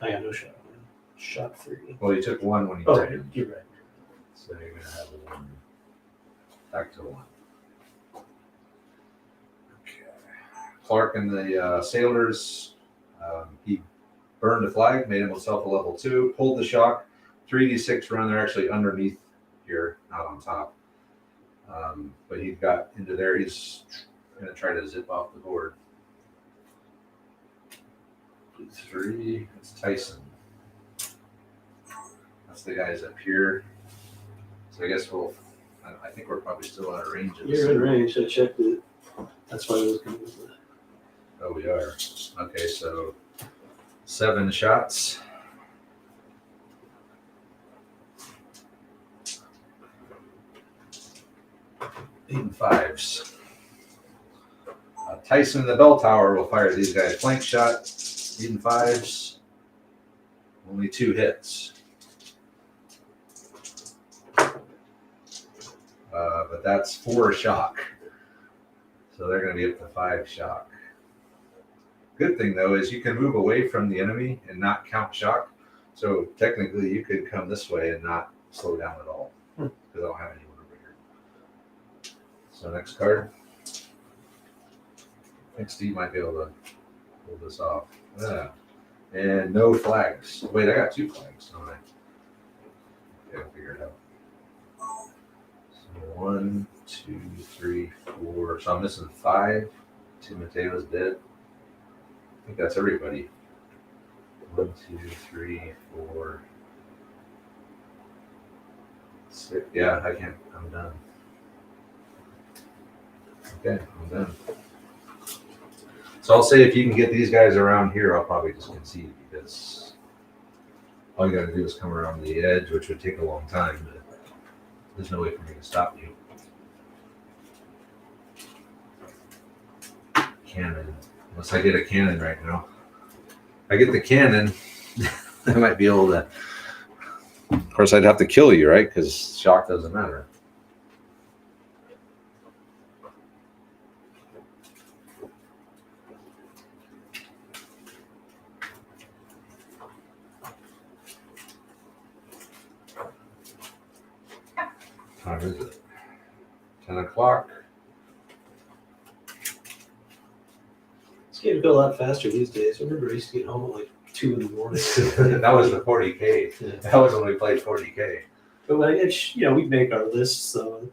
I got no shot. Shot 3. Well, you took one when you Oh, turned, you're right. so you're going to have a one. Back to one. Okay. Clark and the sailors. He burned the flag, made himself a level 2, pulled the shock. 3d6 run. They're actually underneath here, not on top. But he got into there. He's going to try to zip off the board. 3. It's Tyson. That's the guys up here. So I guess I think we're probably still out of range. Of You're in range. I checked it. That's why I was going to. Oh, we are. Okay, so 7 shots. 8 and 5s. Tyson in the bell tower will fire these guys. Flank shot, 8 and 5s. Only 2 hits. But that's 4 shock. So they're going to be up to 5 shock. Good thing though is you can move away from the enemy and not count shock. So technically you could come this way and not slow down at all. Because I don't have anyone over here. So next card. I think Steve might be able to pull this off. Yeah. And no flags. Wait, I got 2 flags, don't I? Okay, I'll figure it out. So 1, 2, 3, 4. So I'm missing 5. Two Mateo's dead. I think that's everybody. 1, 2, 3, 4, 6. Yeah, I can't. I'm done. Okay, I'm done. So I'll say if you can get these guys around here, I'll probably just concede because all you got to do is come around the edge, which would take a long time. But there's no way for me to stop you. Cannon. Unless I get a cannon right now. If I get the cannon, I might be able to. Of course, I'd have to kill you, right? Because shock doesn't matter. What time is it? 10 o'clock. It's getting built a lot faster these days. I remember I used to get home at like 2 in the morning. That was the 40K. Yeah. That was when we played 40K. But when we make our lists, so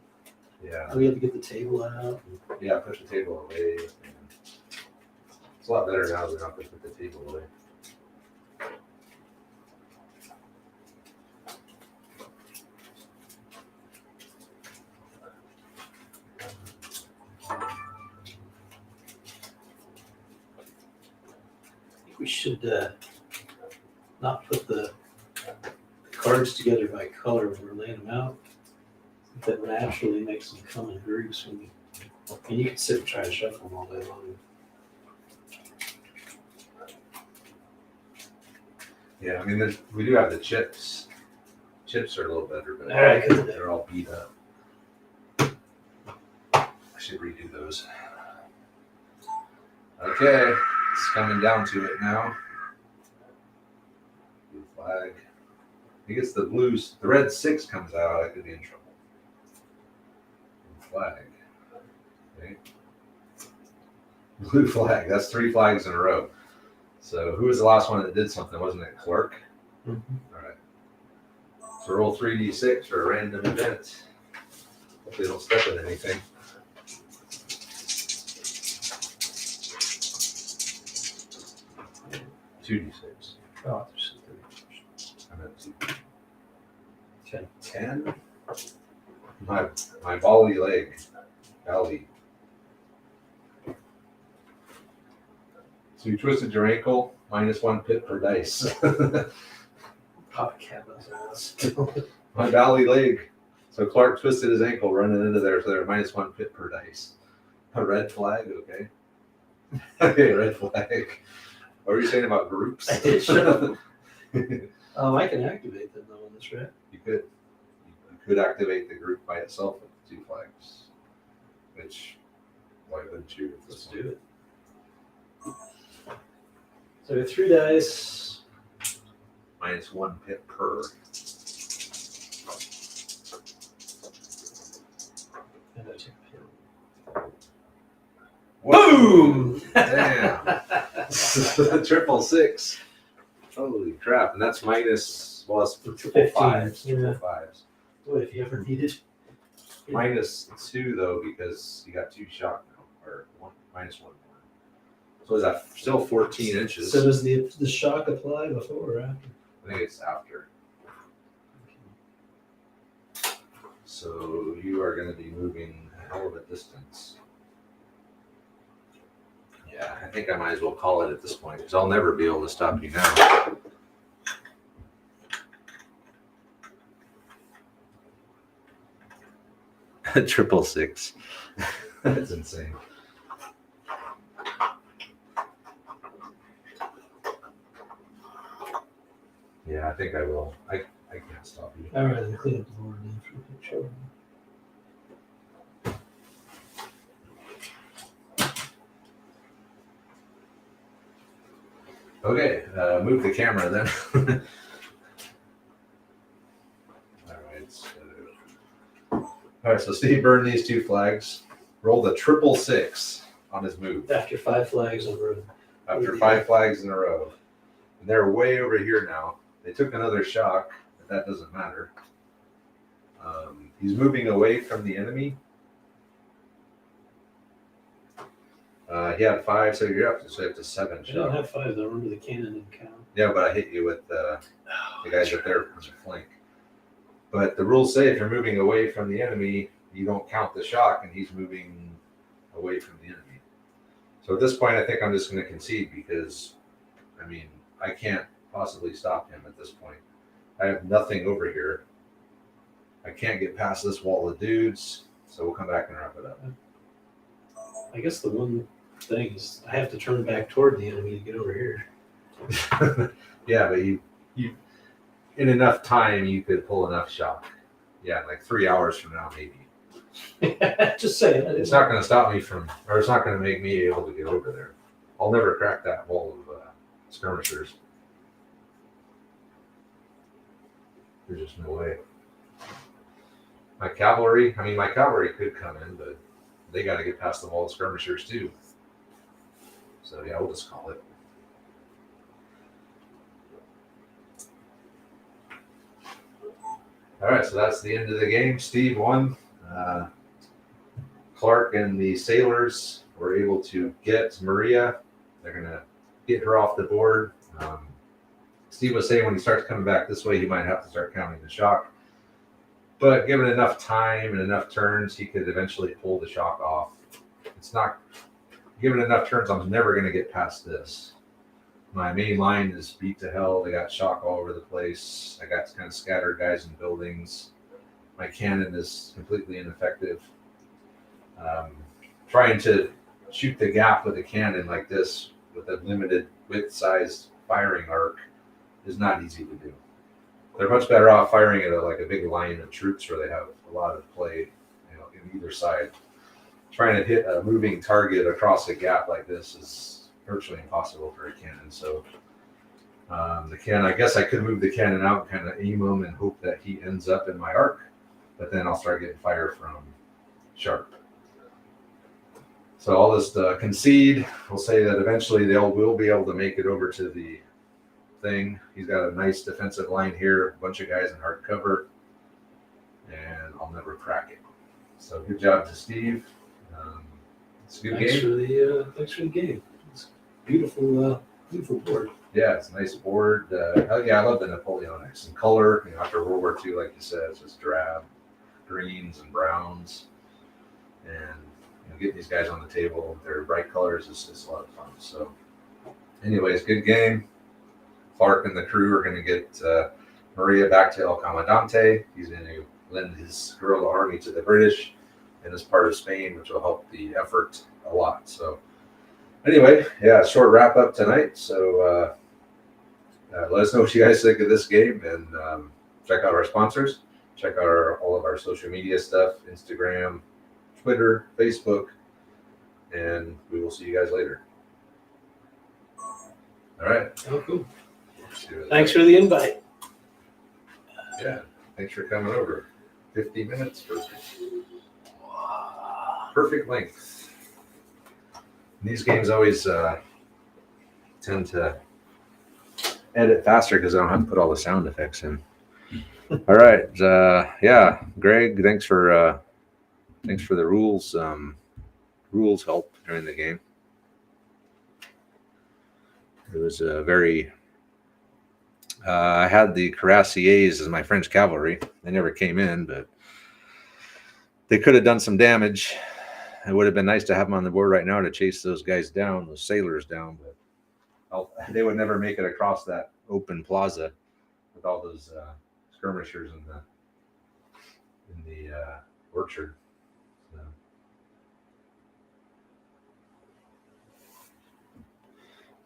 Yeah. we have to get the table out. Yeah, push the table away. It's a lot better now than not to put the table away. I think we should not put the cards together by color when we're laying them out. That naturally makes them come in groups. And you can sit and try to shuffle them all day long. Yeah, I mean, we do have the chips. Chips are a little better, but All right, good. they're all beat up. I should redo those. Okay, It's coming down to it now. Blue flag. He gets the blues. The red 6 comes out. I could be in trouble. Blue flag. Okay. Blue flag. That's 3 flags in a row. So who was the last one that did something? Wasn't it Clark? Mm-hmm. All right. So roll 3d6 for a random event. Hope they don't step in anything. Two d6. Oh, there's I'm at 2. 10. 10. My volley leg. Belly. So you twisted your ankle, -1 pip per dice. Pop a cat knows ass. My valley leg. So Clark twisted his ankle running into there, so they're -1 pip per dice. A red flag, okay. Okay, red flag. What were you saying about groups? Sure. I can activate them though on this, right? You could activate the group by itself with 2 flags. Which, why wouldn't you? Let's do it. So we have 3 dice. -1 pip per. And I take a pin. Boom! Damn. 666. Holy crap. And that's minus, well, it's triple 15, fives. yeah. Triple fives. Boy, if you ever need it. -2 though, because you got 2 shock now, or -1 more. So is that still 14 inches? So does the shock apply before or after? I think it's after. So you are going to be moving a hell of a distance. Yeah, I think I might as well call it at this point because I'll never be able to stop you now. Triple 6. That's insane. Yeah, I think I will. I can't stop you. All right, then clean up the board then for the picture. Okay, move the camera then. All right, so Steve burned these 2 flags. Rolled a 666 on his move. After 5 flags in a row. After 5 flags in a row. And they're way over here now. They took another shock, but that doesn't matter. He's moving away from the enemy. He had 5, so you're up to 7 I don't shock. have 5 though. Remember the cannon didn't count. Yeah, but I hit you with the guys up there from the flank. But the rules say if you're moving away from the enemy, you don't count the shock, and he's moving away from the enemy. So at this point, I think I'm just going to concede because, I mean, I can't possibly stop him at this point. I have nothing over here. I can't get past this wall of dudes, so we'll come back and wrap it up. I guess the one thing is I have to turn back toward the enemy to get over here. Yeah, but you in enough time, you could pull enough shock. Yeah, like 3 hours from now, maybe. Just saying. It's not going to stop me from, or it's not going to make me able to get over there. I'll never crack that wall of skirmishers. There's just no way. My cavalry could come in, but they got to get past the wall of skirmishers too. So yeah, we'll just call it. All right, so that's the end of the game. Steve won. Clark and the sailors were able to get Maria. They're going to get her off the board. Steve was saying when he starts coming back this way, he might have to start counting the shock. But given enough time and enough turns, he could eventually pull the shock off. It's not, given enough turns, I'm never going to get past this. My main line is beat to hell. They got shock all over the place. I got kind of scattered guys in buildings. My cannon is completely ineffective. Trying to shoot the gap with a cannon like this with a limited width-sized firing arc is not easy to do. They're much better off firing at a big line of troops where they have a lot of play, in either side. Trying to hit a moving target across a gap like this is virtually impossible for a cannon. So the cannon, I guess I could move the cannon out, kind of aim him, and hope that he ends up in my arc. But then I'll start getting fire from sharp. So I'll just concede. We'll say that eventually will be able to make it over to the thing. He's got a nice defensive line here, a bunch of guys in hard cover, and I'll never crack it. So good job to Steve. It's a good Thanks game. Thanks for the game. It's beautiful, beautiful board. Yeah, it's a nice board. Yeah, I love the Napoleonics and color. After World War II, like you said, it's just drab greens and browns, and getting these guys on the table with their bright colors is a lot of fun. So, anyways, good game. Clark and the crew are going to get Maria back to El Comandante. He's going to lend his guerrilla army to the British in this part of Spain, which will help the effort a lot. So, anyway, yeah, short wrap up tonight. So, let us know what you guys think of this game, and check out our sponsors. Check out all of our social media stuff, Instagram, Twitter, Facebook, and we will see you guys later. All right. Oh, cool. Thanks for the invite. Yeah, thanks for coming over. 50 minutes, perfect length. And these games always tend to edit faster because I don't have to put all the sound effects in. All right, yeah, Greg, thanks for the rules help during the game. It was a very. I had the cuirassiers as my French cavalry. They never came in, but they could have done some damage. It would have been nice to have them on the board right now to chase those guys down, those sailors down, but they would never make it across that open plaza with all those skirmishers in the orchard. So.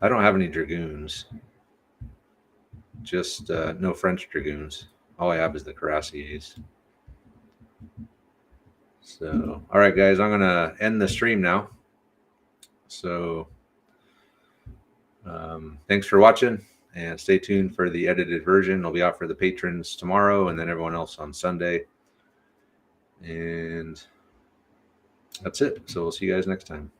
I don't have any dragoons. Just no French dragoons. All I have is the cuirassiers. So, all right, guys, I'm going to end the stream now. So, thanks for watching, and stay tuned for the edited version. It'll be out for the patrons tomorrow, and then everyone else on Sunday. And that's it. So we'll see you guys next time.